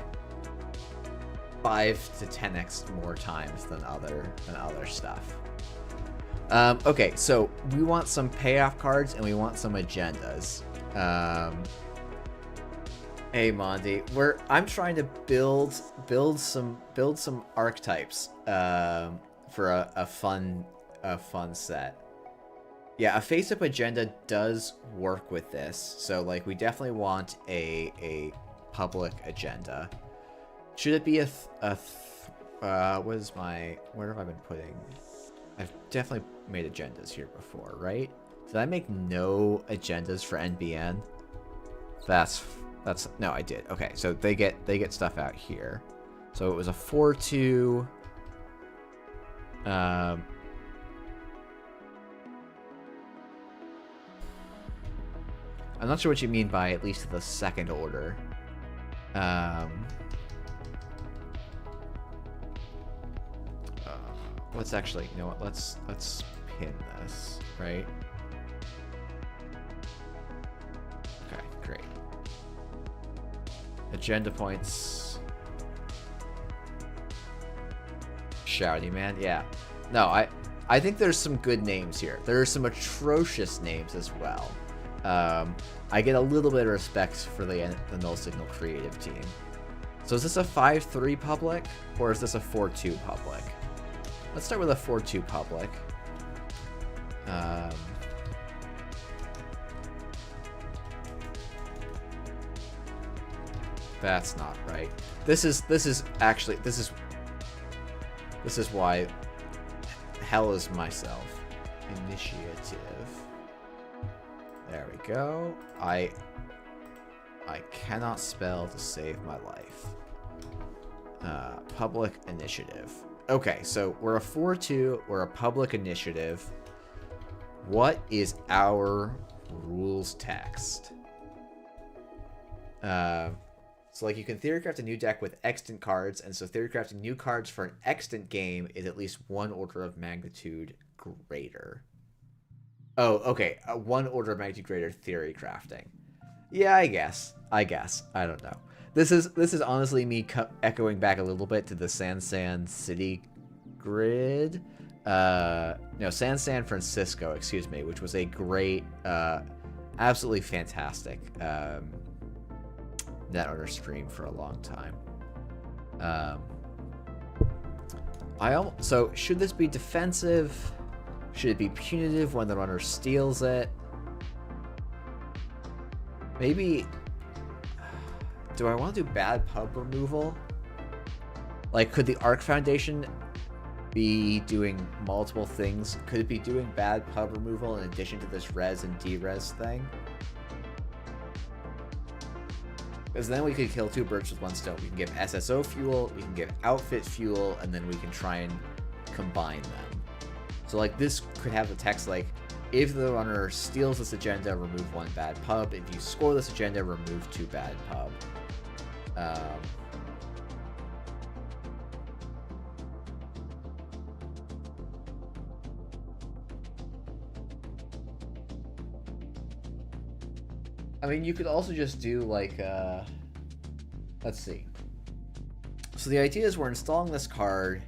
5 to 10x more times than other stuff. Okay, so we want some payoff cards and we want some agendas. Hey Mondi, I'm trying to build some archetypes for a fun set. Yeah, a face-up agenda does work with this. So like we definitely want a public agenda. Should it be where have I been putting? I've definitely made agendas here before, right? Did I make no agendas for NBN? That's no, I did. Okay, so they get stuff out here. So it was a 4-2. I'm not sure what you mean by at least the second order. Let's actually, you know what? Let's pin this, right? Okay, great. Agenda points. Shouty man, yeah. No, I think there's some good names here. There are some atrocious names as well. I get a little bit of respect for the Null Signal creative team. So is this a 5-3 public or is this a 4-2 public? Let's start with a 4-2 public. That's not right. This is why hell is myself. Initiative. There we go. I cannot spell to save my life. Public initiative. Okay, so we're a 4-2. We're a public initiative. What is our rules text? So like you can theory craft a new deck with extant cards, and so theory crafting new cards for an extant game is at least one order of magnitude greater. Oh, okay. 1 order of magnitude greater theory crafting. Yeah, I guess. I don't know. This is honestly me echoing back a little bit to the San City grid. No, San Francisco, excuse me, which was a great, absolutely fantastic net owner stream for a long time. So should this be defensive? Should it be punitive when the runner steals it? Maybe... Do I want to do bad pub removal? Like, could the Arc Foundation be doing multiple things? Could it be doing bad pub removal in addition to this res and de-res thing? Because then we could kill 2 birds with 1 stone. We can give SSO fuel, we can give outfit fuel, and then we can try and combine them. So like this could have the text like, if the runner steals this agenda, remove 1 bad pub. If you score this agenda, remove 2 bad pub. I mean, you could also just do like, let's see. So the idea is we're installing this card,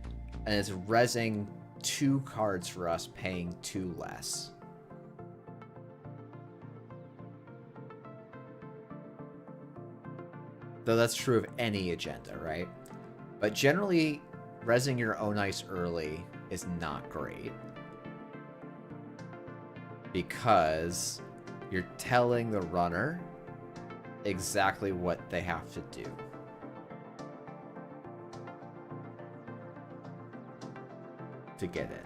and it's rezzing 2 cards for us, paying 2 less. Though that's true of any agenda, right? But generally, rezzing your own ice early is not great. Because you're telling the runner exactly what they have to do. To get it.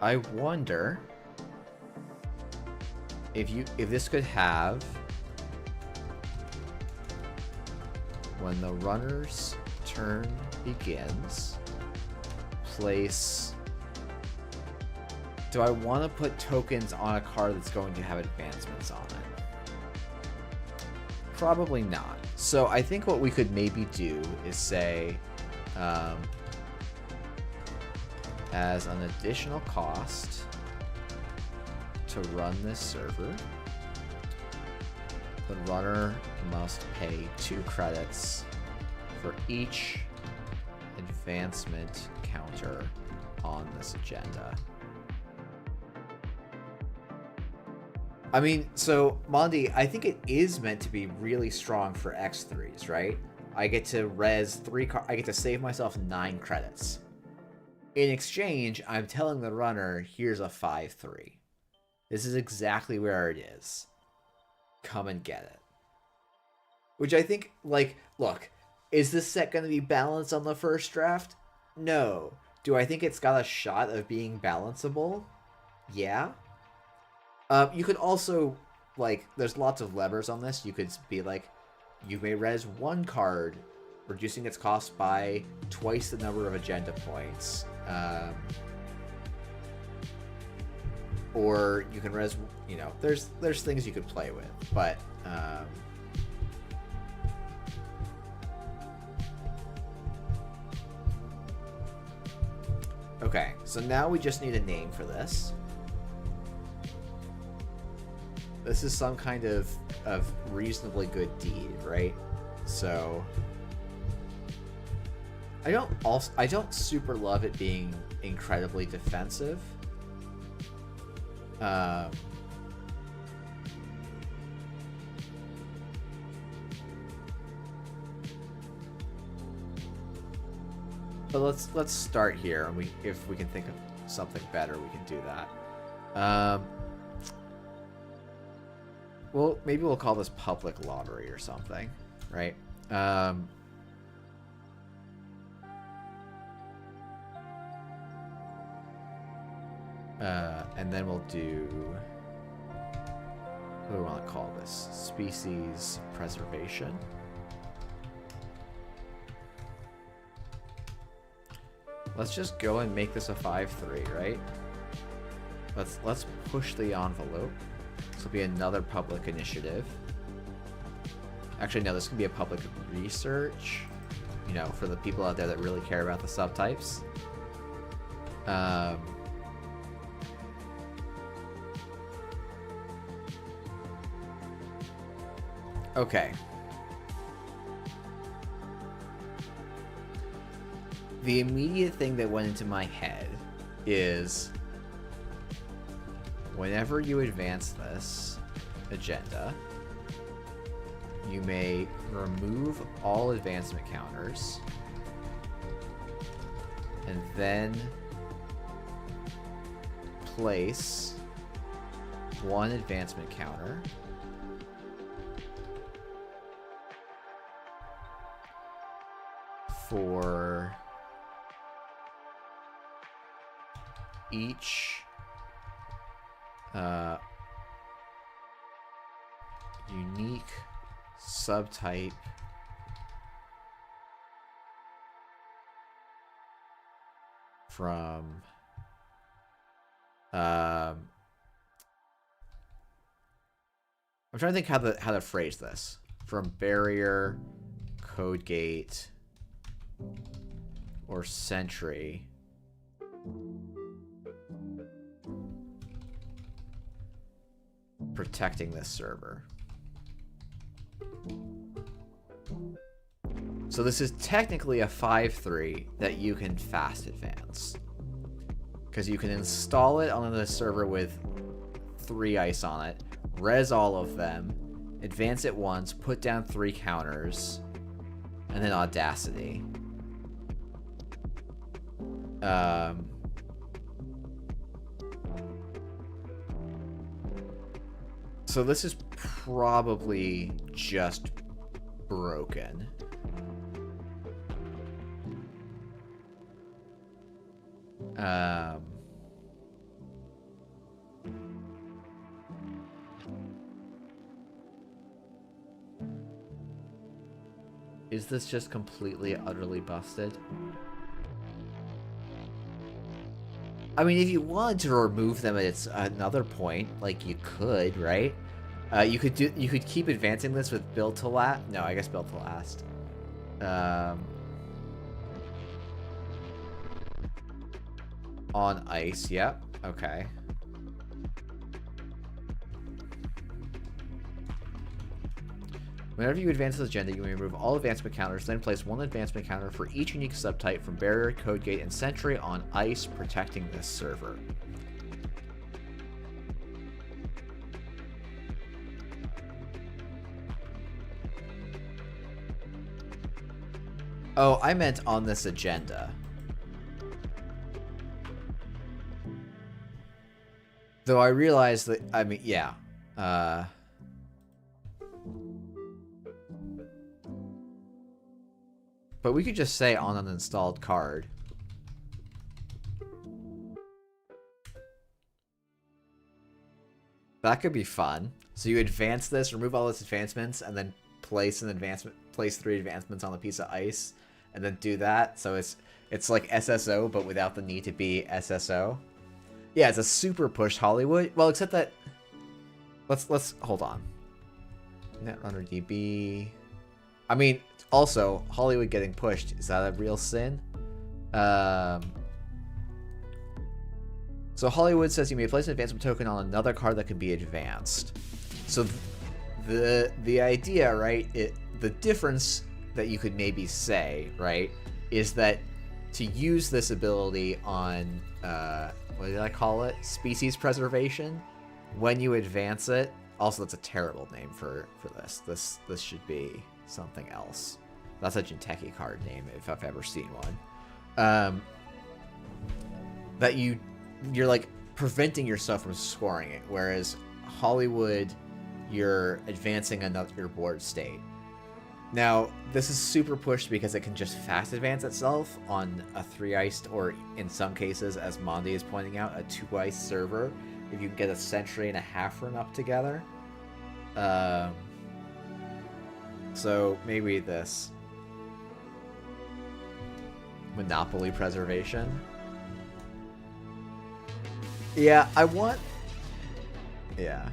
I wonder if this could have when the runner's turn begins, place. Do I want to put tokens on a card that's going to have advancements on it? Probably not. So I think what we could maybe do is say, as an additional cost to run this server, the runner must pay 2 credits for each advancement counter on this agenda. I mean, so, Mondi, I think it is meant to be really strong for X3s, right? I get to res 3 I get to save myself 9 credits. In exchange, I'm telling the runner, here's a 5-3. This is exactly where it is. Come and get it. Which I think, like, look, is this set going to be balanced on the first draft? No. Do I think it's got a shot of being balanceable? Yeah. You could also, like, there's lots of levers on this. You could be like, you may res 1 card, reducing its cost by twice the number of agenda points. Or you can res, you know, there's things you could play with, but okay, so now we just need a name for this. This is some kind of reasonably good deed, right? So I don't super love it being incredibly defensive. But let's start here, and if we can think of something better, we can do that. Well, maybe we'll call this public lottery or something, right? And then we'll do, what do we want to call this? Species preservation. Let's just go and make this a 5-3, right? Let's push the envelope. This will be another public initiative. Actually, no, this can be a public research. You know, for the people out there that really care about the subtypes. Okay. The immediate thing that went into my head is whenever you advance this agenda, you may remove all advancement counters and then place 1 advancement counter for each unique subtype from I'm trying to think how to phrase this. From barrier, code gate, or sentry. Protecting this server. So this is technically a 5-3 that you can fast advance. Because you can install it on the server with 3 ice on it, res all of them, advance it once, put down 3 counters, and then Audacity. So this is probably just broken. Is this just completely, utterly busted? I mean, if you wanted to remove them at another point, like you could, right? You could keep advancing this with build to last. No, I guess build to last. On ice, yep. Okay. Whenever you advance this agenda, you may remove all advancement counters, then place 1 advancement counter for each unique subtype from Barrier, Code Gate, and Sentry on ice, protecting this server. Oh, I meant on this agenda. Though I realize that, I mean, yeah. But we could just say on an installed card. That could be fun. So you advance this, remove all its advancements, and then place 3 advancements on a piece of ice, and then do that. So it's like SSO, but without the need to be SSO. Yeah, it's a super pushed Hollywood. Well, except that let's hold on. Netrunner DB. I mean, also Hollywood getting pushed, is that a real sin? So Hollywood says you may place an advancement token on another card that can be advanced. So the idea, right? The difference that you could maybe say, right, is that to use this ability on what did I call it? Species preservation. When you advance it, also that's a terrible name for this. This should be something else. That's a Jinteki card name if I've ever seen one. That you're like preventing yourself from scoring it, whereas Hollywood, you're advancing your board state. Now, this is super pushed because it can just fast advance itself on a 3-iced, or in some cases, as Mondi is pointing out, a 2-iced server, if you can get a Sentry and a Half-Run up together. So maybe this Monopoly Preservation. Yeah, I want... Yeah.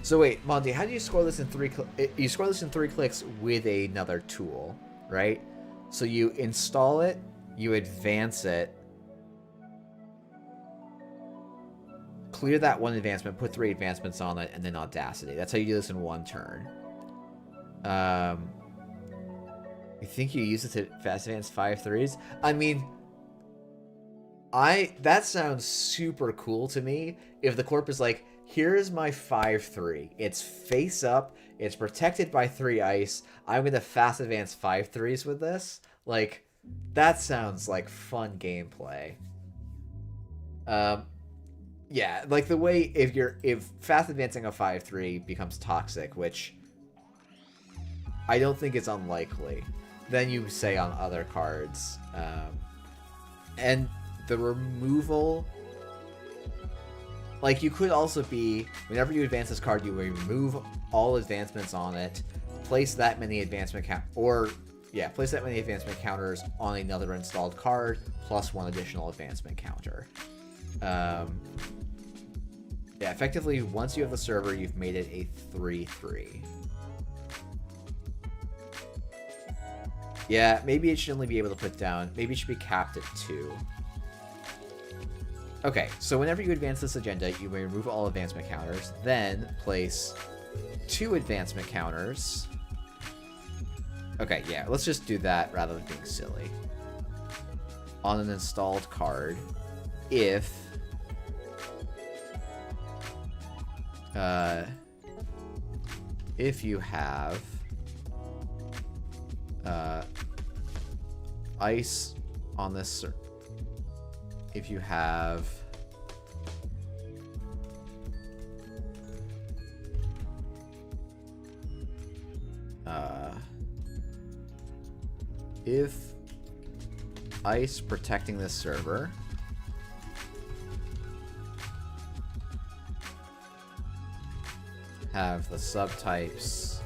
So wait, Monty, how do you score this in 3 clicks? You score this in 3 clicks with another tool, right? So you install it, you advance it, clear that 1 advancement, put 3 advancements on it, and then Audacity. That's how you do this in 1 turn. You think you use it to fast advance 5-3s? I mean, that sounds super cool to me. If the Corp is like, here's my 5-3. It's face up. It's protected by 3 ice. I'm going to fast advance 5-3s with this. Like, that sounds like fun gameplay. Yeah, like the way if fast advancing a 5-3 becomes toxic, which I don't think it's unlikely, then you say on other cards. And the removal... Like, you could also be, whenever you advance this card, you remove all advancements on it, place that many advancement place that many advancement counters on another installed card, plus 1 additional advancement counter. Yeah, effectively, once you have the server, you've made it a 3-3. Yeah, maybe it should only be able to put down, maybe it should be capped at 2. Okay, so whenever you advance this agenda, you may remove all advancement counters, then place 2 advancement counters. Okay, yeah, let's just do that rather than being silly. On an installed card, if you have ice on this, if you have if ice protecting this server have the subtypes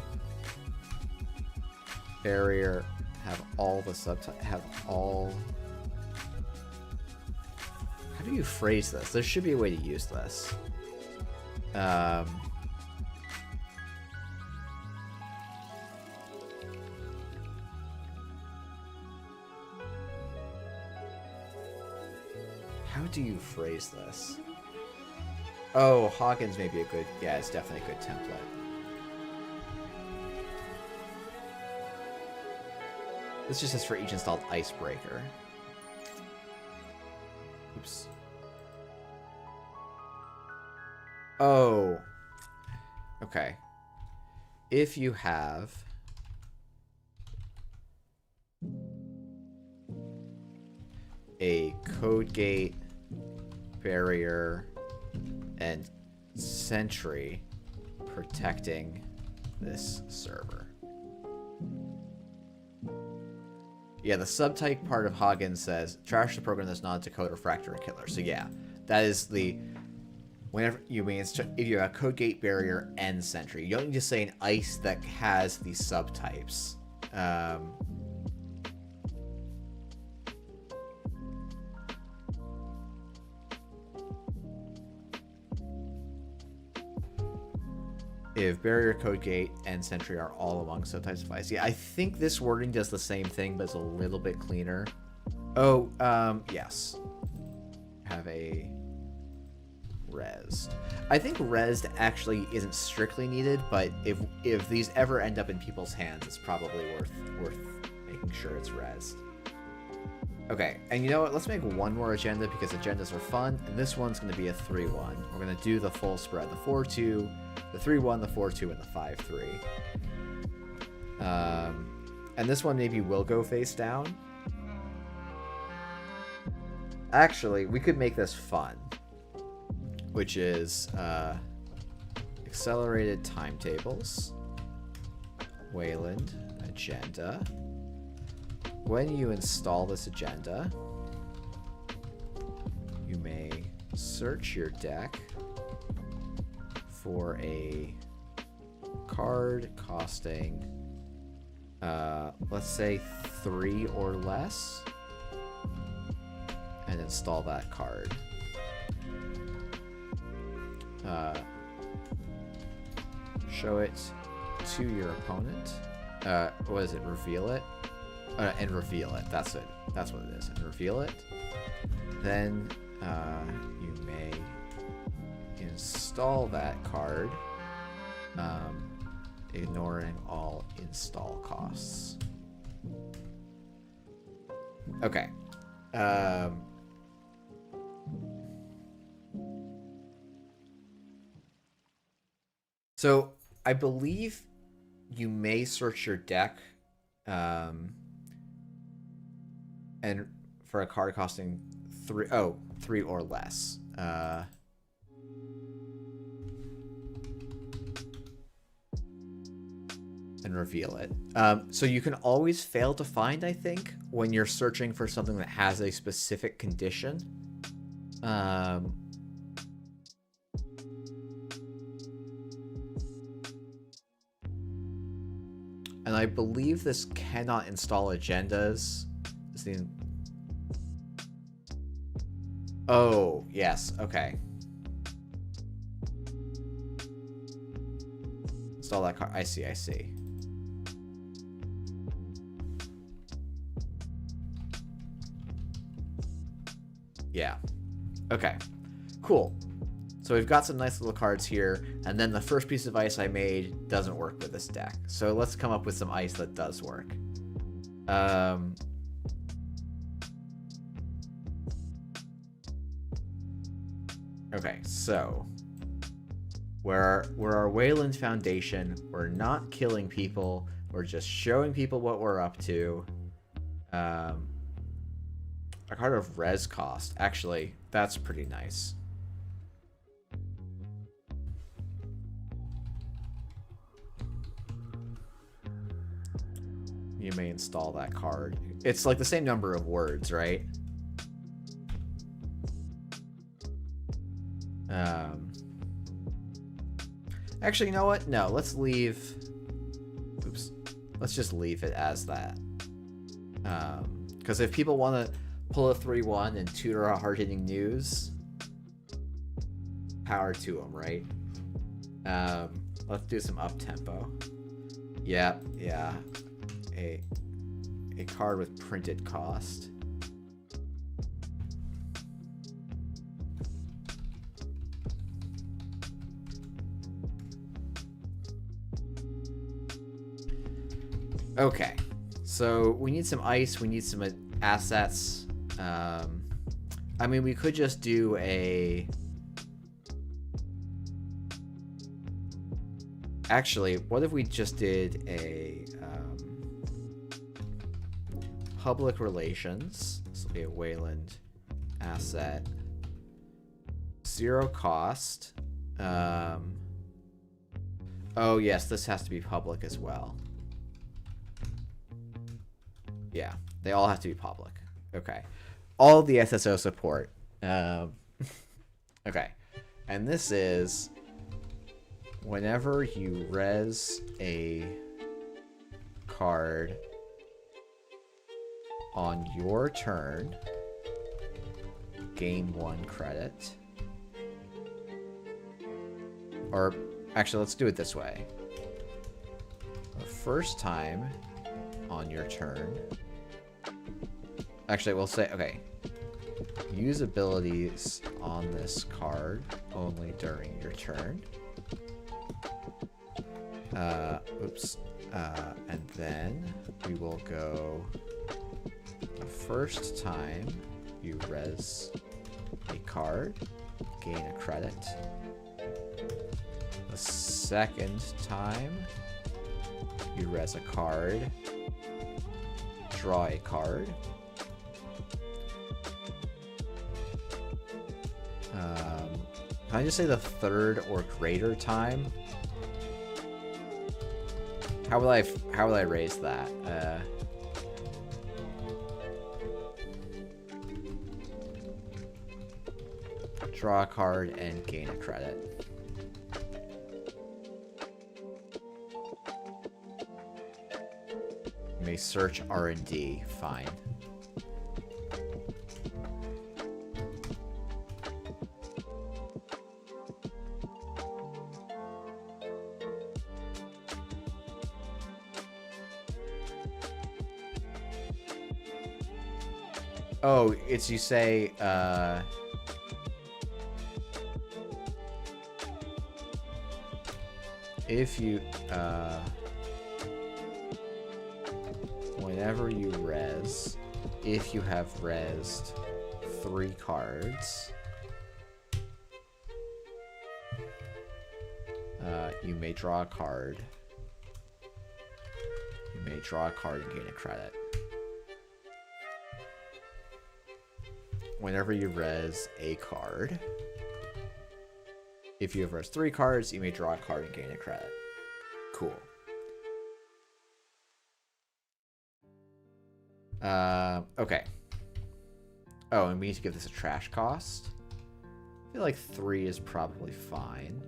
barrier, have all the subtypes, have all. How do you phrase this? There should be a way to use this. How do you phrase this? Oh, Hawkins may be a good... Yeah, it's definitely a good template. This just says for each installed icebreaker. Oops. Oh. Okay. If you have... a code gate, barrier, and sentry protecting this server. Yeah, the subtype part of Hagen says, trash the program that's not a decode, refractor, and killer. So yeah, that is the... Whenever you mean, if you have a code gate, barrier, and sentry. You don't need to say an ice that has these subtypes. If barrier, code gate, and sentry are all among subtypes of ice. Yeah, I think this wording does the same thing, but it's a little bit cleaner. Oh, yes. Have a resed. I think resed actually isn't strictly needed, but if these ever end up in people's hands, it's probably worth making sure it's resed. Okay, and you know what? Let's make one more agenda because agendas are fun, and this one's going to be a 3-1. We're going to do the full spread, the 4-2, the 3-1, the 4-2, and the 5-3. And this one maybe will go face down. Actually, we could make this fun, which is accelerated timetables, Wayland, agenda. When you install this agenda, you may search your deck for a card costing, let's say 3 or less, and install that card. Show it to your opponent. What is it? Reveal it. And reveal it. That's it. That's what it is. And reveal it. Then you may install that card, ignoring all install costs. Okay. So I believe you may search your deck. And for a card costing 3 or less. And reveal it. So you can always fail to find, I think, when you're searching for something that has a specific condition. And I believe this cannot install agendas. Oh, yes. Okay. Install that card. I see. Yeah. Okay, cool. So we've got some nice little cards here, and then the first piece of ice I made doesn't work with this deck. So let's come up with some ice that does work. Okay, so we're our Wayland Foundation. We're not killing people. We're just showing people what we're up to. A card of res cost. Actually, that's pretty nice. You may install that card. It's like the same number of words, right? Actually, you know what? No, let's leave. Oops. Let's just leave it as that. Because if people want to pull a 3-1 and tutor a hard-hitting news, power to them, right? Let's do some up-tempo. Yeah. A card with printed cost. Okay, so we need some ice, we need some assets. I mean, we could just do a... Actually, what if we just did a public relations? This will be a Wayland asset. 0 cost. Oh yes, this has to be public as well. Yeah, they all have to be public. Okay. All the SSO support. Okay. And this is whenever you res a card on your turn, gain 1 credit. Or actually, let's do it this way. The first time on your turn. Actually, we'll say, okay. Use abilities on this card only during your turn. Oops. And then we will go the first time you res a card, gain a credit. The second time you res a card, draw a card. Can I just say the third or greater time? How will I raise that? Draw a card and gain a credit. You may search R&D. Fine. Oh, it's you say, if you, whenever you res, if you have resed 3 cards, you may draw a card. You may draw a card and gain a credit. Whenever you res a card, if you have res 3 cards, you may draw a card and gain a credit. Cool. Okay. Oh, and we need to give this a trash cost. I feel like 3 is probably fine.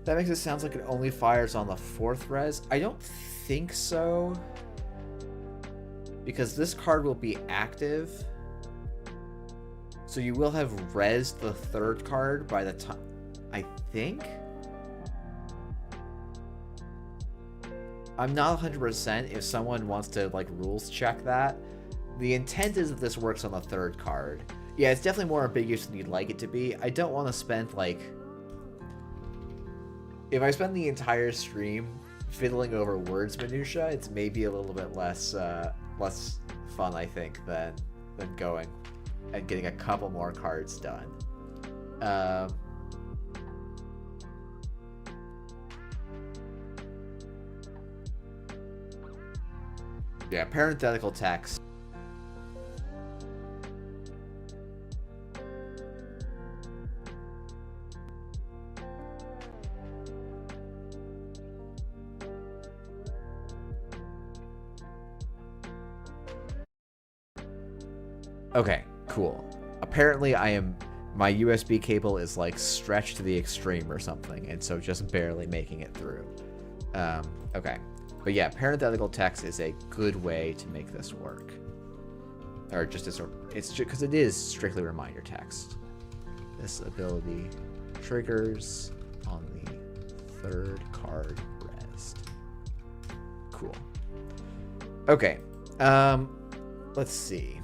That makes it sound like it only fires on the 4th res. I don't think so. Because this card will be active. So you will have resed the 3rd card by the time... I think? I'm not 100% if someone wants to like rules check that. The intent is that this works on the third card. Yeah, it's definitely more ambiguous than you'd like it to be. I don't want to spend like... If I spend the entire stream fiddling over words minutia, it's maybe a little bit less less fun, I think, than going and getting a couple more cards done. Yeah, parenthetical text. Okay, cool. Apparently my USB cable is like stretched to the extreme or something, and so just barely making it through. Okay. But yeah, parenthetical text is a good way to make this work. Or just as it's because it is strictly reminder text. This ability triggers on the third card rest. Cool. Okay. Let's see.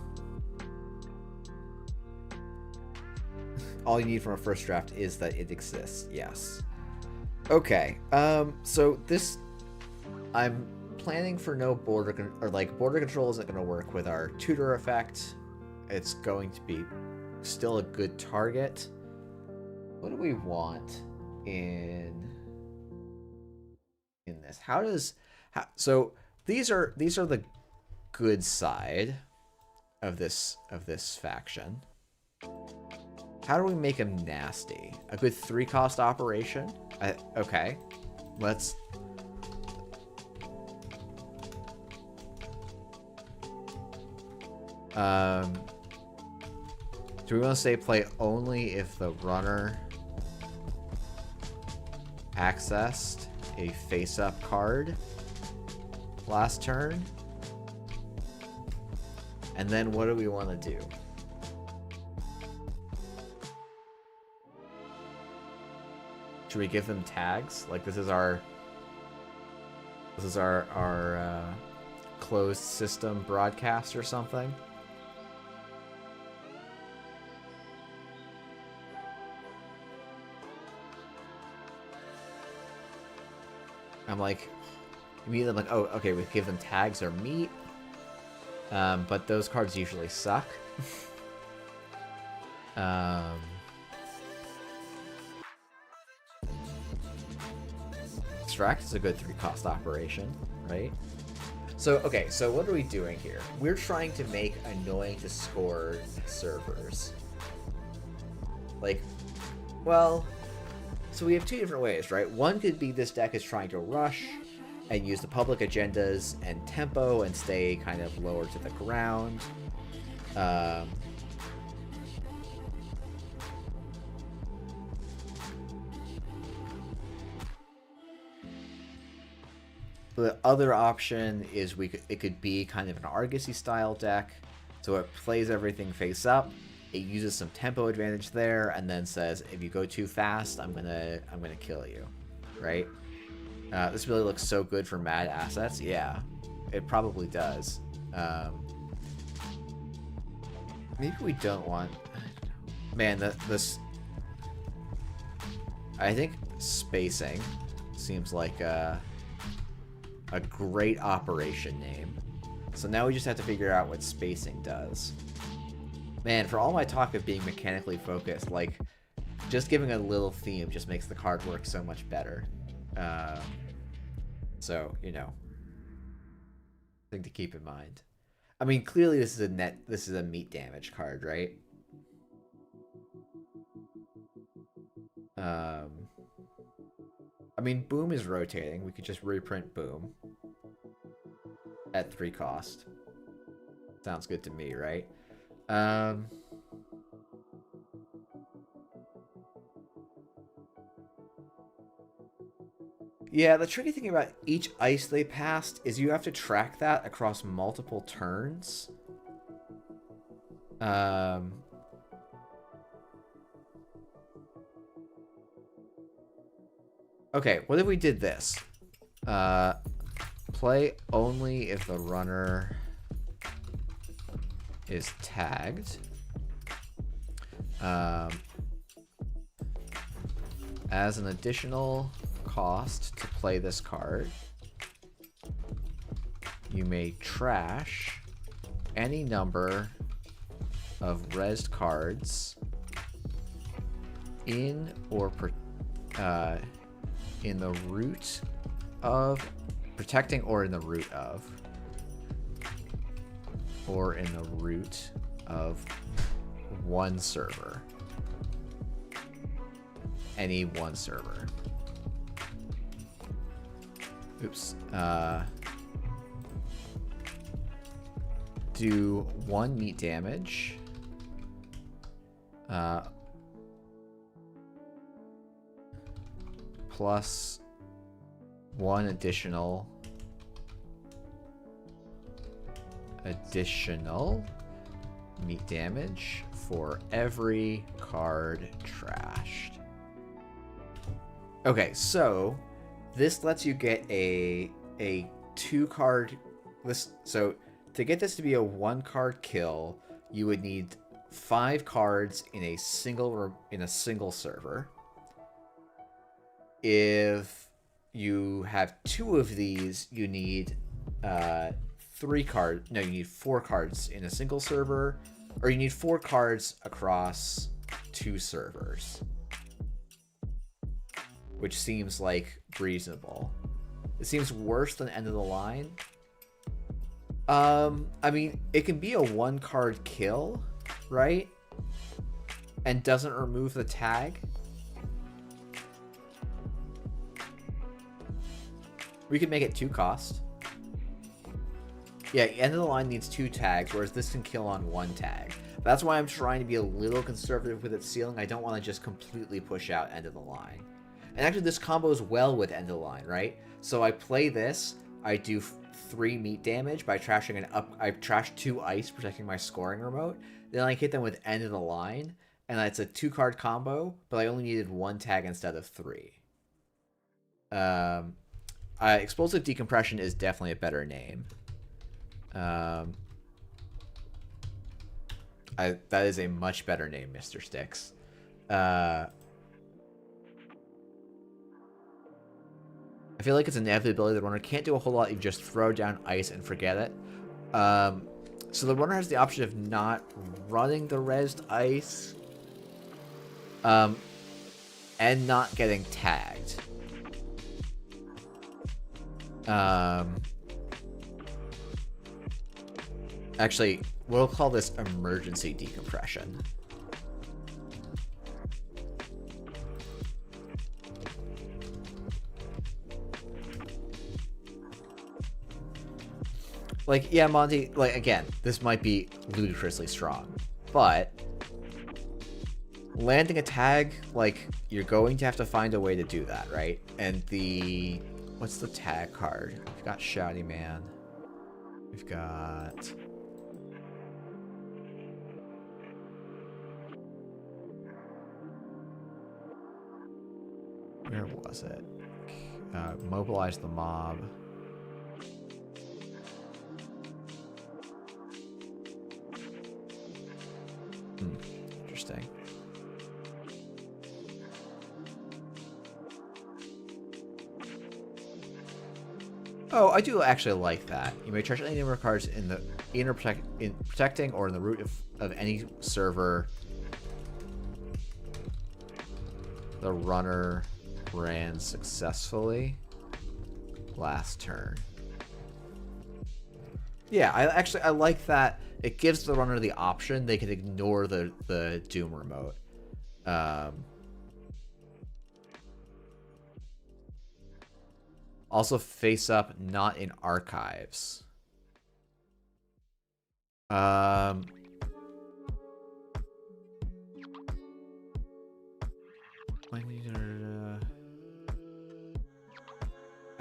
All you need from a first draft is that it exists. Yes. Okay. So this, I'm planning for no border border control isn't going to work with our tutor effect. It's going to be still a good target. What do we want in this? So these are the good side of this faction. How do we make them nasty? A good 3-cost operation? Okay. Let's... do we want to say play only if the runner accessed a face-up card last turn? And then what do we want to do? Should we give them tags? Like this is our closed system broadcast or something? I'm like, immediately I'm like, oh, okay, we give them tags or meat. But those cards usually suck. Extract is a good 3-cost operation, right? So, okay, so what are we doing here? We're trying to make annoying to score servers. Like, well, so we have two different ways, right? One could be this deck is trying to rush and use the public agendas and tempo and stay kind of lower to the ground. The other option is it could be kind of an Argosy style deck, so it plays everything face up. It uses some tempo advantage there, and then says, if you go too fast, I'm gonna kill you, right? This really looks so good for mad assets. Yeah, it probably does. Maybe we don't want. Man, this. I think spacing seems like a great operation name. So now we just have to figure out what spacing does. Man, for all my talk of being mechanically focused, like, just giving a little theme just makes the card work so much better. So, you know, thing to keep in mind. I mean, clearly this is a meat damage card, right? I mean, Boom is rotating. We could just reprint Boom at 3 cost. Sounds good to me, right? Yeah, the tricky thing about each ice they passed is you have to track that across multiple turns. Okay, what if we did this? Play only if the runner is tagged. As an additional cost to play this card, you may trash any number of rezzed cards in or in the root of protecting or in the root of one server. Any one server. Oops. Do 1 meat damage. Plus 1 additional meat damage for every card trashed. Okay, so this lets you get a 2-card list. So to get this to be a 1-card kill, you would need 5 cards in a single server. If you have 2 of these, you need 3 cards. No, you need 4 cards in a single server, or you need 4 cards across 2 servers, which seems like reasonable. It seems worse than End of the Line. I mean, it can be a 1-card kill, right? And doesn't remove the tag. We could make it 2 cost. Yeah, End of the Line needs 2 tags, whereas this can kill on 1 tag. That's why I'm trying to be a little conservative with its ceiling. I don't want to just completely push out End of the Line. And actually, this combos well with End of the Line, right? So I play this, I do 3 meat damage by trashing an up. I trash 2 ice, protecting my scoring remote. Then I hit them with End of the Line, and it's a 2-card combo, but I only needed 1 tag instead of 3. Explosive Decompression is definitely a better name. That is a much better name, Mr. Sticks. I feel like it's an inevitability. The runner can't do a whole lot. You just throw down ice and forget it. So the runner has the option of not running the rezzed ice, and not getting tagged. Actually, we'll call this emergency decompression. Like, yeah, Monty, like, again, this might be ludicrously strong, but landing a tag, like, you're going to have to find a way to do that, right? And what's the tag card? We've got Shouty Man. We've got... Where was it? Mobilize the mob. Interesting. Oh, I do actually like that. You may trash any number of cards in the protecting or in the root of any server the runner ran successfully last turn. Yeah, I like that. It gives the runner the option. They can ignore the Doom remote. Also face up, not in archives. I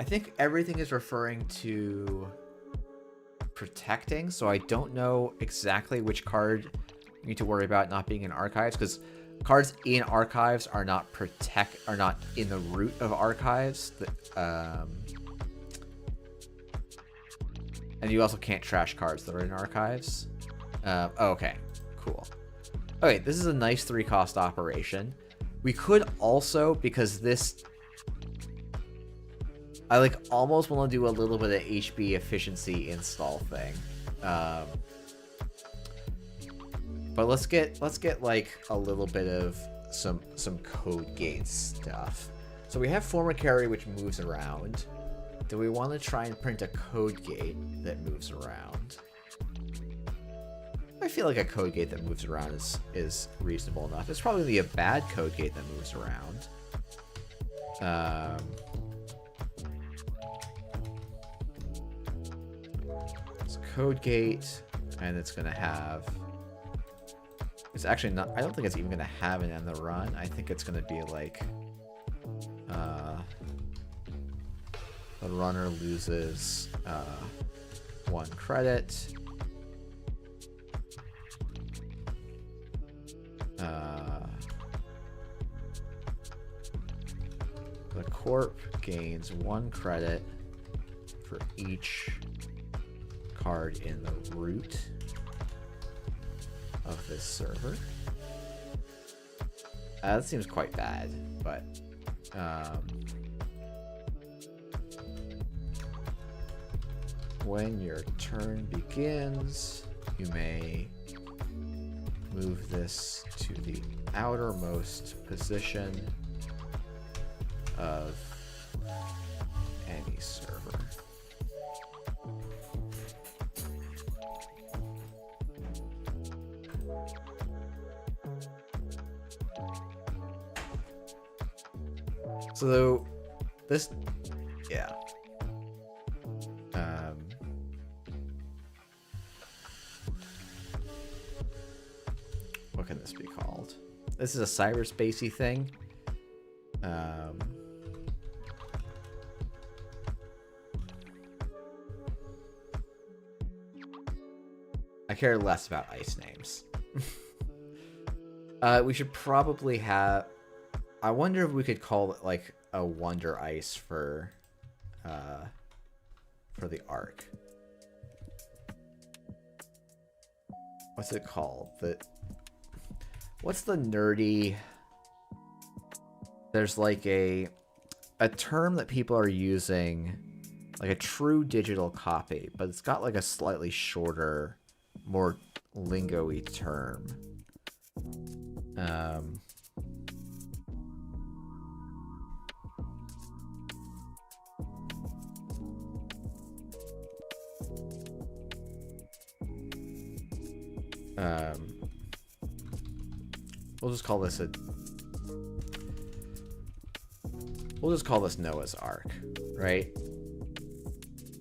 think everything is referring to protecting, so I don't know exactly which card you need to worry about not being in archives, because cards in archives are not in the root of archives. And you also can't trash cards that are in archives. Okay, cool. Okay, this is a nice 3-cost operation. We could also, because this... I like almost want to do a little bit of HB efficiency install thing. But let's get like a little bit of some code gate stuff. So we have former carry, which moves around. Do we want to try and print a code gate that moves around? I feel like a code gate that moves around is reasonable enough. It's probably be a bad code gate that moves around. It's a code gate, and it's gonna have. It's actually not. I don't think it's even gonna have an end the run. I think it's gonna be like. The runner loses 1 credit. The Corp gains 1 credit for each card in the root of this server. That seems quite bad, but when your turn begins, you may move this to the outermost position of any server. So this, yeah. What can this be called? This is a cyberspacey thing. I care less about ice names. We should probably have. I wonder if we could call it like a Wonder Ice for the arc. What's it called? What's the nerdy? There's like a term that people are using, like a true digital copy, but it's got like a slightly shorter, more lingo-y term. We'll just call this Noah's Ark, right?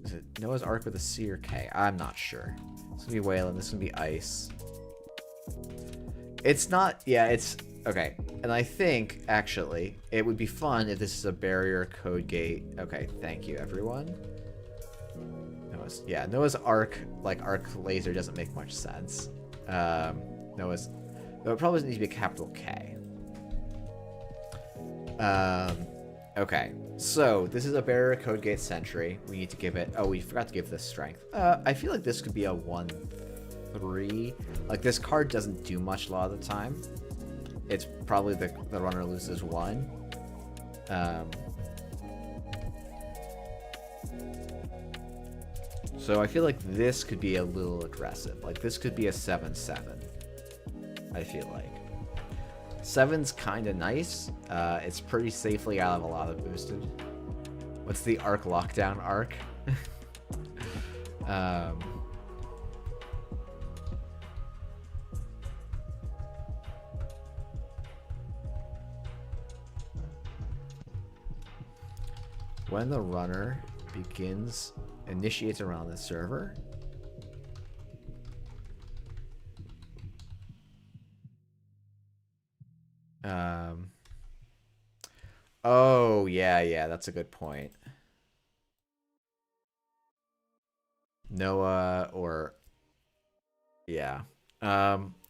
Is it Noah's Ark with a C or K? I'm not sure. It's gonna be Wayland, this is gonna be Ice. It's not, yeah, it's, okay. And I think, actually, it would be fun if this is a barrier code gate. Okay, thank you, everyone. Noah's Ark, like Arc Laser, doesn't make much sense. Though it probably doesn't need to be a capital K. Okay, so this is a barrier code gate sentry. We need to give it. Oh, we forgot to give this strength. I feel like this could be a 1/3. Like this card doesn't do much a lot of the time. It's probably the runner loses 1. So I feel like this could be a little aggressive. Like this could be a 7/7. I feel like 7's kind of nice. It's pretty safely out of a lot of boosted. What's the arc lockdown arc? When the runner initiates around the server. Oh, yeah, that's a good point. Noah or... Yeah.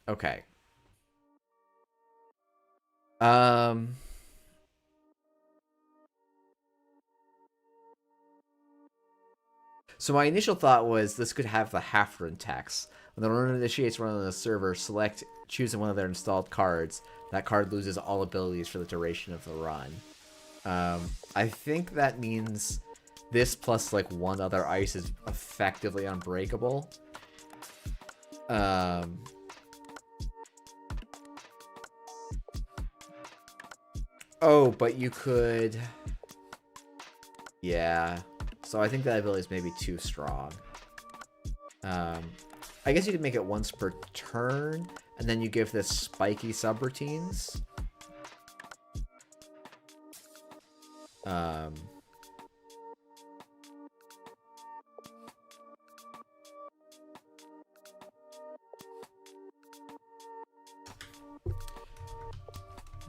Okay. So my initial thought was this could have the half-run text. When the runner initiates run on the server, select choosing one of their installed cards. That card loses all abilities for the duration of the run. I think that means this plus like one other ice is effectively unbreakable. Oh, but you could... Yeah. So I think that ability is maybe too strong. I guess you could make it once per turn, and then you give this spiky subroutines.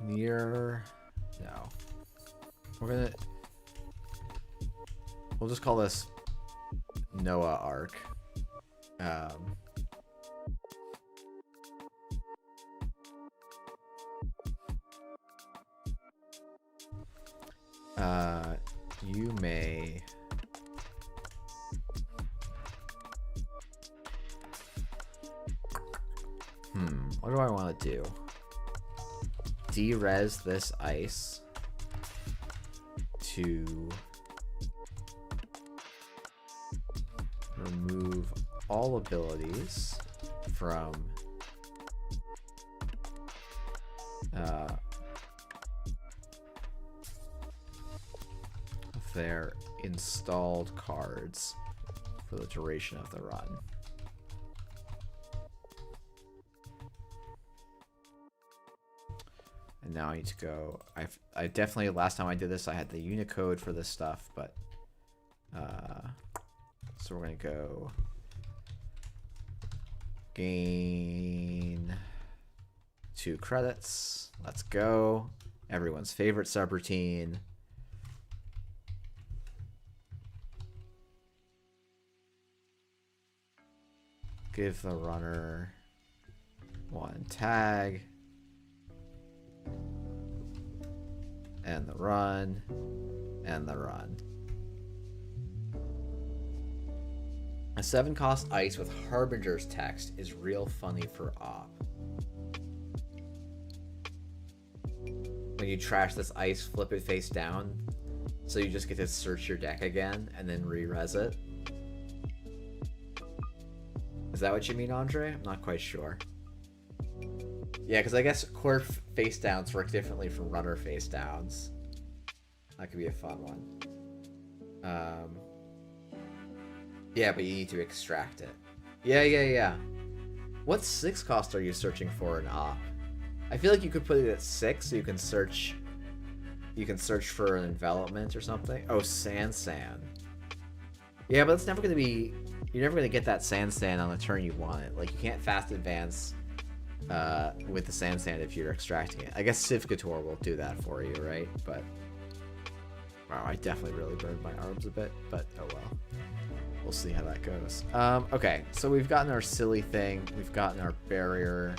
Near... No. We'll just call this Noah arc. You may... What do I want to do? De-res this ice to remove all abilities from their installed cards for the duration of the run. And now I need to go. I definitely, last time I did this, I had the Unicode for this stuff, but so we're gonna go gain 2 credits. Let's go. Everyone's favorite subroutine. Give the runner 1 tag. And the run. And the run. A 7-cost ice with Harbinger's text is real funny for op. When you trash this ice, flip it face down, so you just get to search your deck again and then re-res it. Is that what you mean, Andre? I'm not quite sure. Yeah, because I guess Corp face downs work differently from runner face downs. That could be a fun one. Yeah, but you need to extract it. Yeah. What 6 cost are you searching for in op? I feel like you could put it at 6 so you can search for an envelopment or something. Oh, Sand. Yeah, but it's never going to be... You're never going to get that Sand on the turn you want it. Like, you can't fast advance with the Sand if you're extracting it. I guess Civ Couture will do that for you, right? But... Wow, I definitely really burned my arms a bit, but oh well. We'll see how that goes. Okay, so we've gotten our silly thing. We've gotten our barrier.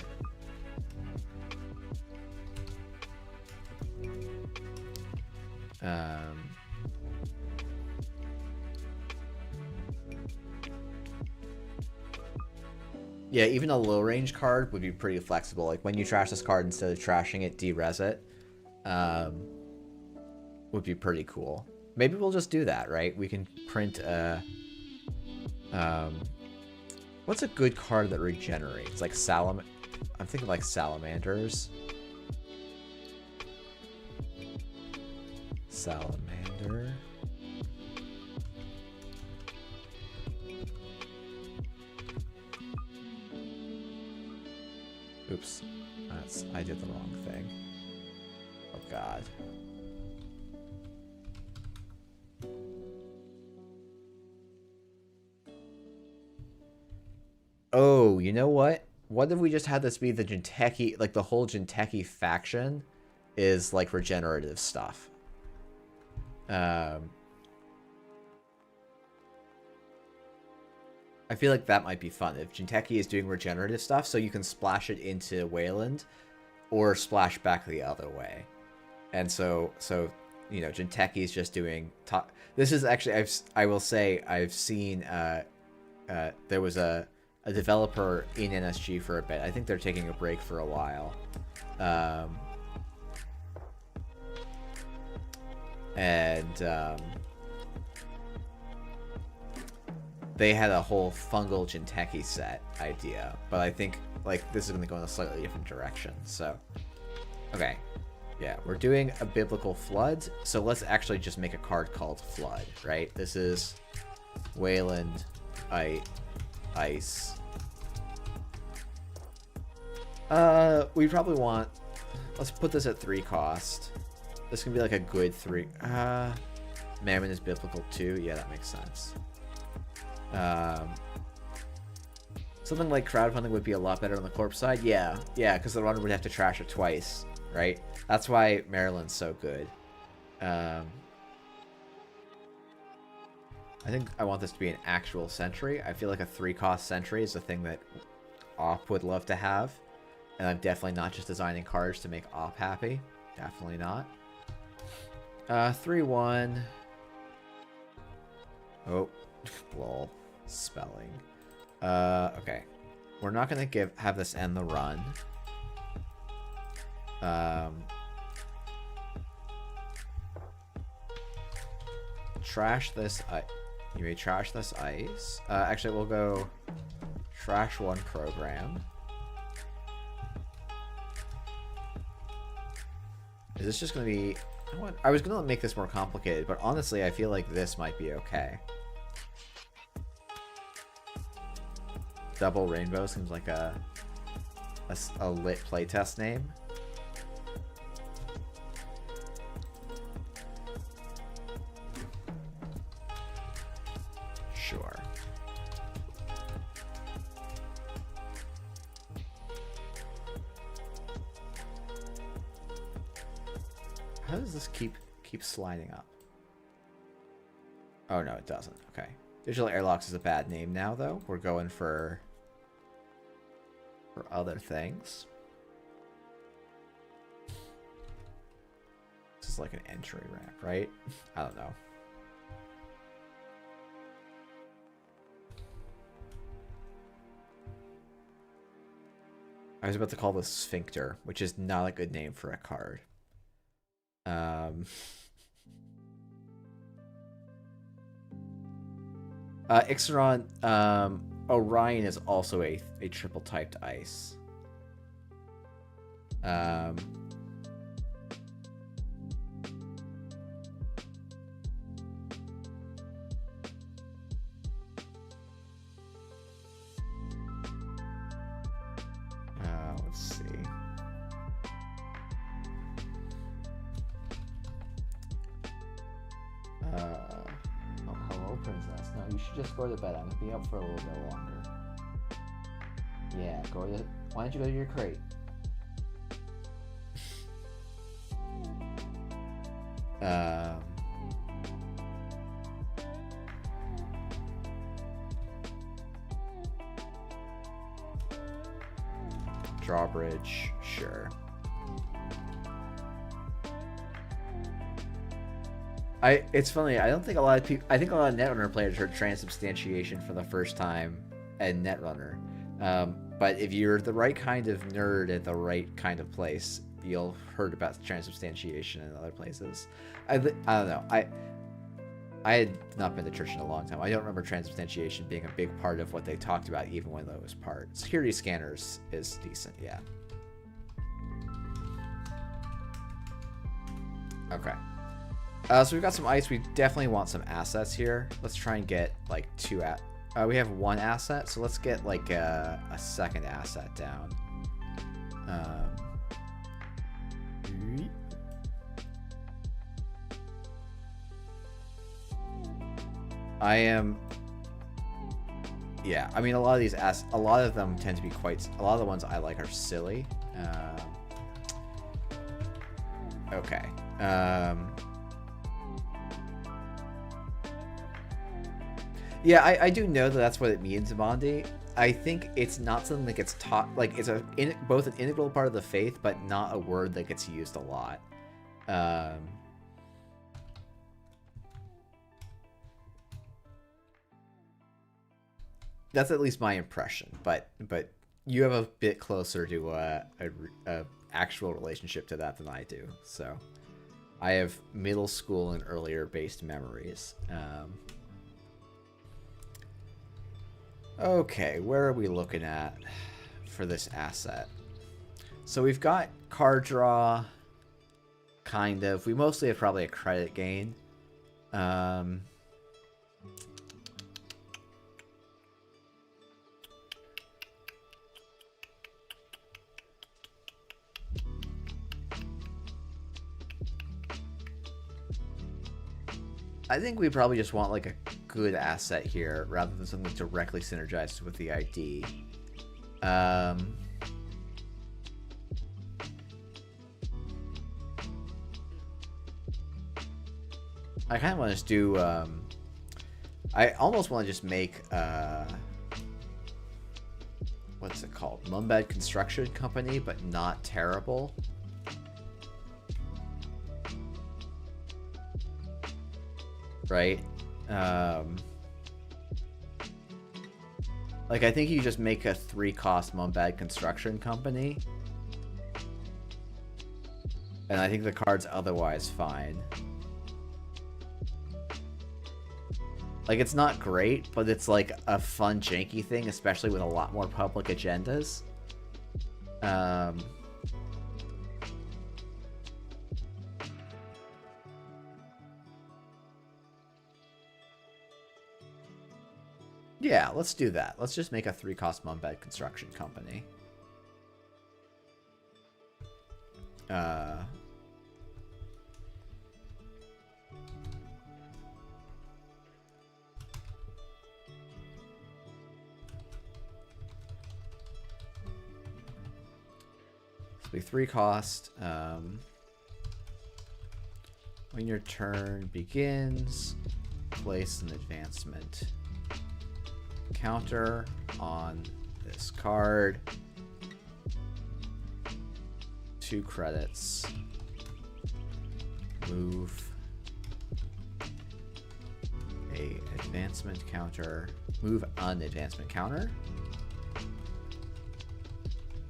Yeah, even a low range card would be pretty flexible. Like when you trash this card, instead of trashing it, de-res it. Would be pretty cool. Maybe we'll just do that, right? We can print a... what's a good card that regenerates? Like I'm thinking like Salamanders. Salamander. Oops. I did the wrong thing. Oh god. Oh, you know what? What if we just had this be the Jinteki, like the whole Jinteki faction is like regenerative stuff? I feel like that might be fun if Jinteki is doing regenerative stuff, so you can splash it into Wayland or splash back the other way. And so you know, Jinteki's just doing top. This is actually, I will say, I've seen, there was a developer in NSG for a bit. I think they're taking a break for a while. They had a whole fungal Jinteki set idea, but I think like this is going to go in a slightly different direction. So, okay, yeah, we're doing a biblical flood. So let's actually just make a card called Flood, right? This is Wayland, Ice. We probably want. Let's put this at 3 cost. This can be like a good 3. Mammon is biblical too. Yeah, that makes sense. Something like crowdfunding would be a lot better on the Corp side. Yeah, because the runner would have to trash it twice, right? That's why Maryland's so good. I think I want this to be an actual sentry. I feel like a 3-cost sentry is a thing that Op would love to have. And I'm definitely not just designing cards to make Op happy. Definitely not. 3-1. Oh, lol. Spelling. Okay. We're not gonna have this end the run. Trash this. You may trash this ice. Actually, we'll go trash 1 program. Is this just gonna be? I was gonna make this more complicated, but honestly, I feel like this might be okay. Double Rainbow seems like a lit playtest name. Sure. How does this keep sliding up? Oh no, it doesn't. Okay. Digital Airlocks is a bad name now, though. We're going for other things. This is like an entry ramp, right? I don't know. I was about to call this Sphincter, which is not a good name for a card. Ixaron, Orion is also a triple typed ice. Let's see. Hello, princess. No, you should just go to bed. I'm gonna be up for a little bit longer. Yeah, go to. Why don't you go to your crate? Drawbridge, sure. It's funny, I don't think a lot of people, I think a lot of Netrunner players heard transubstantiation for the first time in Netrunner. But if you're the right kind of nerd at the right kind of place, you'll heard about transubstantiation in other places. I don't know. I had not been to church in a long time. I don't remember transubstantiation being a big part of what they talked about, even when it was part. Security scanners is decent, yeah. Okay. So we've got some ice. We definitely want some assets here. Let's try and get like 2 we have 1 asset, so let's get like a second asset down. I am. Yeah, I mean a lot of these a lot of them tend to be quite. A lot of the ones I like are silly. Okay. Yeah, I do know that that's what it means, Mondi. I think it's not something that gets taught. Like, it's both an integral part of the faith, but not a word that gets used a lot. That's at least my impression. But you have a bit closer to a actual relationship to that than I do. So I have middle school and earlier based memories. Okay, where are we looking at for this asset? So we've got card draw, kind of. We mostly have probably a credit gain. I think we probably just want like a good asset here rather than something directly synergized with the ID. I kind of want to just do. I almost want to just make. What's it called? Mumbad Construction Company, but not terrible. Right? Like, I think you just make a 3-cost Mumbad Construction Company. And I think the card's otherwise fine. Like, it's not great, but it's like a fun, janky thing, especially with a lot more public agendas. Yeah, let's do that. Let's just make a 3-cost Mumbad Construction Company. This will be 3 cost. When your turn begins, place an advancement counter on this card. 2 credits. Move a advancement counter. Move an advancement counter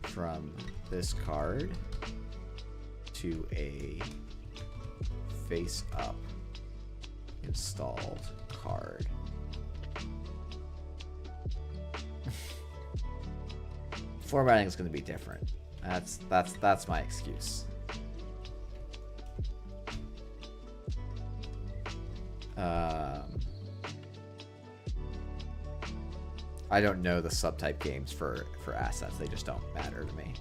from this card to a face-up installed card. Formatting is going to be different. That's my excuse. I don't know the subtype games for assets. They just don't matter to me.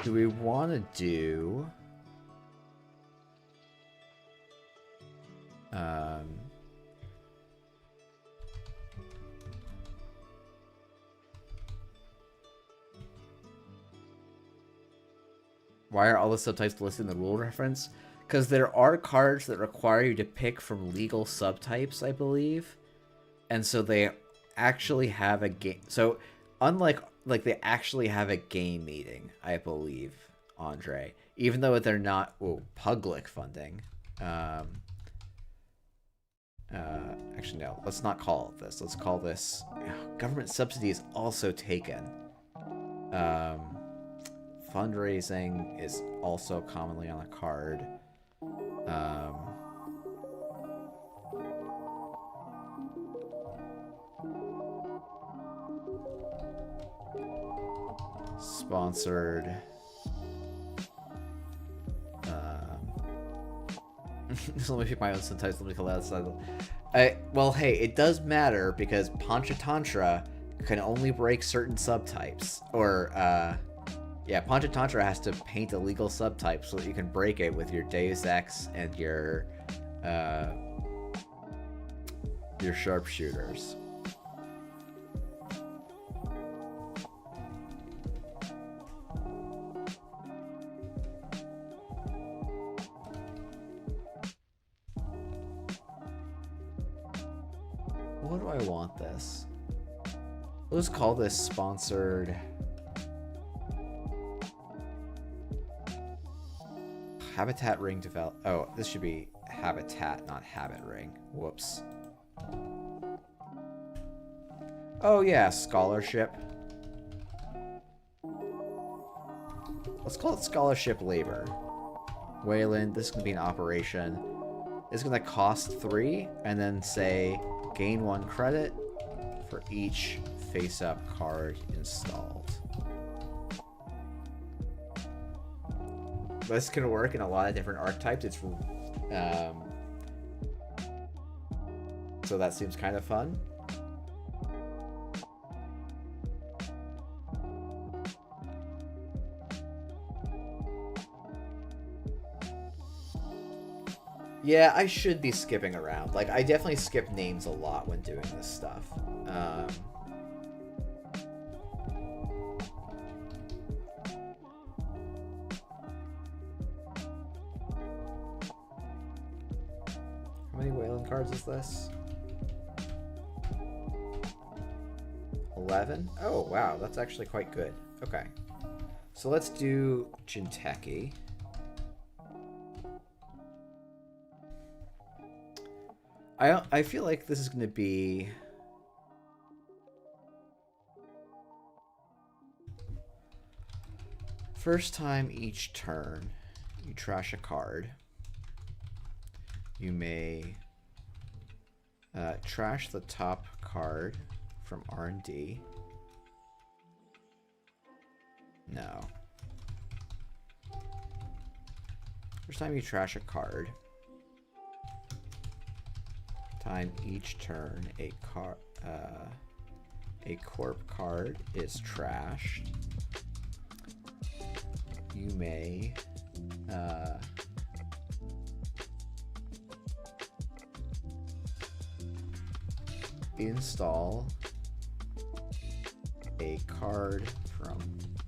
Do we want to do... Why are all the subtypes listed in the rule reference? Because there are cards that require you to pick from legal subtypes, I believe. And so they actually have a game. So unlike, like, they actually have a game meeting, I believe, Andre. Even though they're not public funding. Actually, no. Let's not call it this. Let's call this government subsidy is also taken. Fundraising is also commonly on a card. Sponsored. Let me pick my own subtitles. Let me call outside. Well, hey, it does matter because Panchatantra can only break certain subtypes. Or, yeah, Panchatantra has to paint a legal subtype so that you can break it with your Deus Ex and your sharpshooters. What do I want this? Let's call this sponsored. Habitat ring develop. Oh, this should be habitat, not habit ring. Whoops. Oh yeah, scholarship. Let's call it scholarship labor. Wayland, this is going to be an operation. It's going to cost 3, and then say gain 1 credit for each face-up card installed. This can work in a lot of different archetypes. It's so that seems kind of fun. Yeah, I should be skipping around. Like, I definitely skip names a lot when doing this stuff. How many Wayland cards is this? 11? Oh, wow, that's actually quite good. Okay. So let's do Jinteki. I feel like this is going to be... First time each turn, you trash a card. You may trash the top card from R&D. No. First time you trash a card. Time each turn a Corp card is trashed. You may install a card from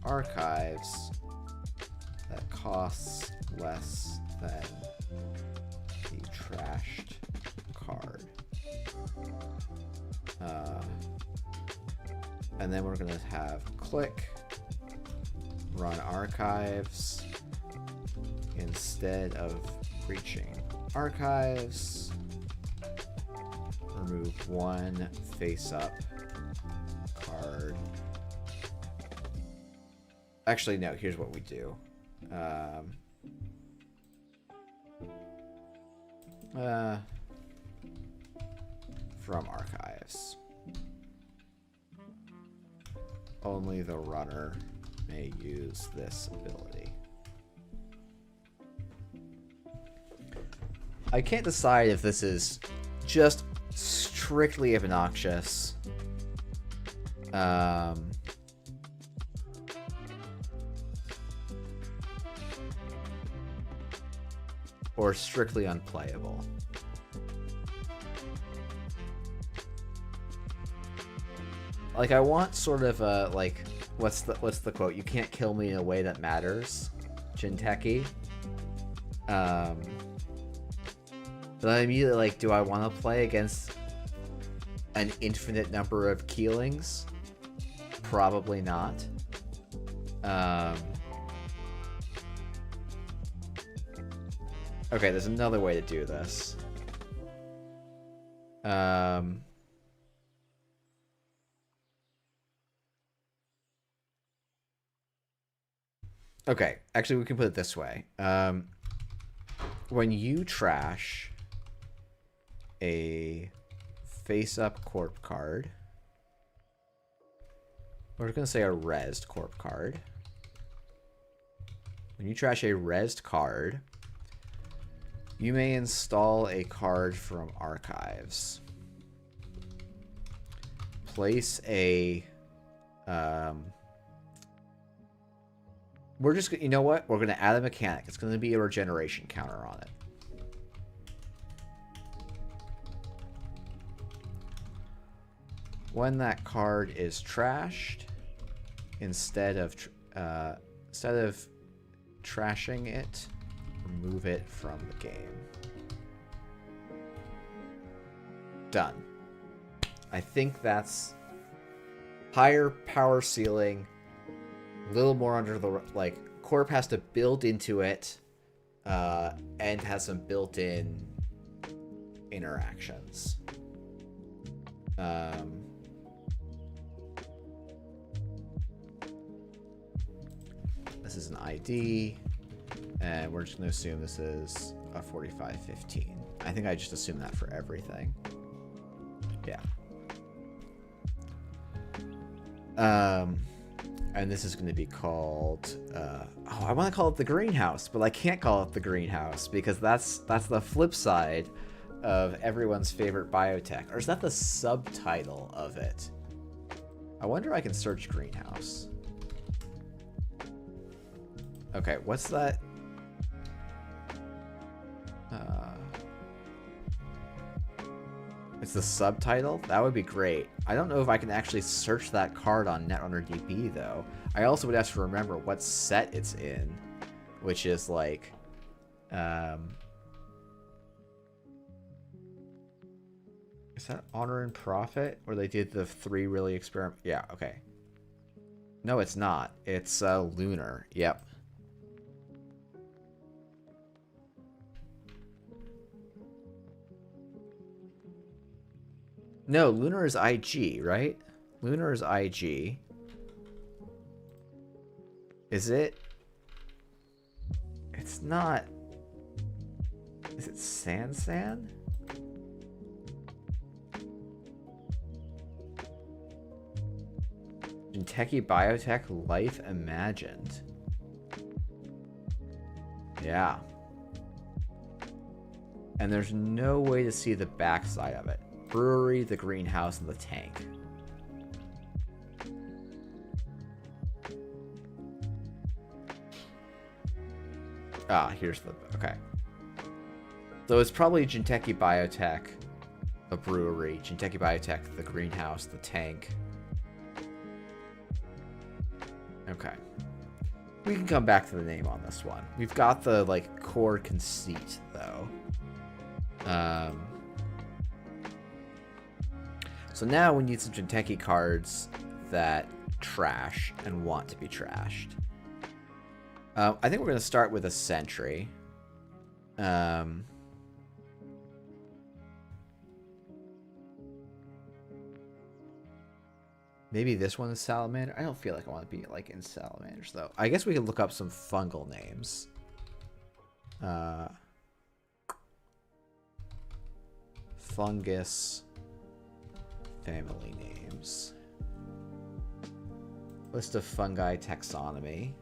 archives that costs less than the trashed card. And then we're going to have click, run archives. Instead of breaching archives, remove 1 face-up card. Actually, no, here's what we do. From archives. Only the runner may use this ability. I can't decide if this is just strictly obnoxious. Or strictly unplayable. Like, I want sort of a, like, what's the quote? You can't kill me in a way that matters. Jinteki. But I'm immediately like, do I want to play against an infinite number of Keelings? Probably not. Okay, there's another way to do this. Okay, actually we can put it this way. When you trash a face-up Corp card, we're going to say a rezzed Corp card. When you trash a rezzed card, you may install a card from archives. Place a... we're just, you know what? We're going to add a mechanic. It's going to be a regeneration counter on it. When that card is trashed, instead of trashing it, remove it from the game. Done. I think that's higher power ceiling. A little more under the, like, Corp has to build into it and has some built-in interactions. This is an ID, and we're just going to assume this is a 4515. I think I just assume that for everything. Yeah. And this is going to be called, I want to call it the greenhouse, but I can't call it the greenhouse because that's the flip side of everyone's favorite biotech. Or is that the subtitle of it? I wonder if I can search greenhouse. Okay, what's that? It's the subtitle? That would be great. I don't know if I can actually search that card on Netrunner DB, though. I also would have to remember what set it's in, which is like... Is that Honor and Profit? Or they did the 3 really experiment... Yeah, okay. No, it's not. It's Lunar. Yep. No, Lunar is IG, right? Lunar is IG. Is it? It's not. Is it Sansan? Jinteki Biotech Life Imagined. Yeah. And there's no way to see the backside of it. Brewery, the greenhouse, and the tank. Ah, here's the... Okay. So it's probably Jinteki Biotech, the brewery, Jinteki Biotech, the greenhouse, the tank. Okay. We can come back to the name on this one. We've got the, like, core conceit, though. So now we need some Jinteki cards that trash and want to be trashed. I think we're going to start with a Sentry. Maybe this one is Salamander. I don't feel like I want to be like in Salamanders, though. I guess we could look up some fungal names. Fungus family names. List of fungi taxonomy.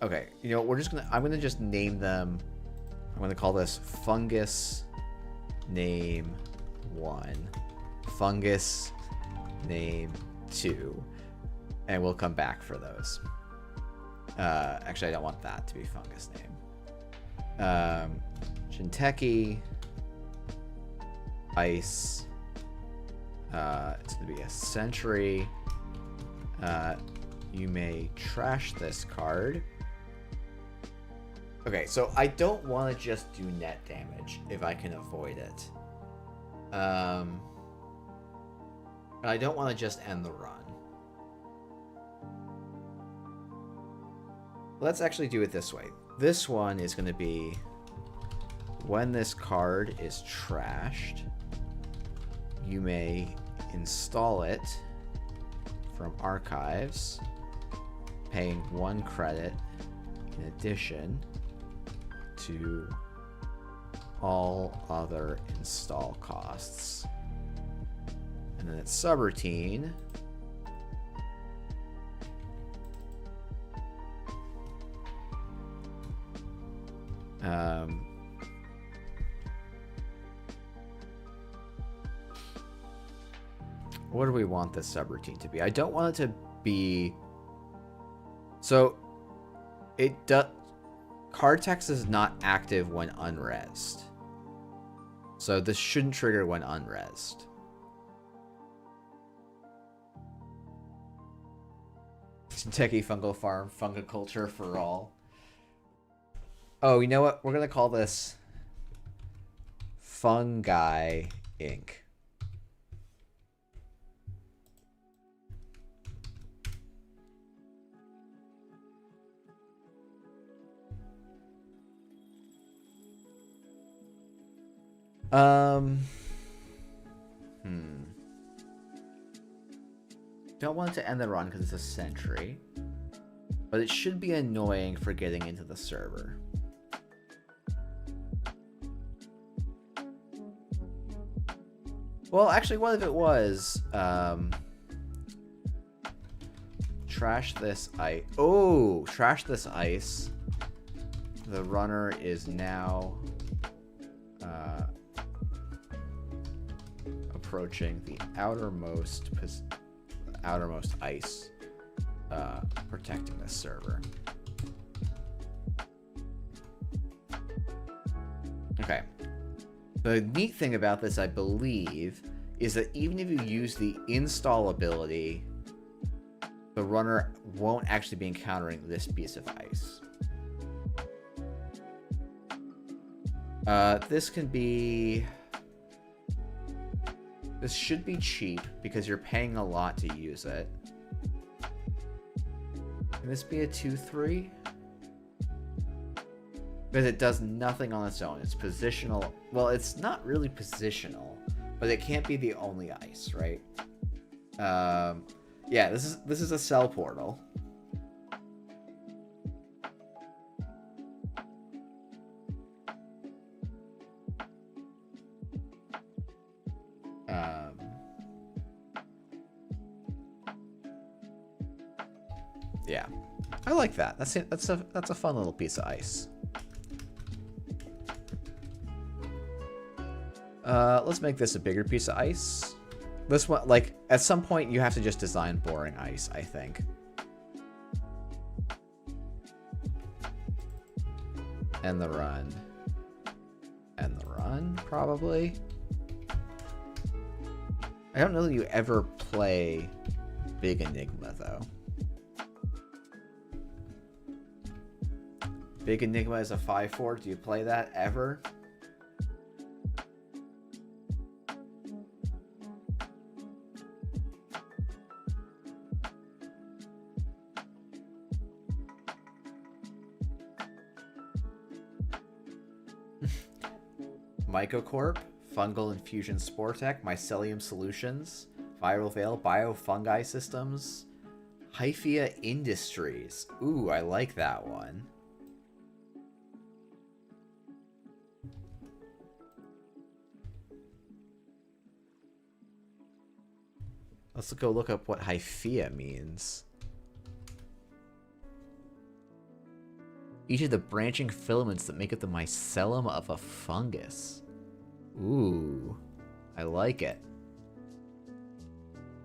Okay, you know, I'm gonna just name them. I'm gonna call this fungus name 1, fungus name 2, and we'll come back for those. Actually, I don't want that to be fungus name. Jinteki, ice. It's gonna be a Sentry. You may trash this card. Okay, so I don't want to just do net damage if I can avoid it. I don't want to just end the run. Let's actually do it this way. This one is going to be when this card is trashed, you may install it from archives, paying 1 credit in addition to all other install costs. And then its subroutine what do we want this subroutine to be? I don't want it to be... So, it does... Card text is not active when unresed. So this shouldn't trigger when unresed. Jinteki Fungal Farm, Fungiculture for all. Oh, you know what? We're going to call this Fungi Inc. Um. Don't want it to end the run because it's a sentry. But it should be annoying for getting into the server. Well, actually, what if it was, trash this ice. Oh, trash this ice. The runner is now, approaching the outermost ice, protecting this server. Okay. The neat thing about this, I believe, is that even if you use the install ability, the runner won't actually be encountering this piece of ice. This should be cheap because you're paying a lot to use it. Can this be a 2-3? Because it does nothing on its own. It's positional. Well, it's not really positional, but it can't be the only ice, right? Yeah, this is a cell portal. Yeah, I like that. That's a fun little piece of ice. Let's make this a bigger piece of ice. This one, like, at some point you have to just design boring ice, I think. And the run. And the run, probably. I don't know that you ever play Big Enigma, though. Big Enigma is a 5-4. Do you play that ever? Corp, Fungal Infusion Sportec, Mycelium Solutions, Viral Veil, Biofungi Systems, Hyphia Industries. Ooh, I like that one. Let's go look up what Hyphia means. Each of the branching filaments that make up the mycelium of a fungus. Ooh, I like it.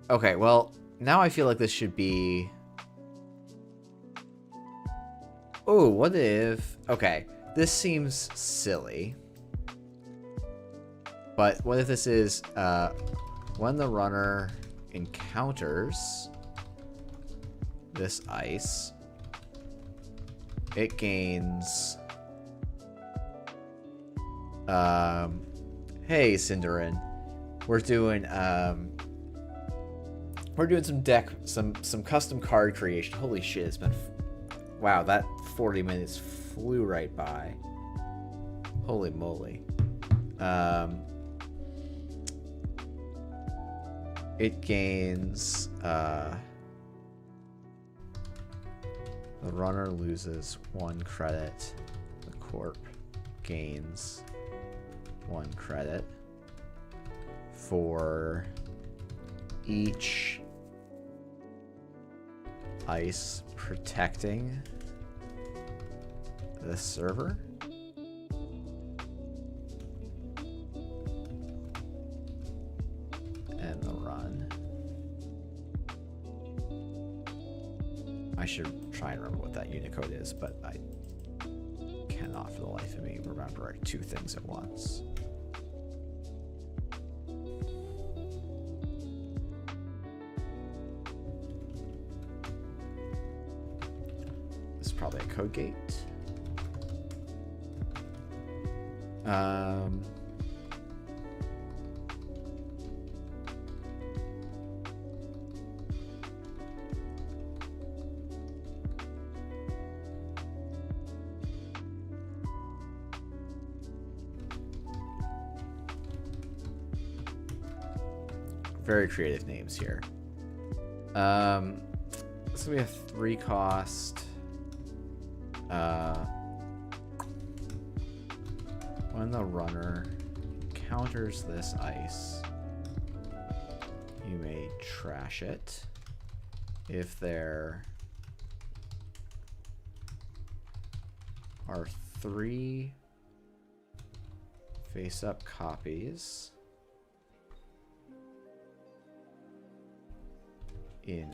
Okay, well, now I feel like this should be... Oh, what if... Okay, this seems silly. But what if this is, when the runner encounters this ice, it gains... Hey, Cinderin. We're doing some custom card creation. Holy shit, it's been... Wow, that 40 minutes flew right by. Holy moly. It gains... The runner loses 1 credit. The Corp gains 1 credit for each ice protecting the server. And the run. I should try and remember what that Unicode is, but I cannot for the life of me remember 2 things at once. This is probably a code gate. Very creative names here. This will be a 3 cost. When the runner counters this ice, you may trash it. If there are 3 face-up copies in...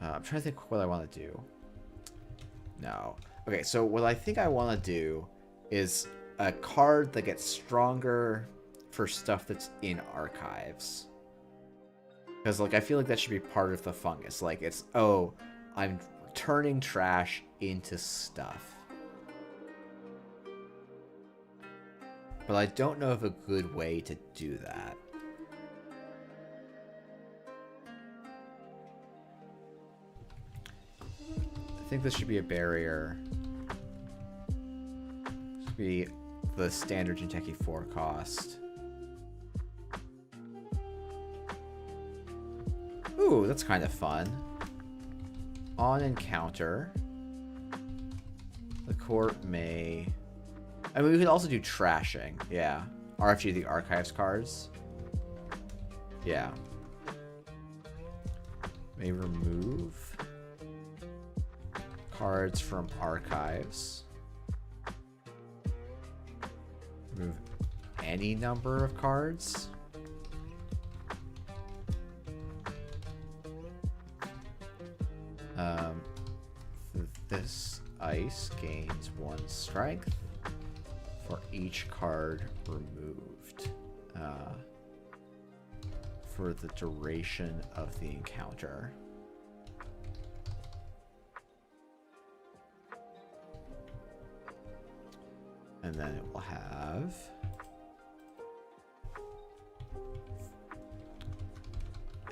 I'm trying to think what I want to do. No. Okay, so what I think I want to do is a card that gets stronger for stuff that's in archives. Because, like, I feel like that should be part of the fungus. Like, it's, oh, I'm turning trash into stuff. But I don't know of a good way to do that. I think this should be a barrier. This should be the standard Jinteki 4 cost. Ooh, that's kind of fun. On encounter, the Corp may... I mean, we could also do trashing. Yeah. RFG, the archives cards. Yeah. May remove cards from archives. Remove any number of cards. This ice gains 1 strength for each card removed for the duration of the encounter. And then it will have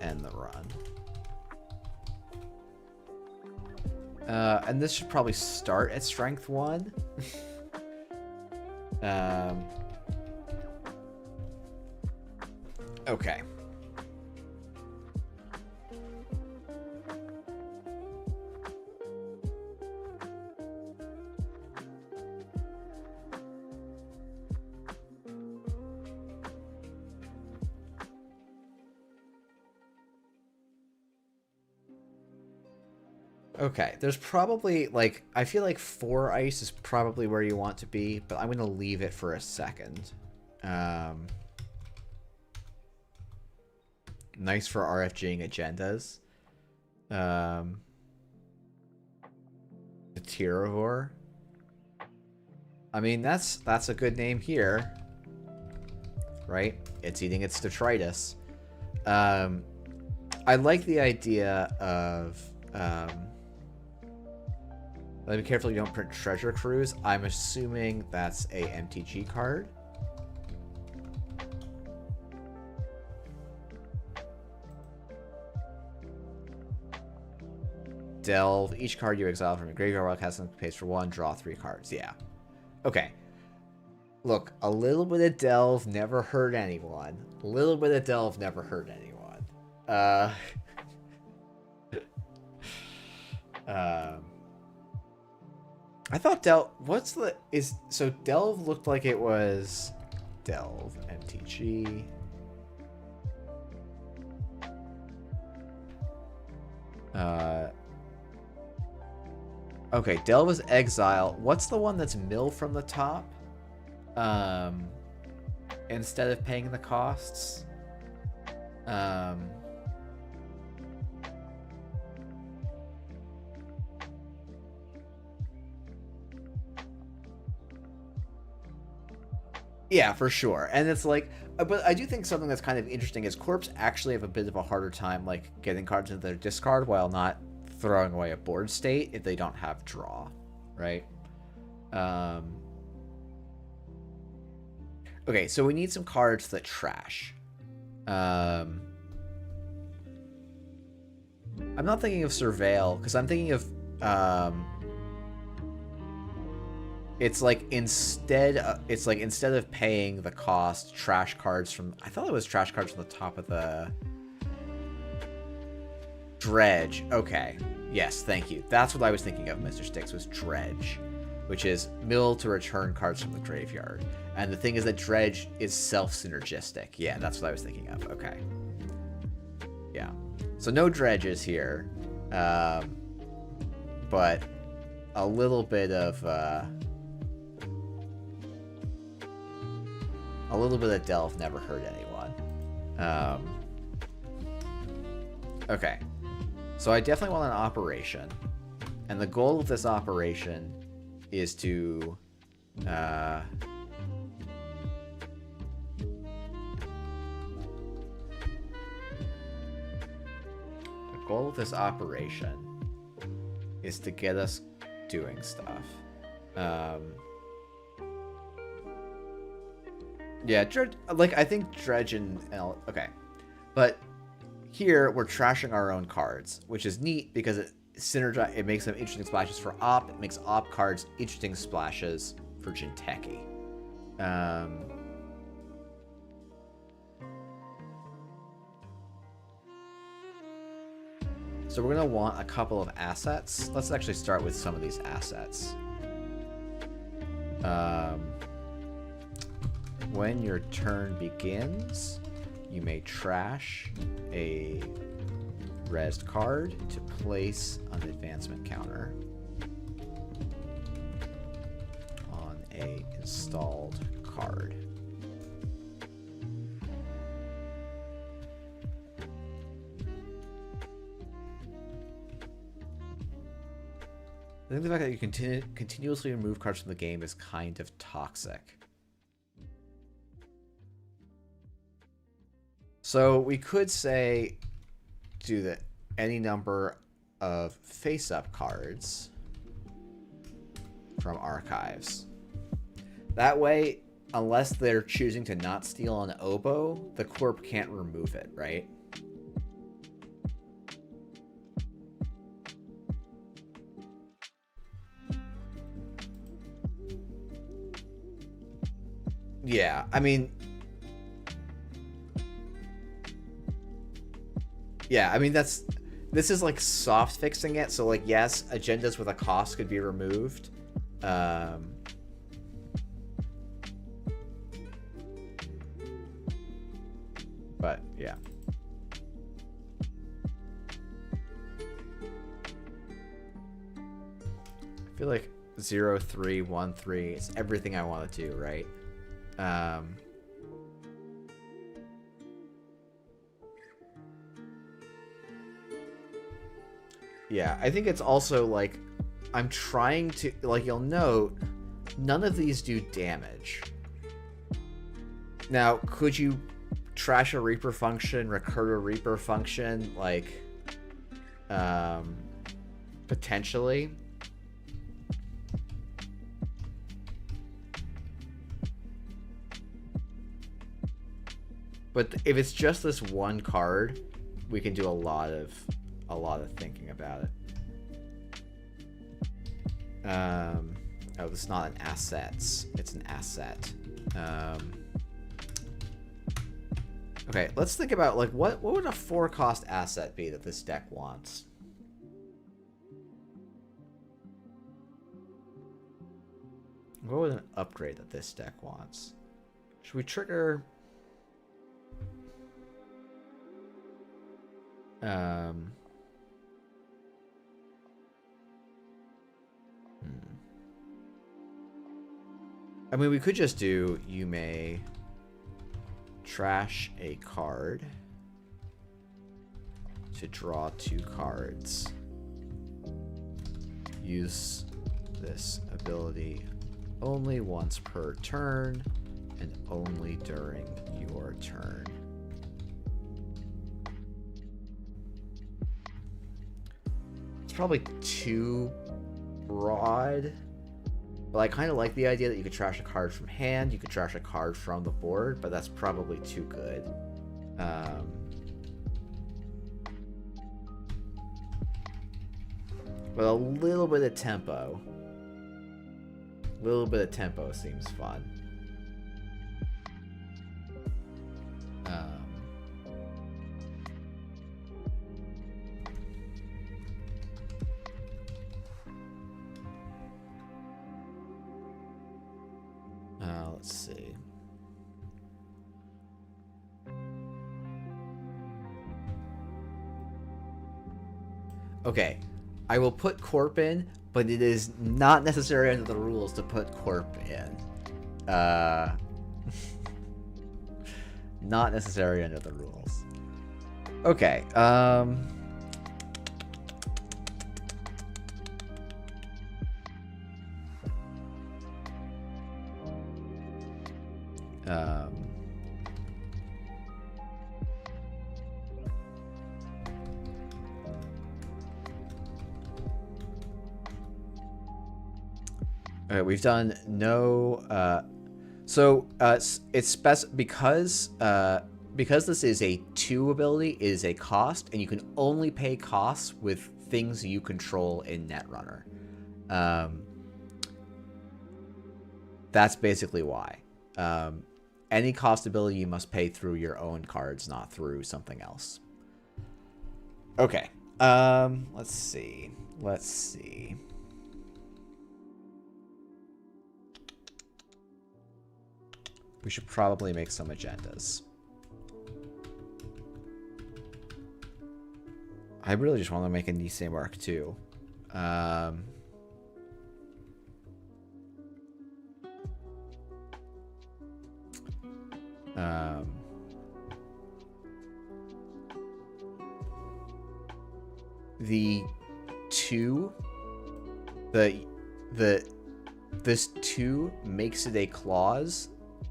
end the run. And this should probably start at strength 1. Okay. Okay, there's probably, like, I feel like 4 ice is probably where you want to be, but I'm going to leave it for a second. Nice for RFGing agendas. The Tyrahor. I mean, that's a good name here. Right? It's eating its detritus. I like the idea of... Be careful you don't print Treasure Cruise. I'm assuming that's a MTG card. Delve. Each card you exile from your graveyard while casting pays for 1. Draw 3 cards. Yeah. Okay. Look, a little bit of Delve never hurt anyone. A little bit of Delve never hurt anyone. I thought Delve... What's the... So Delve looked like it was... Delve. MTG. Okay, Delve was Exile. What's the one that's Mill from the top? Instead of paying the costs? Yeah, for sure. And it's like, but I do think something that's kind of interesting is Corps actually have a bit of a harder time, like, getting cards into their discard while not throwing away a board state if they don't have draw, right? Okay, so we need some cards that trash. I'm not thinking of Surveil, because I'm thinking of... it's like instead of paying the cost, trash cards from, I thought it was trash cards from the top of the dredge. Okay. Yes, thank you. That's what I was thinking of, Mr. Sticks, was dredge, which is mill to return cards from the graveyard. And the thing is that dredge is self-synergistic. Yeah, that's what I was thinking of. Okay. Yeah. So no dredges here. But a little bit of delve never hurt anyone. Okay. So I definitely want an operation. And the goal of this operation is to the goal of this operation is to get us doing stuff. Yeah, like I think dredge and okay, but here we're trashing our own cards, which is neat because it makes them interesting splashes for op. It makes op cards interesting splashes for Jinteki. So we're gonna want a couple of assets. Let's actually start with some of these assets. When your turn begins, you may trash a rezzed card to place an advancement counter on a installed card. I think the fact that you continuously remove cards from the game is kind of toxic. So we could say do any number of face-up cards from archives. That way, unless they're choosing to not steal an oboe, the Corp can't remove it, right? Yeah, I mean... Yeah, I mean, this is like soft fixing it, so like, yes, agendas with a cost could be removed. But yeah. I feel like 0, 3, 1, 3 is everything I want to do, right? Yeah, I think it's also like I'm trying to, like, you'll note none of these do damage. Now, could you trash a Reaper function, recur a Reaper function, like potentially? But if it's just this one card, we can do a lot of thinking about it. Oh, this is not an assets. It's an asset. Okay, let's think about like what would a 4-cost asset be that this deck wants? What would an upgrade that this deck wants? Should we trigger? I mean, we could just do, you may trash a card to draw 2 cards. Use this ability only once per turn and only during your turn. It's probably too broad. But I kind of like the idea that you could trash a card from hand, you could trash a card from the board, but that's probably too good. But a little bit of tempo A little bit of tempo seems fun. Let's see. Okay, I will put Corp in, but it is not necessary under the rules to put Corp in. Not necessary under the rules. Okay, we've done no. It's because this is a 2 ability, it is a cost, and you can only pay costs with things you control in Netrunner. That's basically why. Any cost ability you must pay through your own cards, not through something else. Okay. Let's see. We should probably make some agendas. I really just want to make a Nisei Mark too. This 2 makes it a clause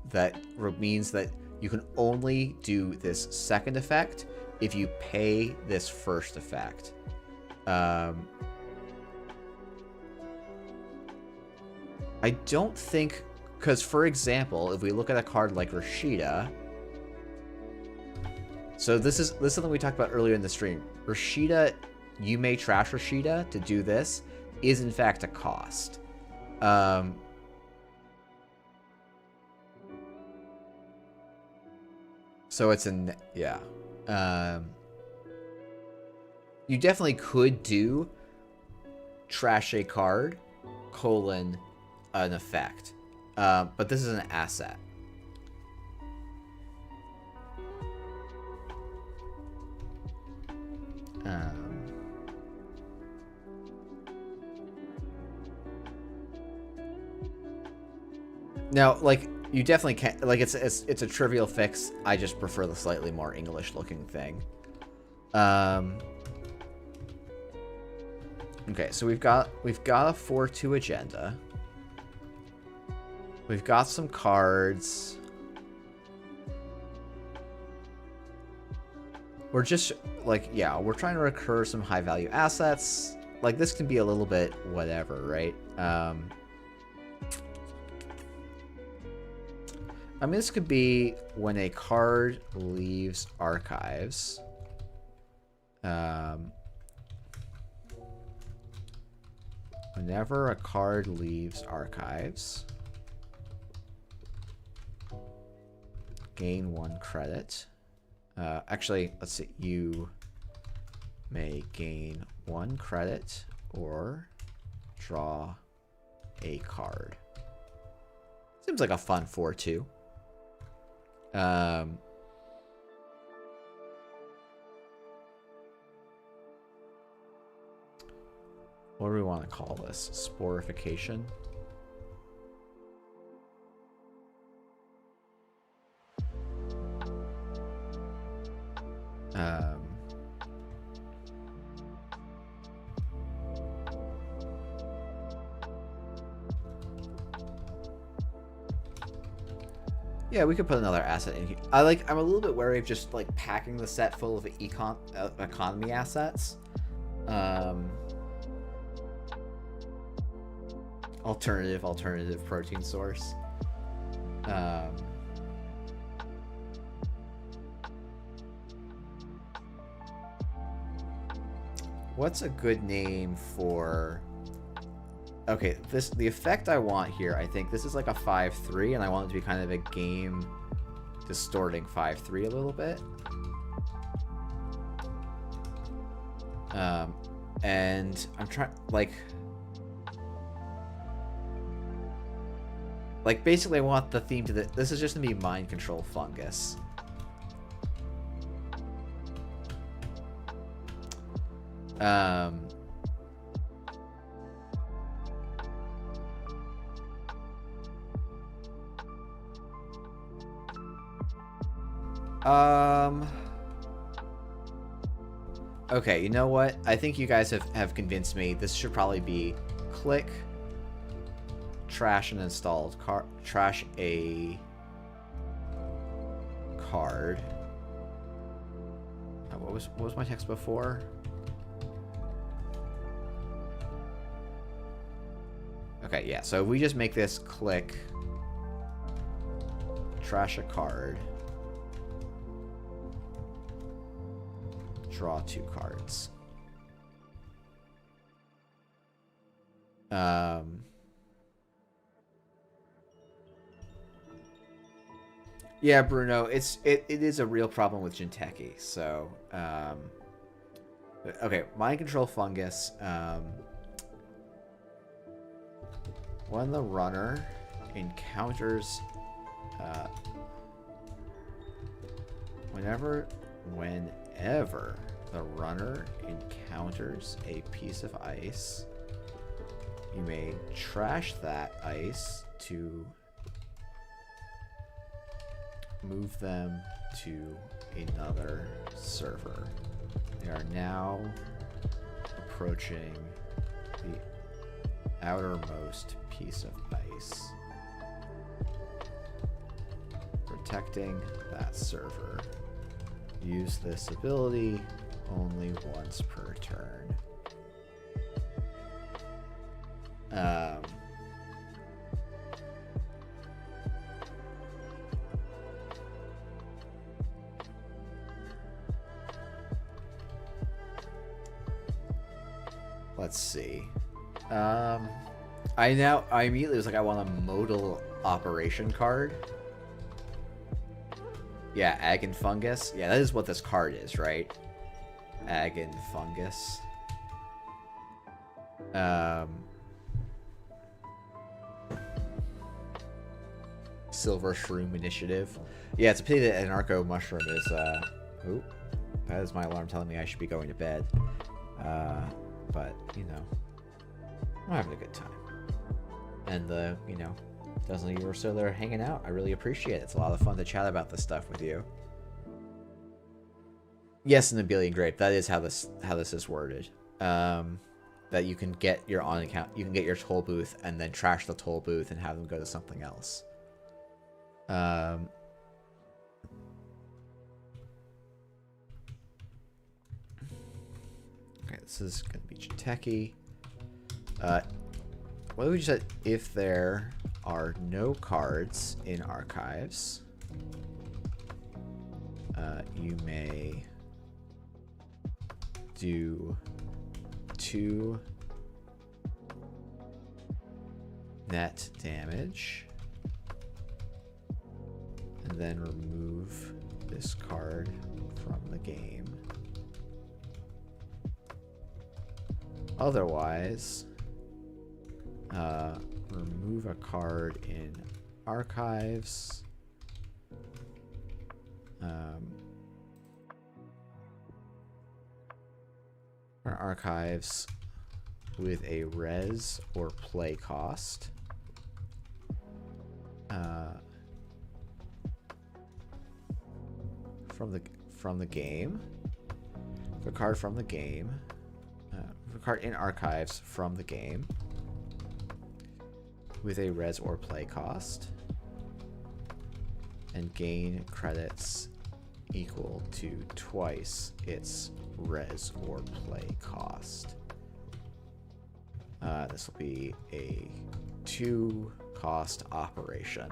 that means that you can only do this second effect if you pay this first effect. I don't think, because for example, if we look at a card like Rashida, so this is something we talked about earlier in the stream. Rashida, you may trash Rashida to do this, is in fact a cost. So it's yeah. You definitely could do trash a card, an effect. But this is an asset. Now, like, you definitely can't, like, it's a trivial fix. I just prefer the slightly more English looking thing. Okay, so we've got a 4-2 agenda. We've got some cards. We're just, like, yeah, we're trying to recur some high value assets. Like, this can be a little bit whatever, right? I mean, this could be when a card leaves archives. Whenever a card leaves archives, gain 1 credit. Actually, let's see. You may gain 1 credit or draw a card. Seems like a fun 4-2. What do we want to call this? Sporification? Yeah, we could put another asset in here. I'm a little bit wary of just like packing the set full of economy assets. Alternative protein source. What's a good name for Okay, the effect I want here, I think this is like a 5-3, and I want it to be kind of a game distorting 5-3 a little bit. And I'm trying, like basically I want the theme to this is just gonna be mind control fungus. Okay, you know what? I think you guys have convinced me. This should probably be click, trash an installed card, trash a card. What was my text before? Okay, yeah. So if we just make this click, trash a card, draw 2 cards. Yeah, Bruno, it is a real problem with Jinteki. So, okay, mind control fungus. When the runner encounters, whenever the runner encounters a piece of ice, you may trash that ice to move them to another server. They are now approaching the outermost piece of ice, protecting that server. Use this ability only once per turn. Let's see. I immediately was like, I want a modal operation card. Yeah, Ag and Fungus. Yeah, that is what this card is, right? Ag and Fungus. Silver Shroom Initiative. Yeah, it's a pity that Anarcho Mushroom is, oh, that is my alarm telling me I should be going to bed. But, you know, I'm having a good time. And, you know, dozen of you or so that are hanging out, I really appreciate it. It's a lot of fun to chat about this stuff with you. Yes, Nabilian Grape, that is how this is worded. That you can get your on account, you can get your toll booth and then trash the toll booth and have them go to something else. Okay, this is gonna be Jinteki. What would you say if there are no cards in archives? You may do 2 net damage and then remove this card from the game. Otherwise, remove a card in archives. Or archives with a res or play cost. From the game. The card from the game. The card in archives from the game with a res or play cost, and gain credits equal to twice its res or play cost. This will be a 2 cost operation.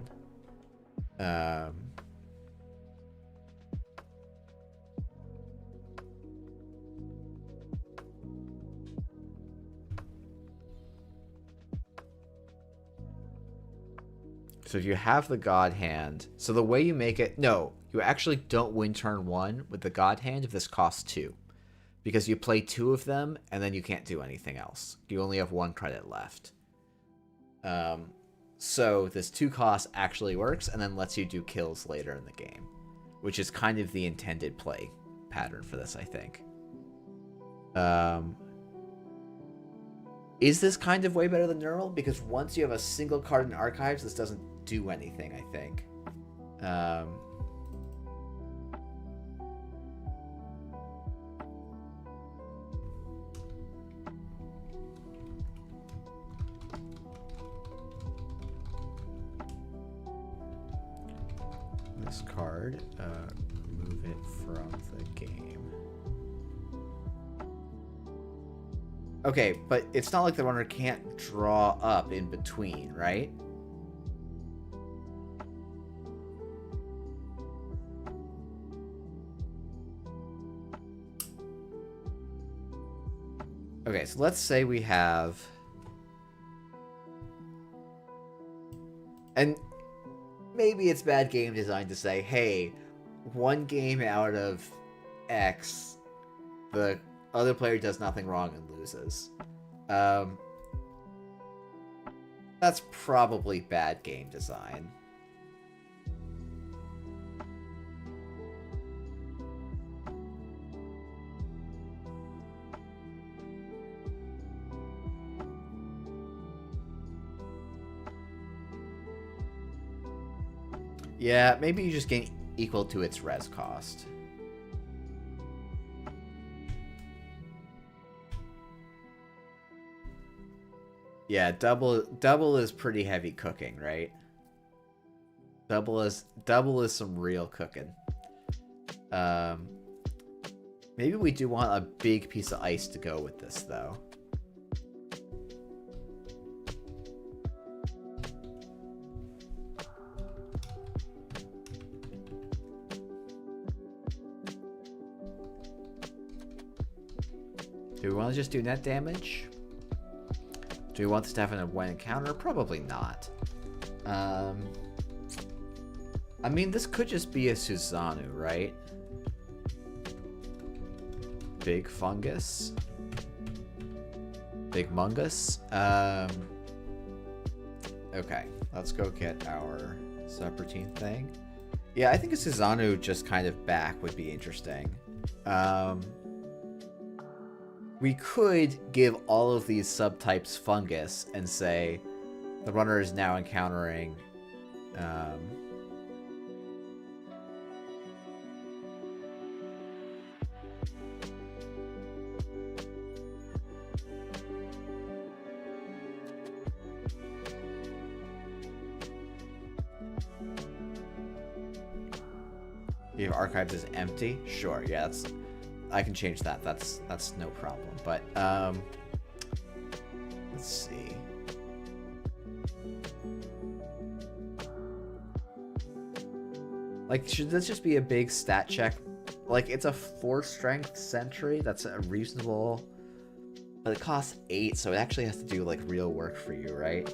So if you have the God Hand, so the way you make it, no, you actually don't win turn 1 with the God Hand if this costs 2. Because you play 2 of them, and then you can't do anything else. You only have 1 credit left. So this 2 cost actually works, and then lets you do kills later in the game. Which is kind of the intended play pattern for this, I think. Is this kind of way better than normal? Because once you have a single card in archives, this doesn't do anything, I think. This card, remove it from the game. Okay, but it's not like the runner can't draw up in between, right? Okay, so let's say we have... And maybe it's bad game design to say, hey, 1 game out of X, the other player does nothing wrong and loses. That's probably bad game design. Yeah, maybe you just gain equal to its res cost. Yeah, double is pretty heavy cooking, right? Double is some real cooking. Maybe we do want a big piece of ice to go with this, though. Do we want to just do net damage? Do we want this to have an when encounter? Probably not. I mean, this could just be a Susanoo, right? Big fungus. Big mungus. Okay, let's go get our subroutine thing. Yeah, I think a Susanoo just kind of back would be interesting. We could give all of these subtypes fungus and say the runner is now encountering if archives is empty. Sure, yeah, I can change that. That's no problem. But let's see. Like, should this just be a big stat check? Like, it's a 4 strength sentry. That's a reasonable, but it costs 8, so it actually has to do like real work for you, right?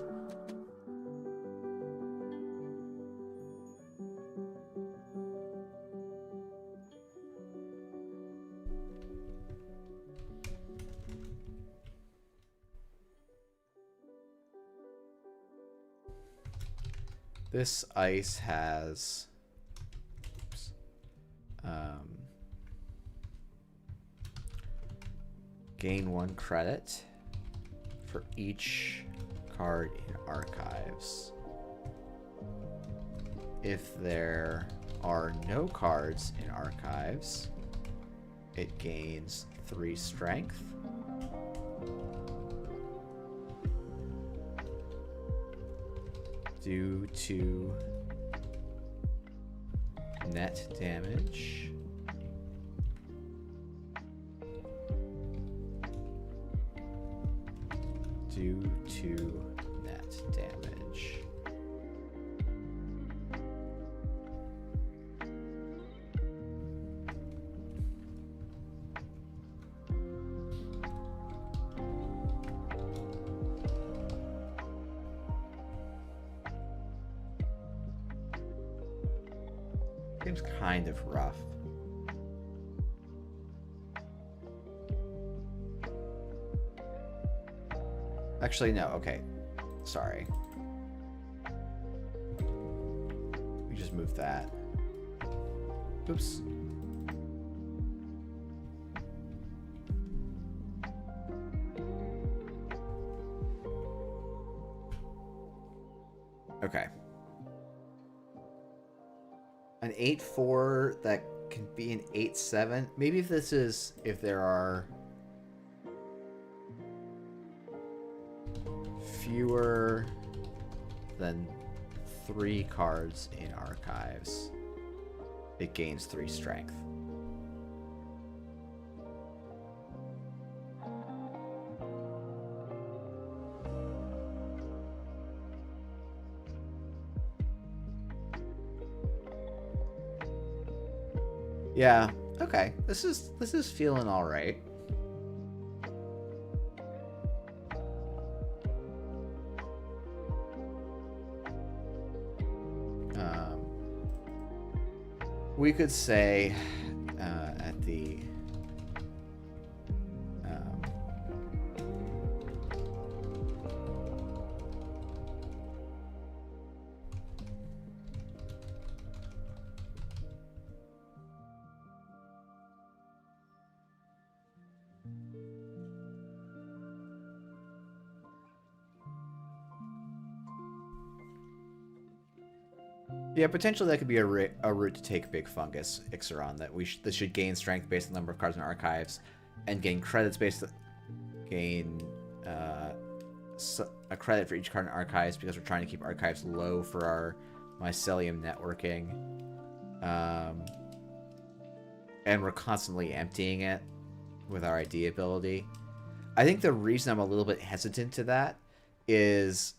This ice has gain 1 credit for each card in archives. If there are no cards in archives, it gains 3 strength. Due to net damage. Due to net damage. Seems kind of rough. Actually, no. Okay. Sorry. We just moved that. Oops. Okay. An 8-4 that can be an 8-7. Maybe if there are fewer than 3 cards in archives, it gains 3 strength. Yeah. Okay. This is feeling all right. We could say at the yeah, potentially that could be a route to take Big Fungus Ixaron, that should gain strength based on the number of cards in archives, and gain credits based gain a credit for each card in archives, because we're trying to keep archives low for our mycelium networking, and we're constantly emptying it with our ID ability. I think the reason I'm a little bit hesitant to that is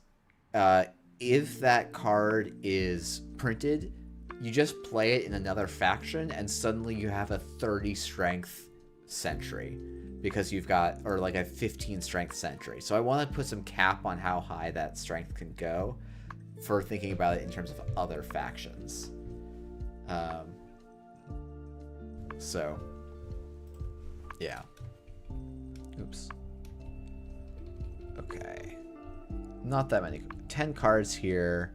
if that card is printed, you just play it in another faction and suddenly you have a 30 strength sentry because you've got, or like a 15 strength sentry. So I want to put some cap on how high that strength can go for thinking about it in terms of other factions. So yeah. Oops. Okay. Not that many. 10 cards here.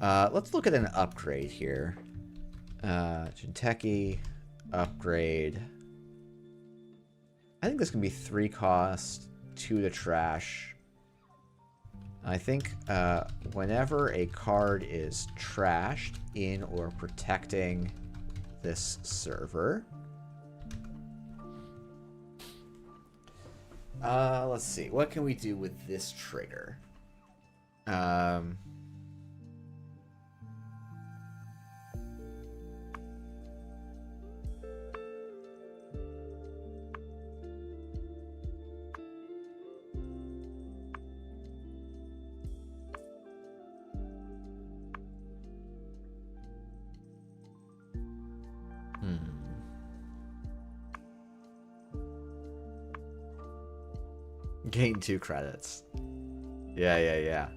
Let's look at an upgrade here. Jinteki upgrade. I think this can be 3 cost, 2 to trash. I think whenever a card is trashed in or protecting this server. Let's see. What can we do with this trigger? Gain 2 credits. Yeah.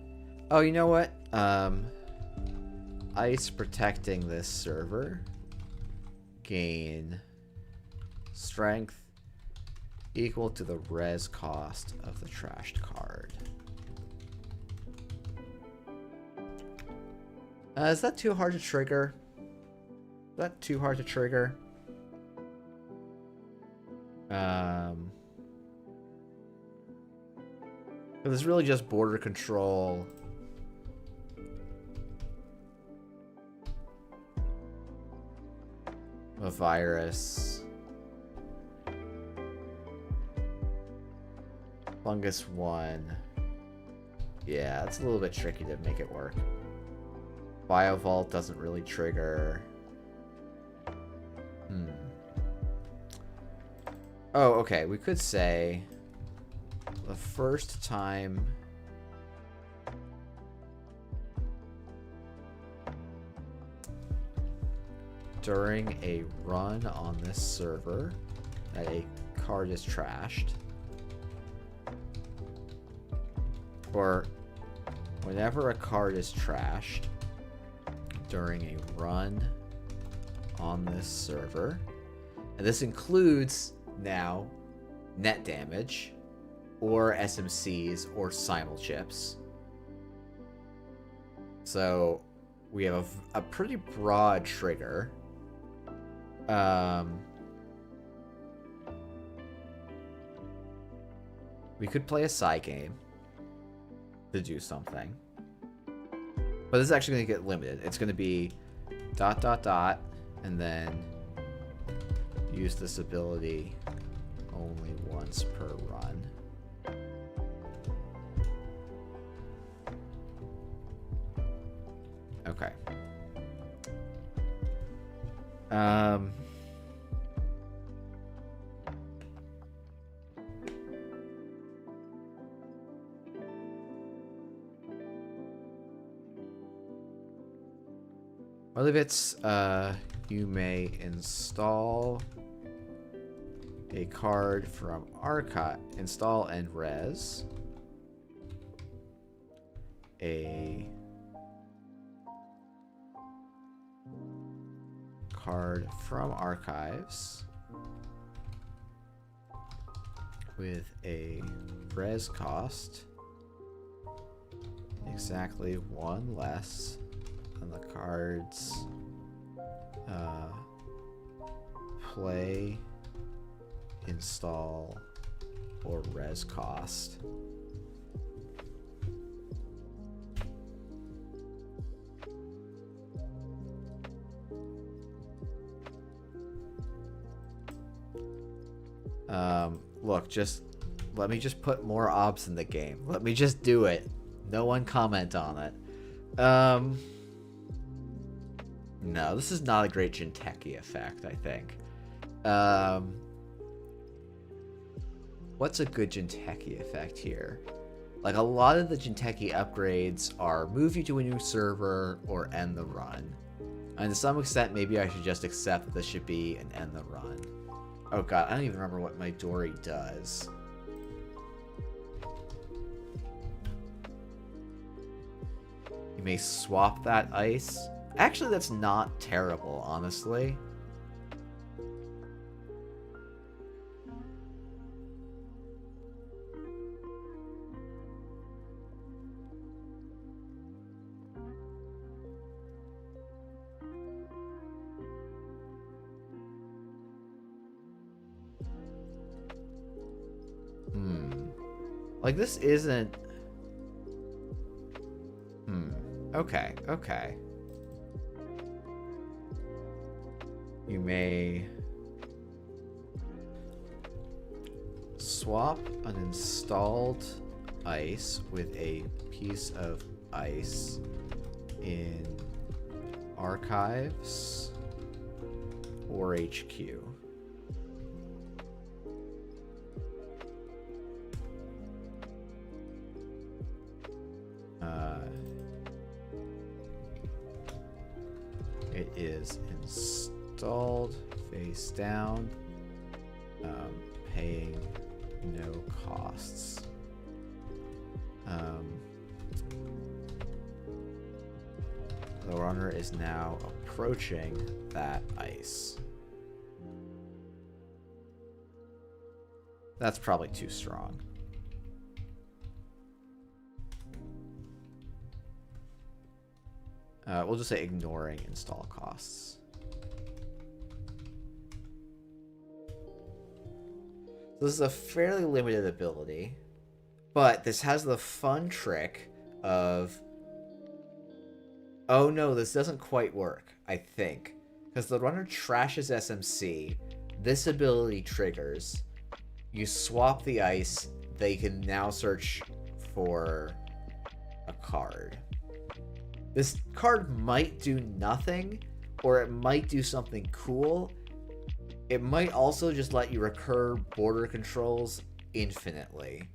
Oh, you know what? Ice protecting this server. Gain strength equal to the res cost of the trashed card. Is that too hard to trigger? Is that too hard to trigger? It's really just border control. A virus. Fungus 1. Yeah, it's a little bit tricky to make it work. Biovault doesn't really trigger. Oh, okay. We could say the first time during a run on this server that a card is trashed, or whenever a card is trashed, during a run on this server. And this includes now net damage or SMCs or simulchips. So we have a pretty broad trigger. We could play a side game to do something. But this is actually going to get limited. It's going to be ... and then use this ability only once per run. Okay. What if it's, you may install a card from archive, install and res a card from archives with a res cost exactly one less than the card's play, install, or res cost. Look, just let me just put more obs in the game. Let me just do it. No one comment on it. No, this is not a great Jinteki effect, I think. What's a good Jinteki effect here? Like, a lot of the Jinteki upgrades are move you to a new server or end the run. And to some extent, maybe I should just accept this should be an end the run. Oh god, I don't even remember what my Dory does. You may swap that ice. Actually, that's not terrible, honestly. Like, this isn't... Okay, okay. You may swap an installed ice with a piece of ice in archives or HQ. It is installed face down, paying no costs. The runner is now approaching that ice. That's probably too strong. We'll just say ignoring install costs. This is a fairly limited ability, but this has the fun trick of, oh no, this doesn't quite work, I think. Because the runner trashes SMC, this ability triggers, you swap the ice, they can now search for a card. This card might do nothing, or it might do something cool. It might also just let you recur border controls infinitely.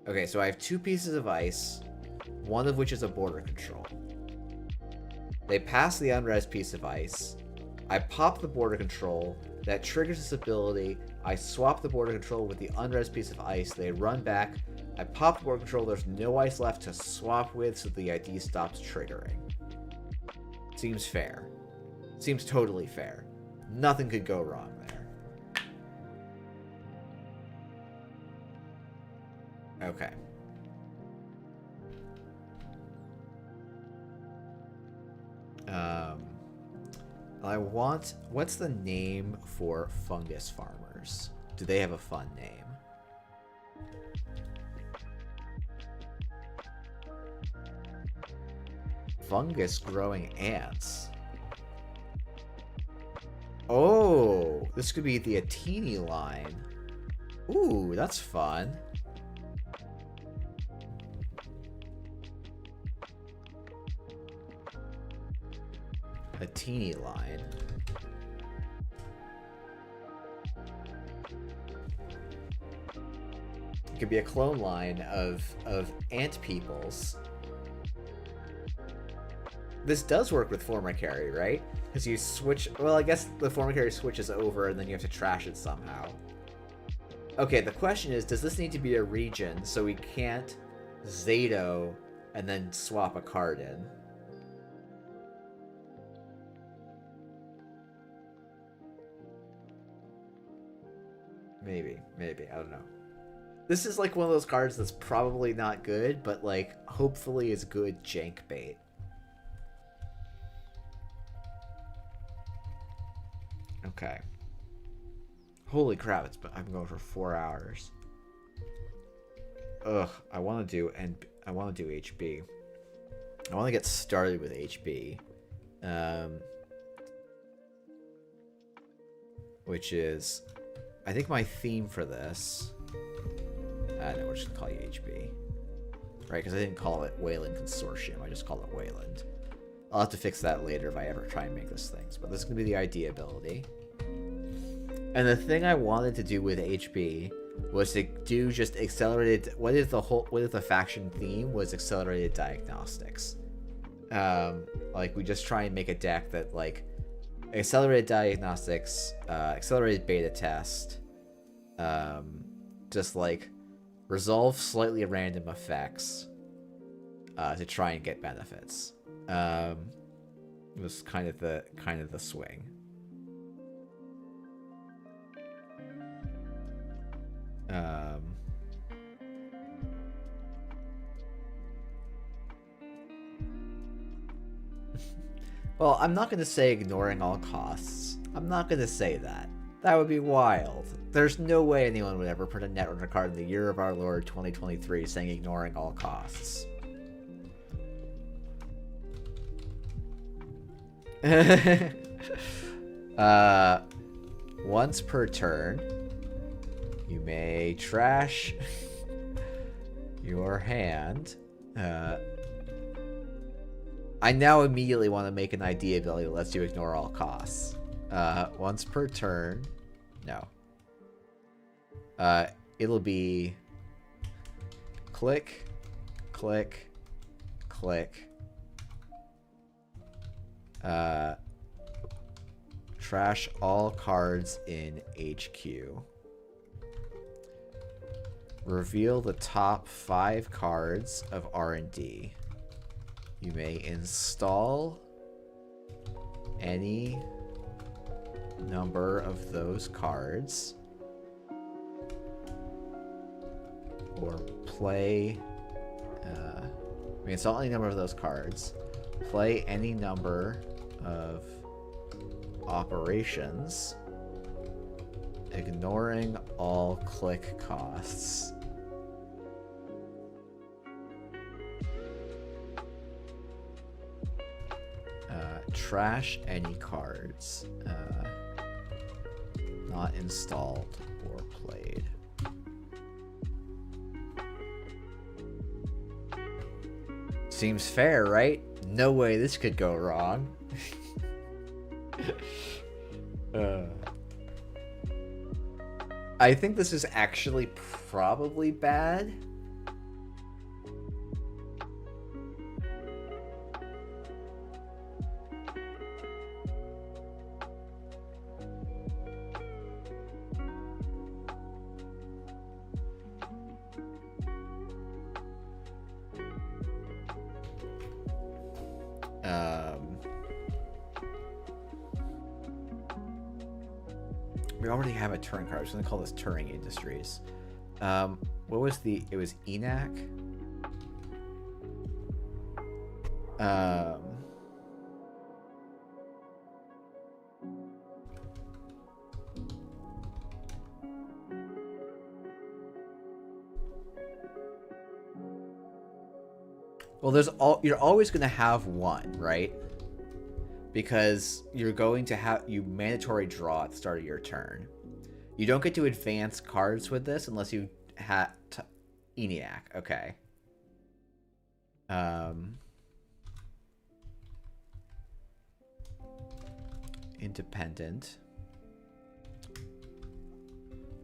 Okay, so I have two pieces of ice, one of which is a border control. They pass the unres piece of ice. I pop the border control, that triggers this ability. I swap the border control with the unres piece of ice. They run back. I pop the border control. There's no ice left to swap with, so the ID stops triggering. Seems fair. Seems totally fair. Nothing could go wrong there. Okay. What's the name for fungus farmers? Do they have a fun name? Fungus growing ants. Oh, this could be the Atini line. Ooh, that's fun. A teeny line. It could be a clone line of ant peoples. This does work with former carry, right? Because you switch. Well, I guess the former carry switches over, and then you have to trash it somehow. Okay, the question is, does this need to be a region so we can't Zato and then swap a card in? Maybe, I don't know. This is like one of those cards that's probably not good, but like hopefully is good jank bait. Okay. Holy crap! I've been going for 4 hours. Ugh, I want to do HB. I want to get started with HB, which is, I think my theme for this. No, we're just gonna call you HB, right? Because I didn't call it Wayland Consortium. I just called it Wayland. I'll have to fix that later if I ever try and make this thing. But this is gonna be the ID ability. And the thing I wanted to do with HB was to do just accelerated. What if the faction theme was accelerated diagnostics? Like we just try and make a deck that like accelerated diagnostics, accelerated beta test, just like resolve slightly random effects to try and get benefits. It was kind of the swing. Well, I'm not going to say ignoring all costs. I'm not going to say that. That would be wild. There's no way anyone would ever print a Netrunner card in the year of our Lord 2023 saying ignoring all costs. Once per turn, you may trash your hand. I now immediately want to make an ID ability that lets you ignore all costs. Once per turn. No. It'll be click, click, click. Trash all cards in HQ. Reveal the top 5 cards of R&D. You may install any number of those cards or play install any number of those cards, play any number of operations, ignoring all click costs. Trash any cards not installed or played. Seems fair, right? No way this could go wrong. I think this is actually probably bad. We already have a Turing card. I was going to call this Turing Industries. What was the... It was ENAC? Well, you're always going to have one, right? Because you're going to have... You mandatory draw at the start of your turn. You don't get to advance cards with this unless you have... ENIAC, okay. Independent.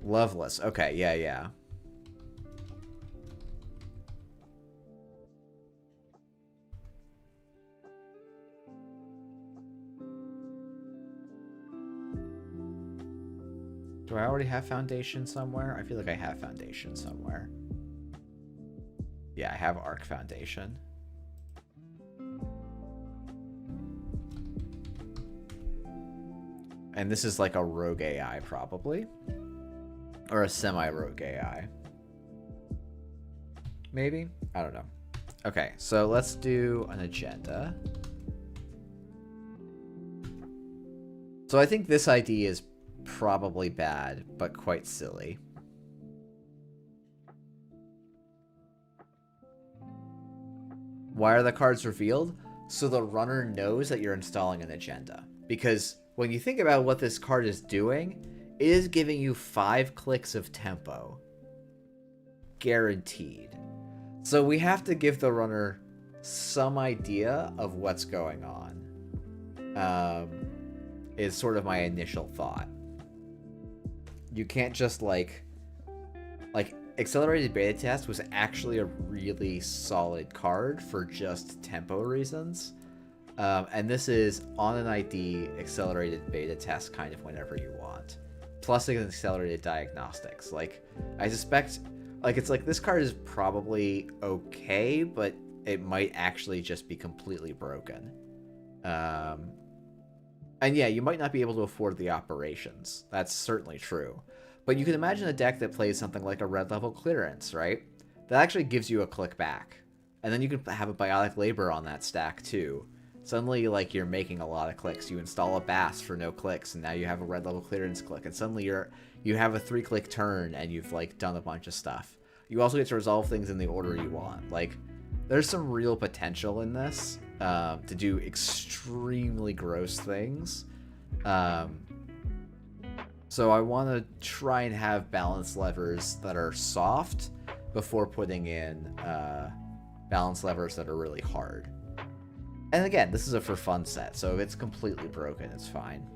Loveless, okay, yeah. Do I already have Foundation somewhere? I feel like I have Foundation somewhere. Yeah, I have Arc Foundation. And this is like a rogue AI, probably. Or a semi-rogue AI. Maybe? I don't know. Okay, so let's do an agenda. So I think this ID is probably bad, but quite silly. Why are the cards revealed? So the runner knows that you're installing an agenda. Because when you think about what this card is doing, it is giving you 5 clicks of tempo. Guaranteed. So we have to give the runner some idea of what's going on. Is sort of my initial thought. You can't just like Accelerated Beta Test was actually a really solid card for just tempo reasons. And this is on an ID Accelerated Beta Test kind of whenever you want. Plus an Accelerated Diagnostics. Like, I suspect, like, it's like this card is probably okay, but it might actually just be completely broken. And yeah, you might not be able to afford the operations. That's certainly true. But you can imagine a deck that plays something like a red level clearance, right? That actually gives you a click back. And then you can have a biotic labor on that stack too. Suddenly, like, you're making a lot of clicks. You install a Bass for no clicks, and now you have a red level clearance click. And suddenly you have a 3-click turn, and you've, like, done a bunch of stuff. You also get to resolve things in the order you want. Like, there's some real potential in this to do extremely gross things. So I want to try and have balance levers that are soft before putting in balance levers that are really hard. And again, this is a for fun set, so if it's completely broken, it's fine.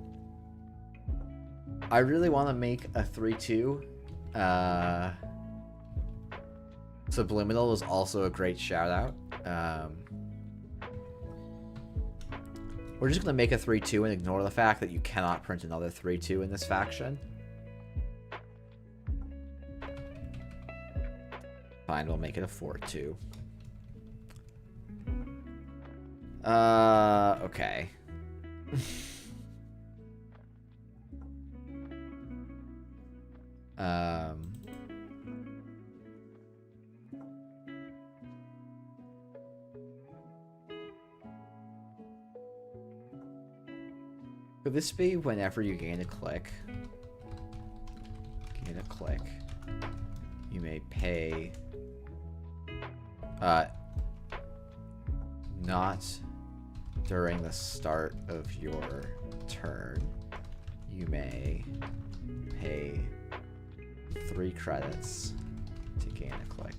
I really want to make a 3-2. Subliminal is also a great shout out. We're just going to make a 3-2 and ignore the fact that you cannot print another 3-2 in this faction. Fine, we'll make it a 4-2. Okay. Could this be whenever you gain a click? Gain a click. You may pay... not during the start of your turn. You may pay 3 credits to gain a click.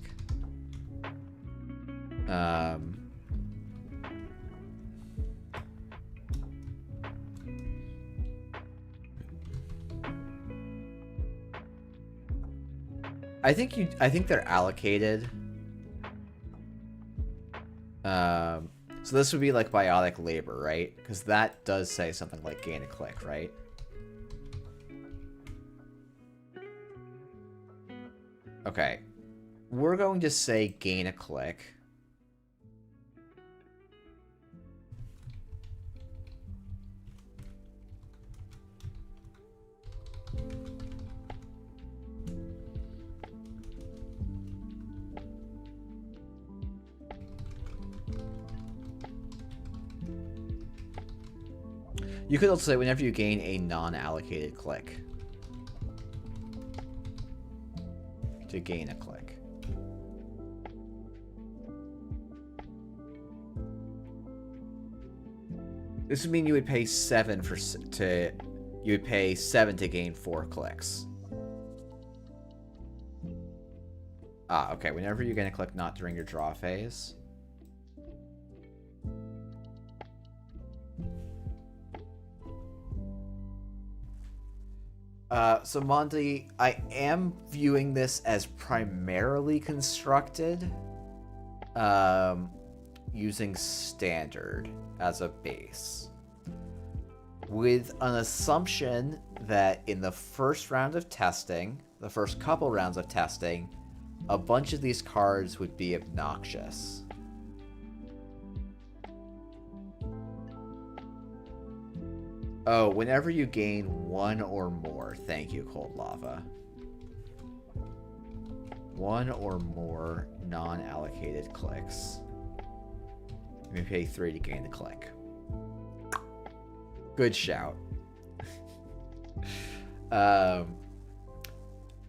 I think they're allocated. So this would be like biotic labor, right? Because that does say something like gain a click, right? Okay. We're going to say gain a click. You could also say whenever you gain a non-allocated click. To gain a click. This would mean you would pay 7 you would pay 7 to gain 4 clicks. Ah, okay. Whenever you gain a click not during your draw phase. So Monty, I am viewing this as primarily constructed using standard as a base, with an assumption that in the first round of testing, the first couple rounds of testing, a bunch of these cards would be obnoxious. Oh, whenever you gain 1 or more, thank you, Cold Lava. 1 or more non-allocated clicks. You may pay 3 to gain the click. Good shout.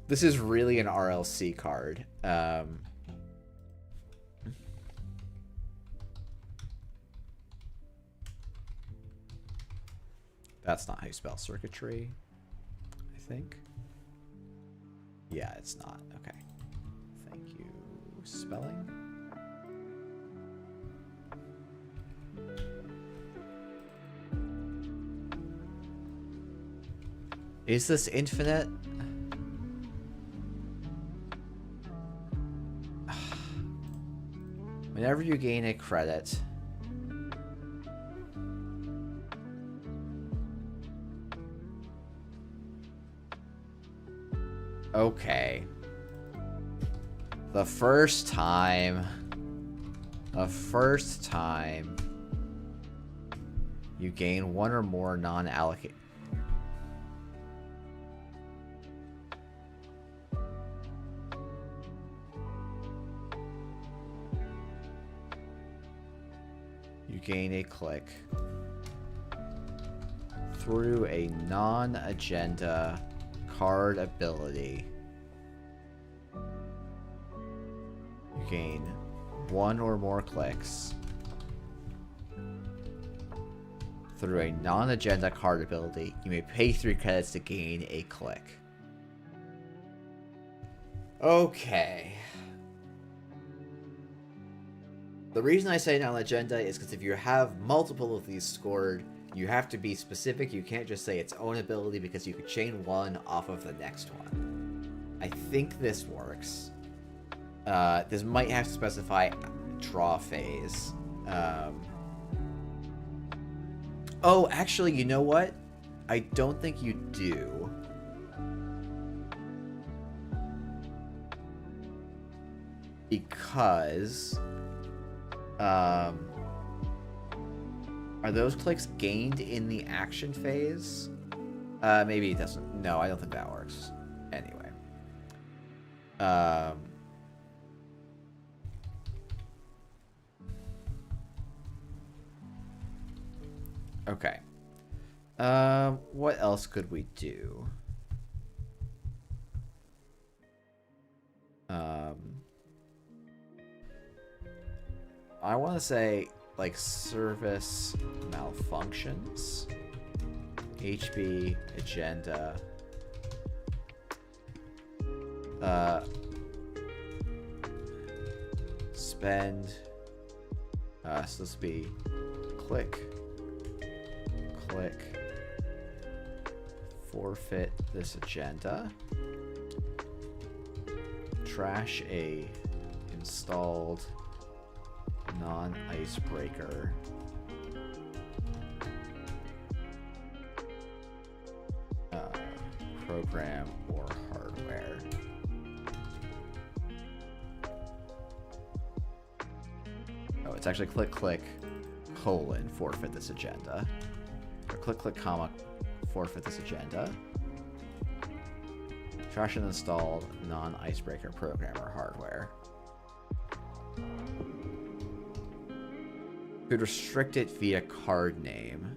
This is really an RLC card. That's not how you spell circuitry, I think. Yeah, it's not. Okay. Thank you. Spelling. Is this infinite? Whenever you gain a credit, okay. The first time you gain 1 or more non-allocated. You gain a click through a non-agenda card ability. You gain 1 or more clicks through a non-agenda card ability. You may pay 3 credits to gain a click. Okay. The reason I say non-agenda is because if you have multiple of these scored, you have to be specific. You can't just say its own ability because you could chain 1 off of the next one. I think this works. This might have to specify draw phase. Oh, actually, you know what? I don't think you do. Because... are those clicks gained in the action phase? Maybe it doesn't. No, I don't think that works. Anyway. Okay. What else could we do? I want to say, like, service malfunctions, HB, agenda, spend, so this will be click, forfeit this agenda, trash a installed non-icebreaker, program or hardware. Oh, it's actually click, colon, forfeit this agenda. Or click, comma, forfeit this agenda. Trash an installed non-icebreaker program or hardware. Could restrict it via card name.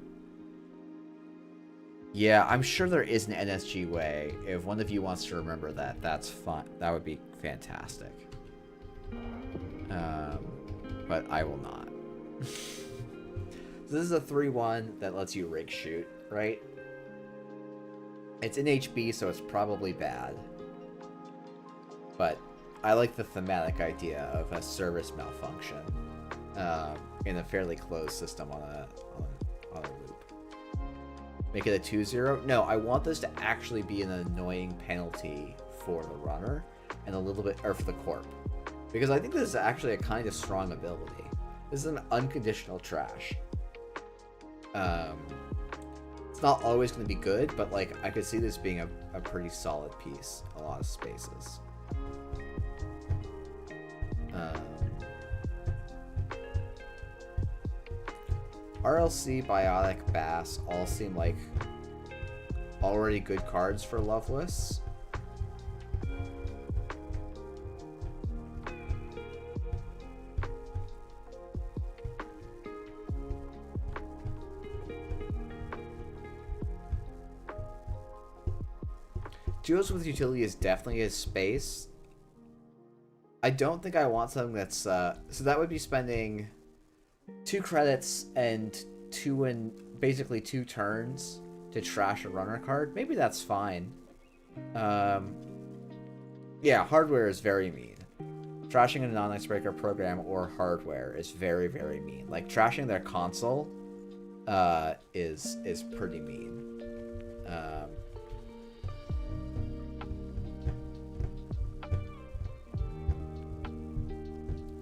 Yeah, I'm sure there is an NSG way. If one of you wants to remember that, that's fun. That would be fantastic. But I will not. So this is a 3-1 that lets you rig shoot, right? It's in HB, so it's probably bad. But I like the thematic idea of a service malfunction in a fairly closed system on a loop. Make it a 2-0? No, I want this to actually be an annoying penalty for the runner and a little bit, or for the Corp. Because I think this is actually a kind of strong ability. This is an unconditional trash. It's not always going to be good, but like I could see this being a pretty solid piece. A lot of spaces. RLC, Biotic, Bass all seem like already good cards for Loveless. Duos with utility is definitely a space. I don't think I want something that's so that would be spending 2 credits and basically 2 turns to trash a runner card. Maybe that's fine. Yeah, hardware is very mean. Trashing a non-icebreaker program or hardware is very, very mean. Like trashing their console is pretty mean.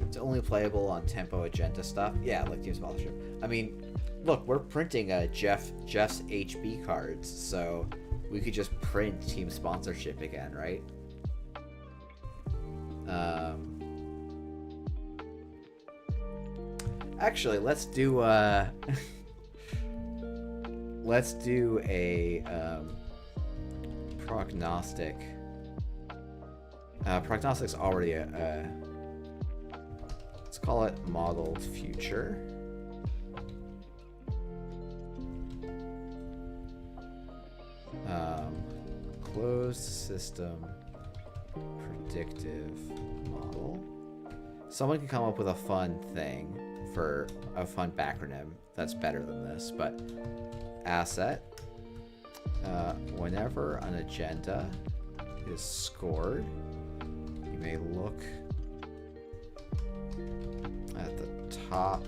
It's only playable on tempo agenda stuff. Yeah, like team sponsorship. I mean, look, we're printing Jeff's HB cards, so we could just print team sponsorship again, right? Actually, let's do let's do a prognostic. Prognostic's already let's call it modeled future. Closed system predictive model. Someone can come up with a fun thing for a fun backronym that's better than this, but asset. Whenever an agenda is scored, you may look at the top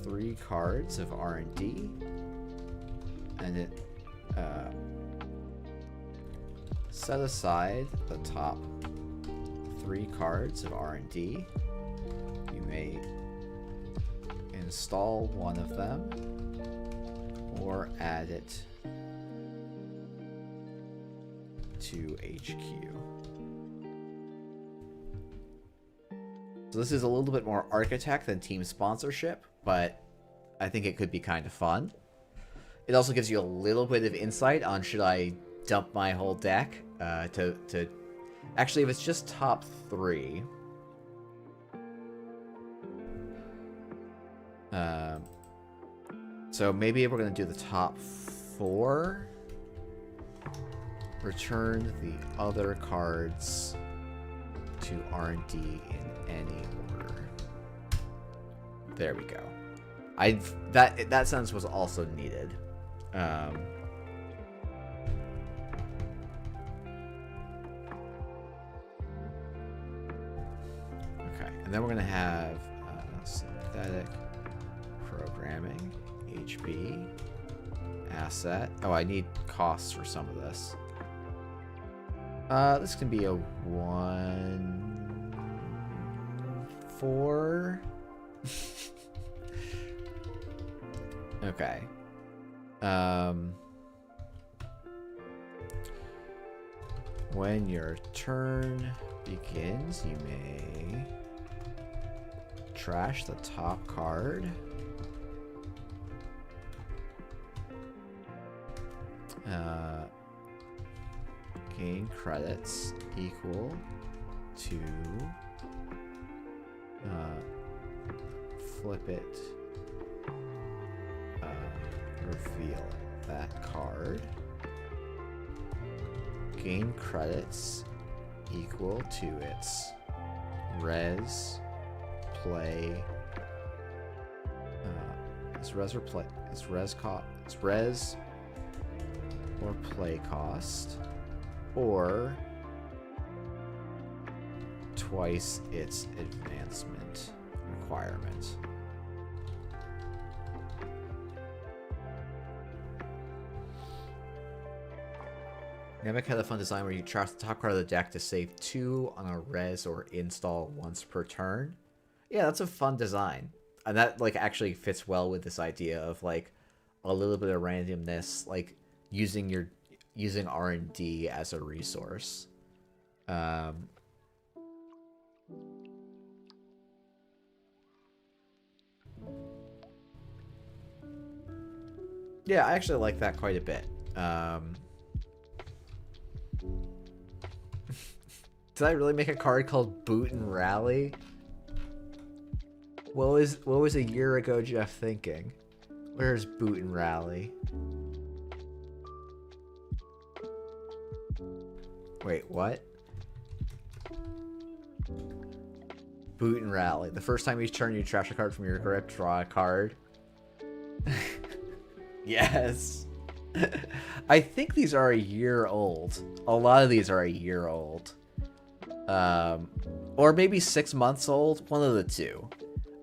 3 cards of R&D, and it set aside the top 3 cards of R&D. You may install one of them or add it to HQ. So this is a little bit more architect than team sponsorship, but I think it could be kind of fun. It also gives you a little bit of insight on should I dump my whole deck to actually, if it's just top 3, so maybe we're gonna do the top 4. Return the other cards to R&D in any order. There we go. That sentence was also needed. Okay, and then we're gonna have synthetic programming, HB, asset. Oh, I need costs for some of this. This can be a 1-4. Okay. When your turn begins, you may trash the top card. Gain credits equal to flip it, reveal that card. gain credits equal to its res play. It's res or play. It's res or play cost, or twice its advancement requirement. Namek had a fun design where you trash the top card of the deck to save 2 on a res or install once per turn. Yeah, that's a fun design. And that like actually fits well with this idea of like a little bit of randomness, like using R&D as a resource. Yeah, I actually like that quite a bit. Did I really make a card called Boot and Rally? What was a year ago Jeff thinking? Where's Boot and Rally? Wait, what? Boot and Rally. The first time each turn you trash a card from your grip, draw a card. Yes. I think these are a year old. A lot of these are a year old. Or maybe 6 months old. One of the two.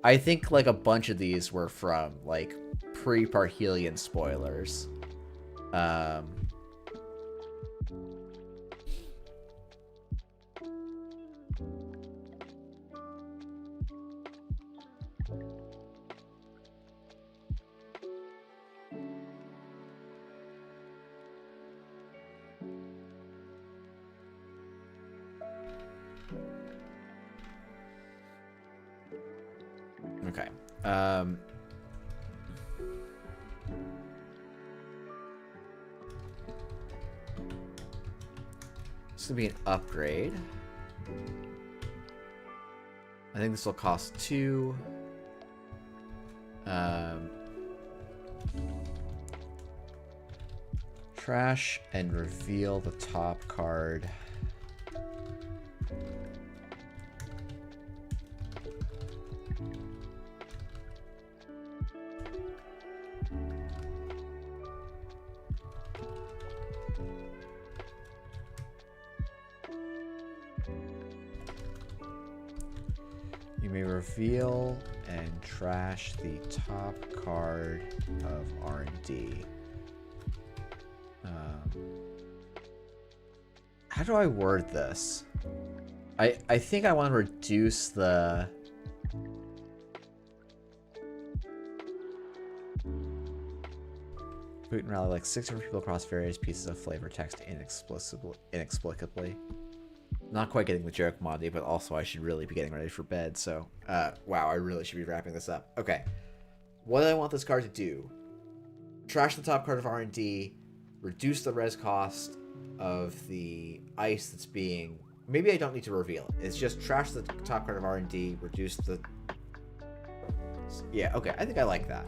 I think like a bunch of these were from like pre-Parhelion spoilers. Okay. This will be an upgrade. I think this will cost 2. Trash and reveal the top card. You may reveal and trash the top card of R&D. How do I word this? I think I want to reduce the... Boot and Rally like 6 different people across various pieces of flavor text inexplicably. Not quite getting the joke, Monty, but also I should really be getting ready for bed, so... wow, I really should be wrapping this up. Okay. What do I want this card to do? Trash the top card of R&D, reduce the res cost of the ice that's being... Maybe I don't need to reveal it. It's just trash the top card of R&D, reduce the... Yeah, okay, I think I like that.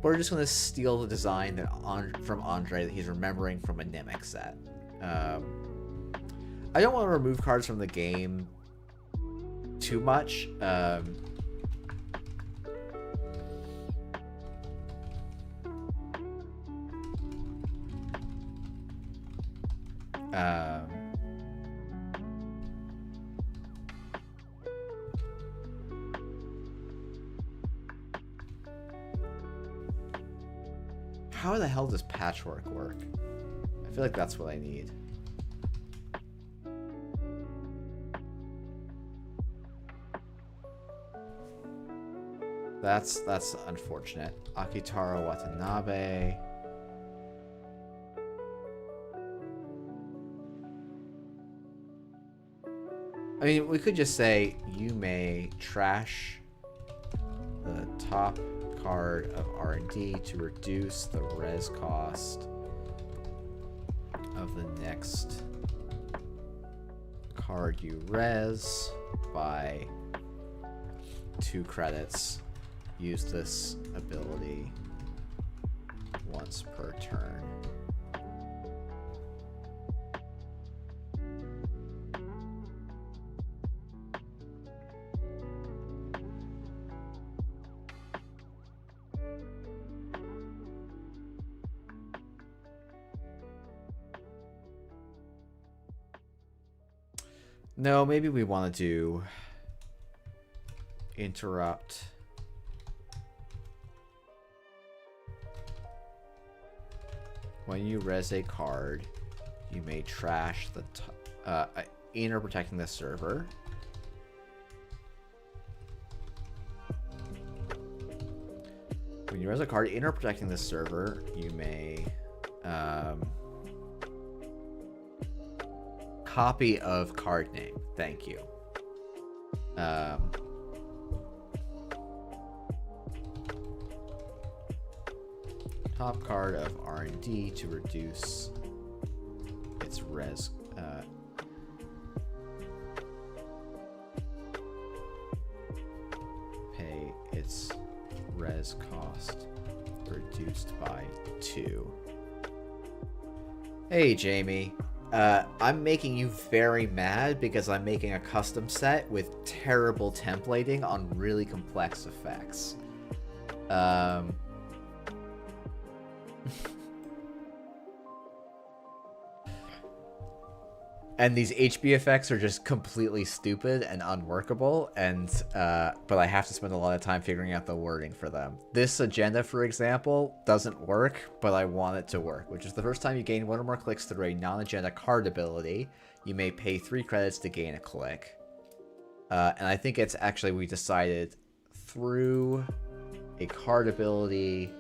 We're just going to steal the design that from Andre that he's remembering from a Namek set. I don't want to remove cards from the game too much. How the hell does patchwork work? I feel like that's what I need. That's unfortunate. Akitaro Watanabe. I mean, we could just say you may trash the top card of R&D to reduce the res cost of the next card you res by 2 credits. Use this ability once per turn. No, maybe we want to do interrupt. When you res a card, you may trash the inner protecting the server. When you res a card inner protecting the server, you may copy of card name. Thank you. Top card of R&D to reduce its res. Pay its res cost reduced by 2. Hey, Jamie. I'm making you very mad because I'm making a custom set with terrible templating on really complex effects. And these HB effects are just completely stupid and unworkable, and but I have to spend a lot of time figuring out the wording for them. This agenda, for example, doesn't work, but I want it to work, which is the first time you gain 1 or more clicks through a non-agenda card ability, you may pay 3 credits to gain a click. And I think it's actually, we decided through a card ability...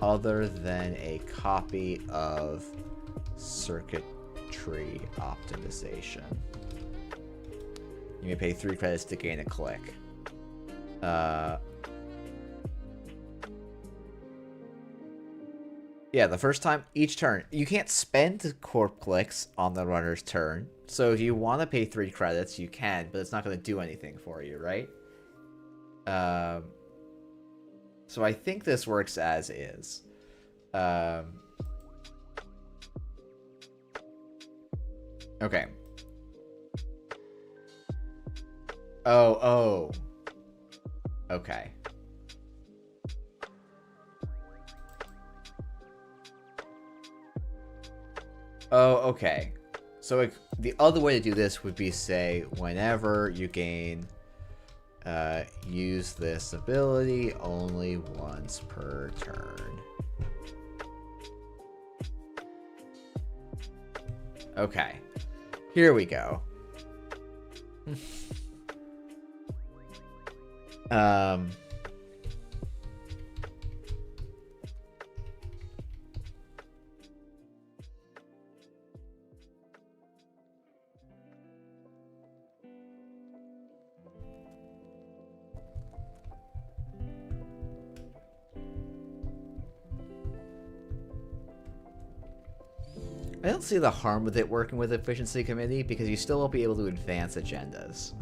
other than a copy of circuitry optimization. You may pay 3 credits to gain a click. Yeah, the first time, each turn. You can't spend Corp clicks on the runner's turn. So if you want to pay 3 credits, you can, but it's not going to do anything for you, right? So I think this works as is. Okay. Oh. Okay. Oh, okay. So the other way to do this would be, say, whenever you gain... use this ability only once per turn. Okay. Here we go. I don't see the harm with it working with Efficiency Committee because you still won't be able to advance agendas.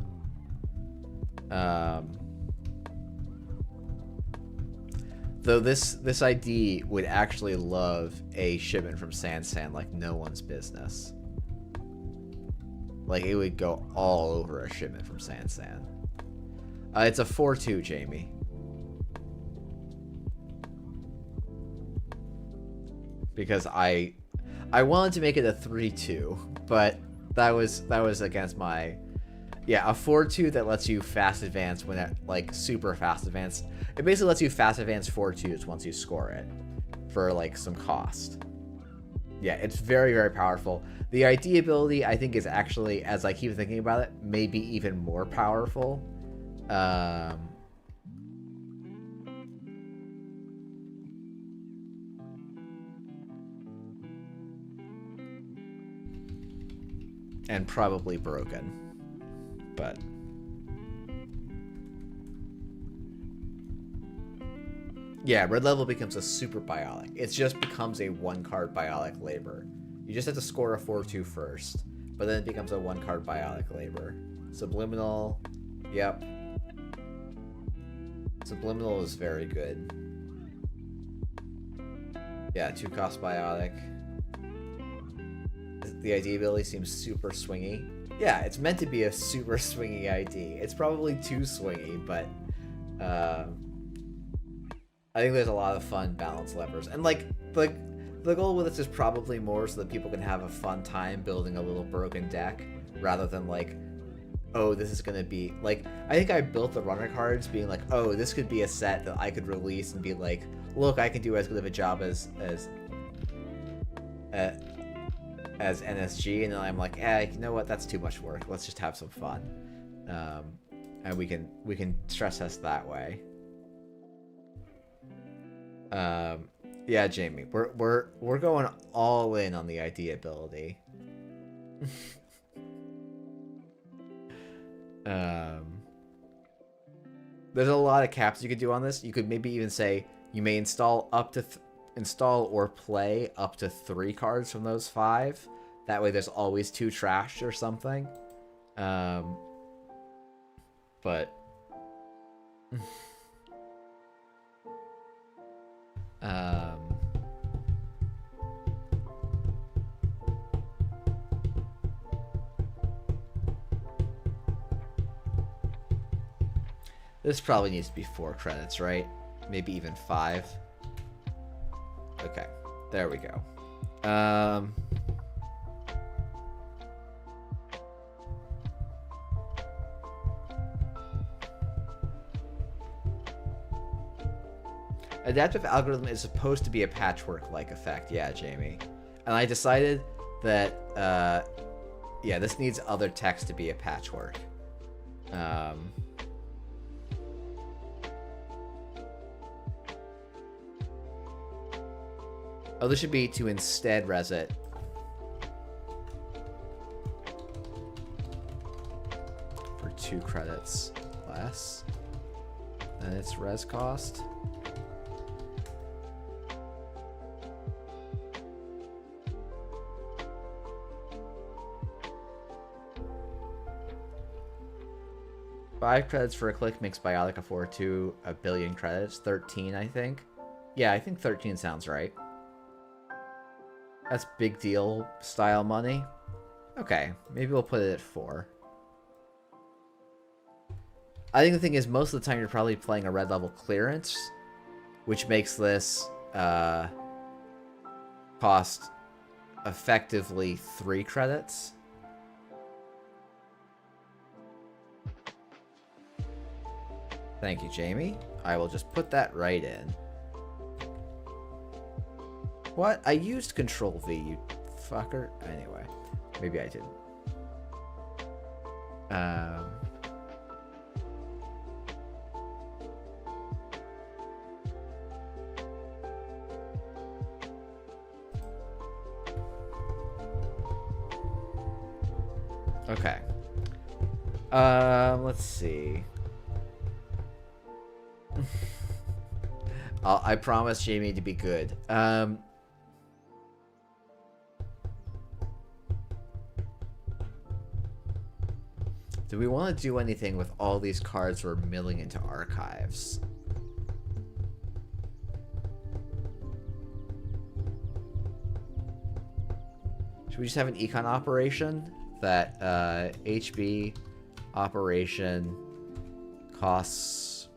Though this ID would actually love a shipment from Sansan like no one's business. Like, it would go all over a shipment from Sansan. It's a 4-2, Jamie. Because I wanted to make it a 3-2, but that was against my... Yeah, a 4-2 that lets you fast advance when it, like, super fast advance. It basically lets you fast advance 4-2s once you score it for, like, some cost. Yeah, it's very, very powerful. The ID ability, I think, is actually, as I keep thinking about it, maybe even more powerful. And probably broken. But... yeah, red level becomes a super biotic. It just becomes a 1-card biotic labor. You just have to score a 4-2 first, but then it becomes a 1-card biotic labor. Subliminal, yep. Subliminal is very good. Yeah, 2-cost biotic. The ID ability seems super swingy. Yeah, it's meant to be a super swingy ID. It's probably too swingy, but... I think there's a lot of fun balance levers, and like the goal with this is probably more so that people can have a fun time building a little broken deck, rather than like, oh, this is gonna be like. I think I built the runner cards being like, oh, this could be a set that I could release and be like, look, I can do as good of a job as NSG, and then I'm like, you know what? That's too much work. Let's just have some fun, and we can stress test that way. Yeah, Jamie, we're going all in on the idea ability. There's a lot of caps you could do on this. You could maybe even say you may install install or play up to 3 cards from those 5. That way, there's always 2 trashed or something. But. This probably needs to be 4 credits, right? Maybe even 5. Okay, there we go. Adaptive algorithm is supposed to be a patchwork-like effect. Yeah, Jamie. And I decided that, yeah, this needs other text to be a patchwork. Oh, this should be to instead res it. For 2 credits less than its res cost. Five credits for a click makes Biotica 4 a billion credits. 13, I think. Yeah, I think 13 sounds right. That's big deal style money. Okay, maybe we'll put it at 4. I think the thing is, most of the time you're probably playing a red level clearance, which makes this cost effectively 3 credits. Thank you, Jamie. I will just put that right in. What? I used Control V, you fucker. Anyway, maybe I didn't. Okay. Let's see. I promise Jamie to be good. Do we want to do anything with all these cards we're milling into archives? Should we just have an econ operation that HB operation costs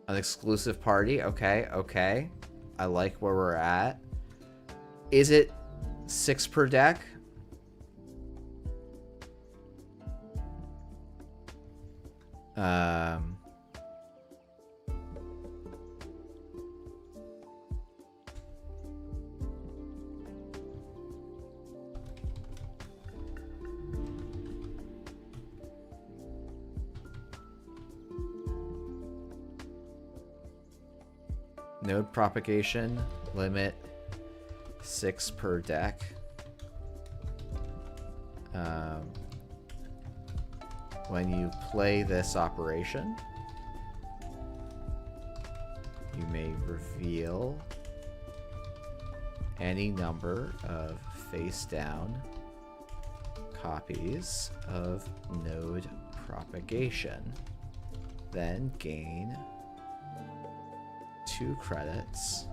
an exclusive party? Okay, okay. I like where we're at. Is it 6 per deck? Node propagation limit 6 per deck. When you play this operation, you may reveal any number of face down copies of node propagation, then gain 2 credits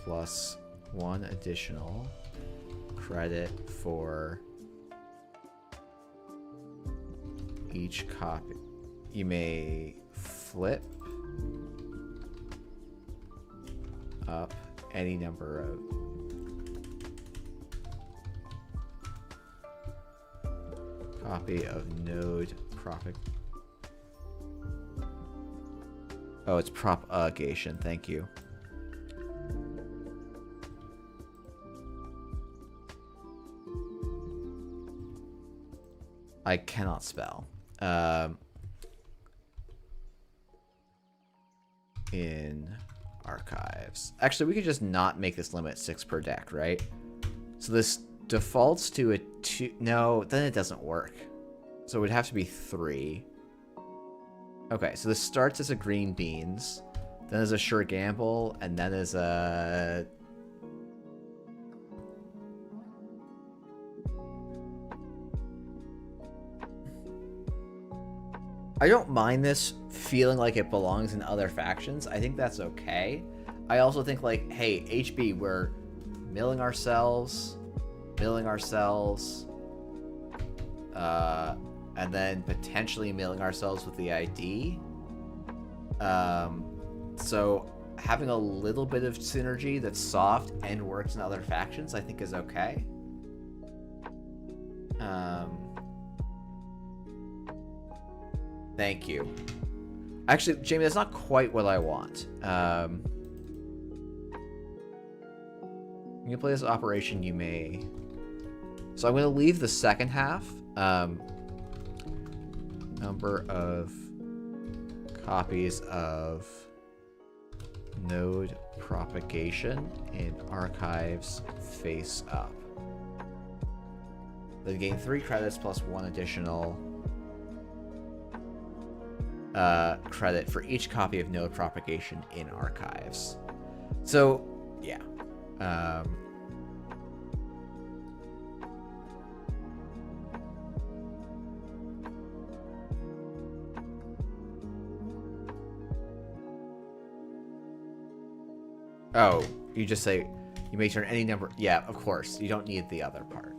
plus 1 additional credit for each copy. You may flip up any number of copy of node Oh, it's propagation. Thank you. I cannot spell. In archives. Actually, we could just not make this limit 6 per deck, right? So this defaults to a 2. No, then it doesn't work. So it would have to be 3. Okay, so this starts as a green beans, then as a sure gamble, and then as a... I don't mind this feeling like it belongs in other factions. I think that's okay. I also think, like, hey, HB, we're milling ourselves, and then potentially milling ourselves with the ID. So having a little bit of synergy that's soft and works in other factions, I think is okay. Thank you. Actually, Jamie, that's not quite what I want. When you play this operation, you may... So I'm going to leave the second half. Number of copies of node propagation in archives face up. Then gain 3 credits plus 1 additional credit for each copy of node propagation in archives. So, yeah. Oh, you just say you may turn any number. Yeah, of course. You don't need the other part.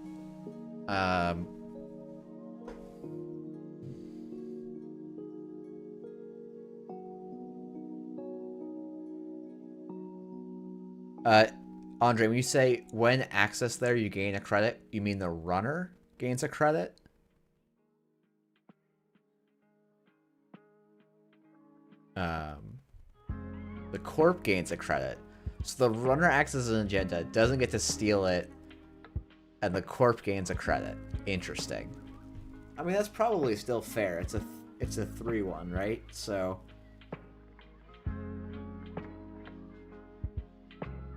Andre, when you say when access there you gain a credit, you mean the runner gains a credit? The Corp gains a credit. So the runner acts as an agenda, doesn't get to steal it, and the Corp gains a credit. Interesting. I mean, that's probably still fair. It's a 3-1, right? So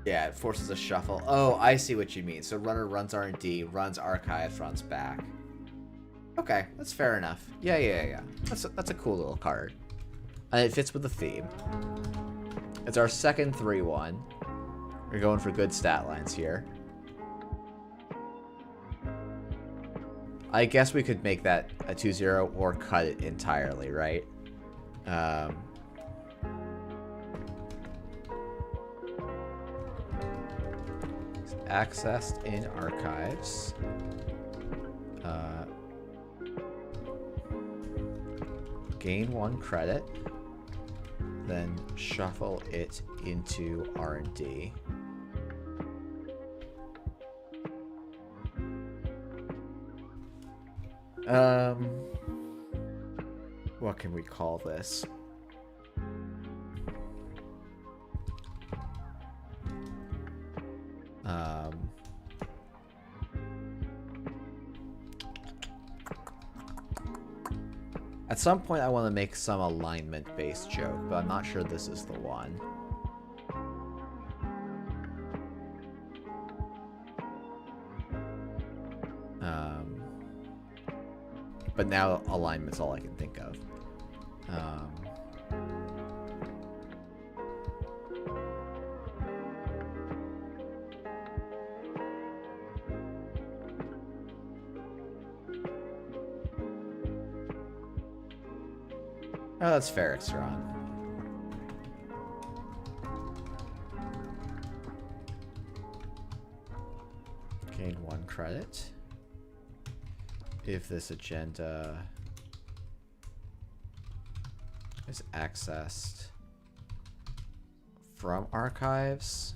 yeah, it forces a shuffle. Oh, I see what you mean. So runner runs R&D, runs archives, runs back. Okay, that's fair enough. Yeah. That's a cool little card. And it fits with the theme. It's our second 3-1. We're going for good stat lines here. I guess we could make that a 2-0 or cut it entirely, right? Accessed in archives. Gain 1 credit. Then shuffle it into R&D. What can we call this? At some point I want to make some alignment-based joke, but I'm not sure this is the one. But now alignment's all I can think of. Oh, that's fair, it's Ron. Gain 1 credit. If this agenda is accessed from archives,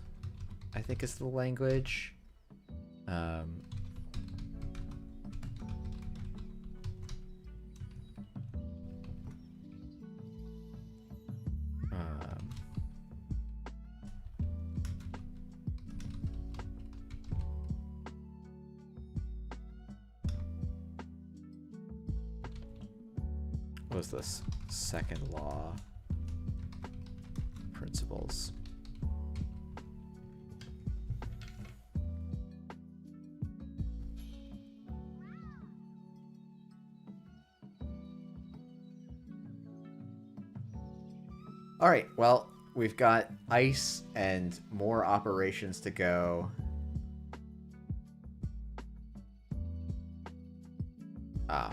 I think is the language. What is this? Second law principles. All right, well, we've got ice and more operations to go. Ah.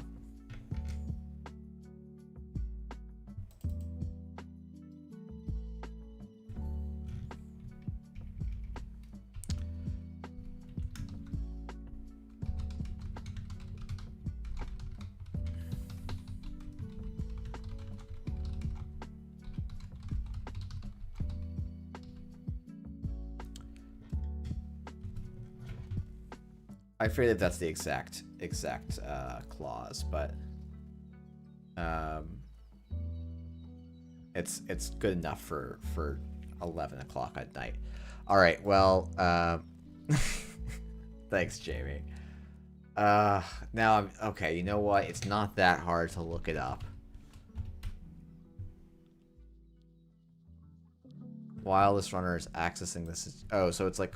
I fear that that's the exact clause, but it's good enough for 11 o'clock at night. All right, well, thanks, Jamie. Now I'm okay. You know what? It's not that hard to look it up. While this runner is accessing this, oh, so it's like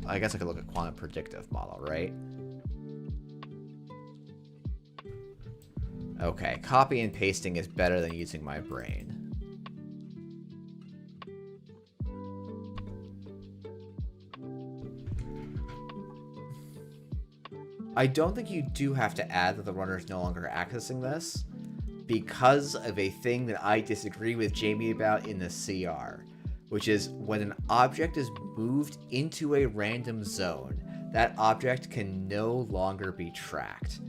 I guess I could look at quantum predictive model, right? Okay, copy and pasting is better than using my brain. I don't think you do have to add that the runner is no longer accessing this because of a thing that I disagree with Jamie about in the CR. Which is when an object is moved into a random zone, that object can no longer be tracked.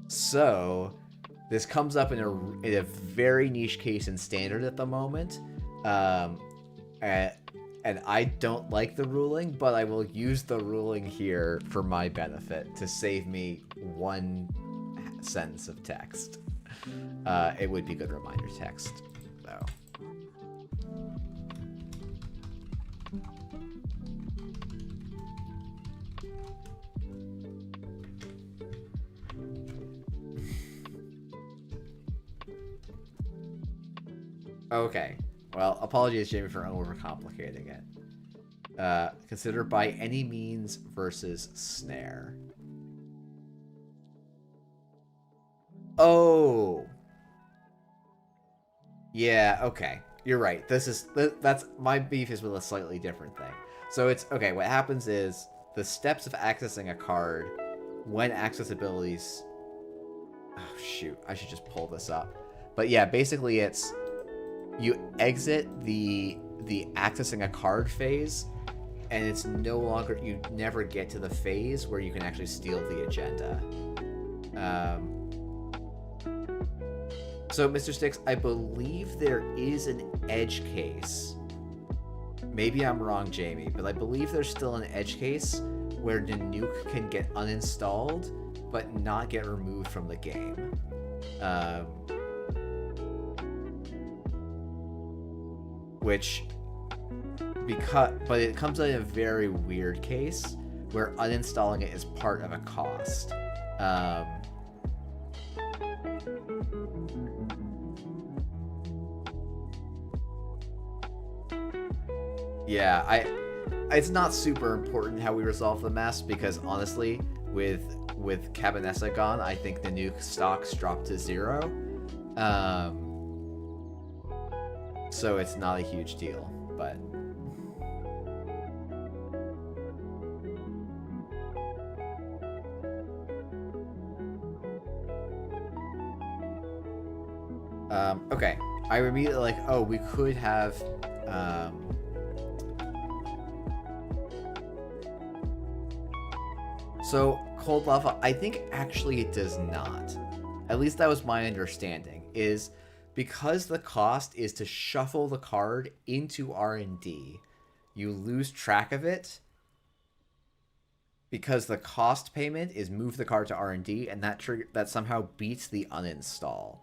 So this comes up in a very niche case in standard at the moment, and I don't like the ruling, but I will use the ruling here for my benefit to save me one sentence of text. It would be good reminder text, though. Okay. Well, apologies, Jamie, for overcomplicating it. Consider by any means versus snare. Oh. Yeah, okay. You're right. That's my beef is with a slightly different thing. So it's okay, what happens is the steps of accessing a card when accessibilities. Oh shoot, I should just pull this up. But yeah, basically it's you exit the accessing a card phase, and it's no longer, you never get to the phase where you can actually steal the agenda. So, Mr. Sticks, I believe there is an edge case. Maybe I'm wrong, Jamie, but I believe there's still an edge case where the nuke can get uninstalled, but not get removed from the game. But it comes in a very weird case where uninstalling it is part of a cost. Yeah, it's not super important how we resolve the mess because honestly, with Cabanessa gone, I think the nuke stocks dropped to 0. So it's not a huge deal, but okay. I immediately like, oh, we could have so cold lava, I think actually it does not. At least that was my understanding, is because the cost is to shuffle the card into R&D, you lose track of it because the cost payment is move the card to R&D, and that somehow beats the uninstall.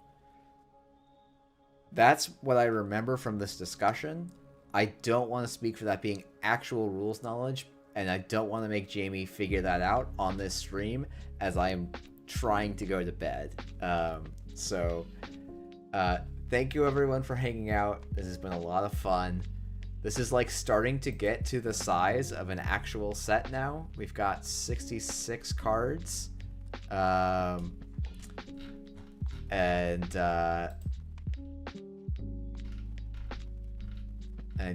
That's what I remember from this discussion. I don't want to speak for that being actual rules knowledge, and I don't want to make Jamie figure that out on this stream as I am trying to go to bed. Thank you everyone for hanging out. This has been a lot of fun. This is like starting to get to the size of an actual set now. We've got 66 cards. And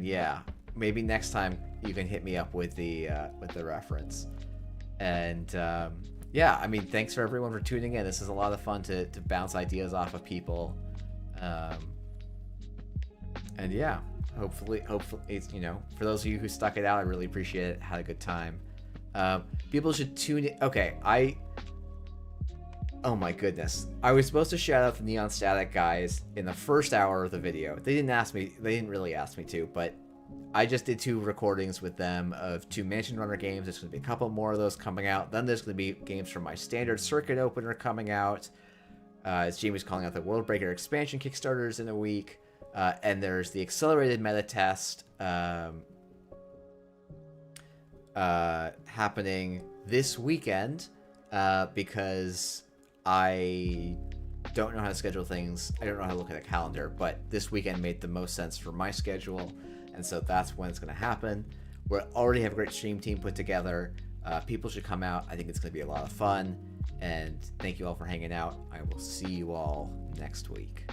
yeah, maybe next time you can hit me up with the reference. And yeah, I mean, thanks for everyone for tuning in. This is a lot of fun to bounce ideas off of people. And yeah, hopefully, it's, you know, for those of you who stuck it out, I really appreciate it. Had a good time. People should tune in. Okay, oh my goodness. I was supposed to shout out the Neon Static guys in the first hour of the video. They didn't really ask me to, but I just did 2 recordings with them of 2 Mansion Runner games. There's going to be a couple more of those coming out. Then there's going to be games from my standard circuit opener coming out. As Jamie's calling out the World Breaker expansion Kickstarters in a week. And there's the accelerated meta test happening this weekend because I don't know how to schedule things. I don't know how to look at a calendar, but this weekend made the most sense for my schedule, and so that's when it's going to happen. We already have a great stream team put together. People should come out. I think it's going to be a lot of fun, and thank you all for hanging out. I will see you all next week.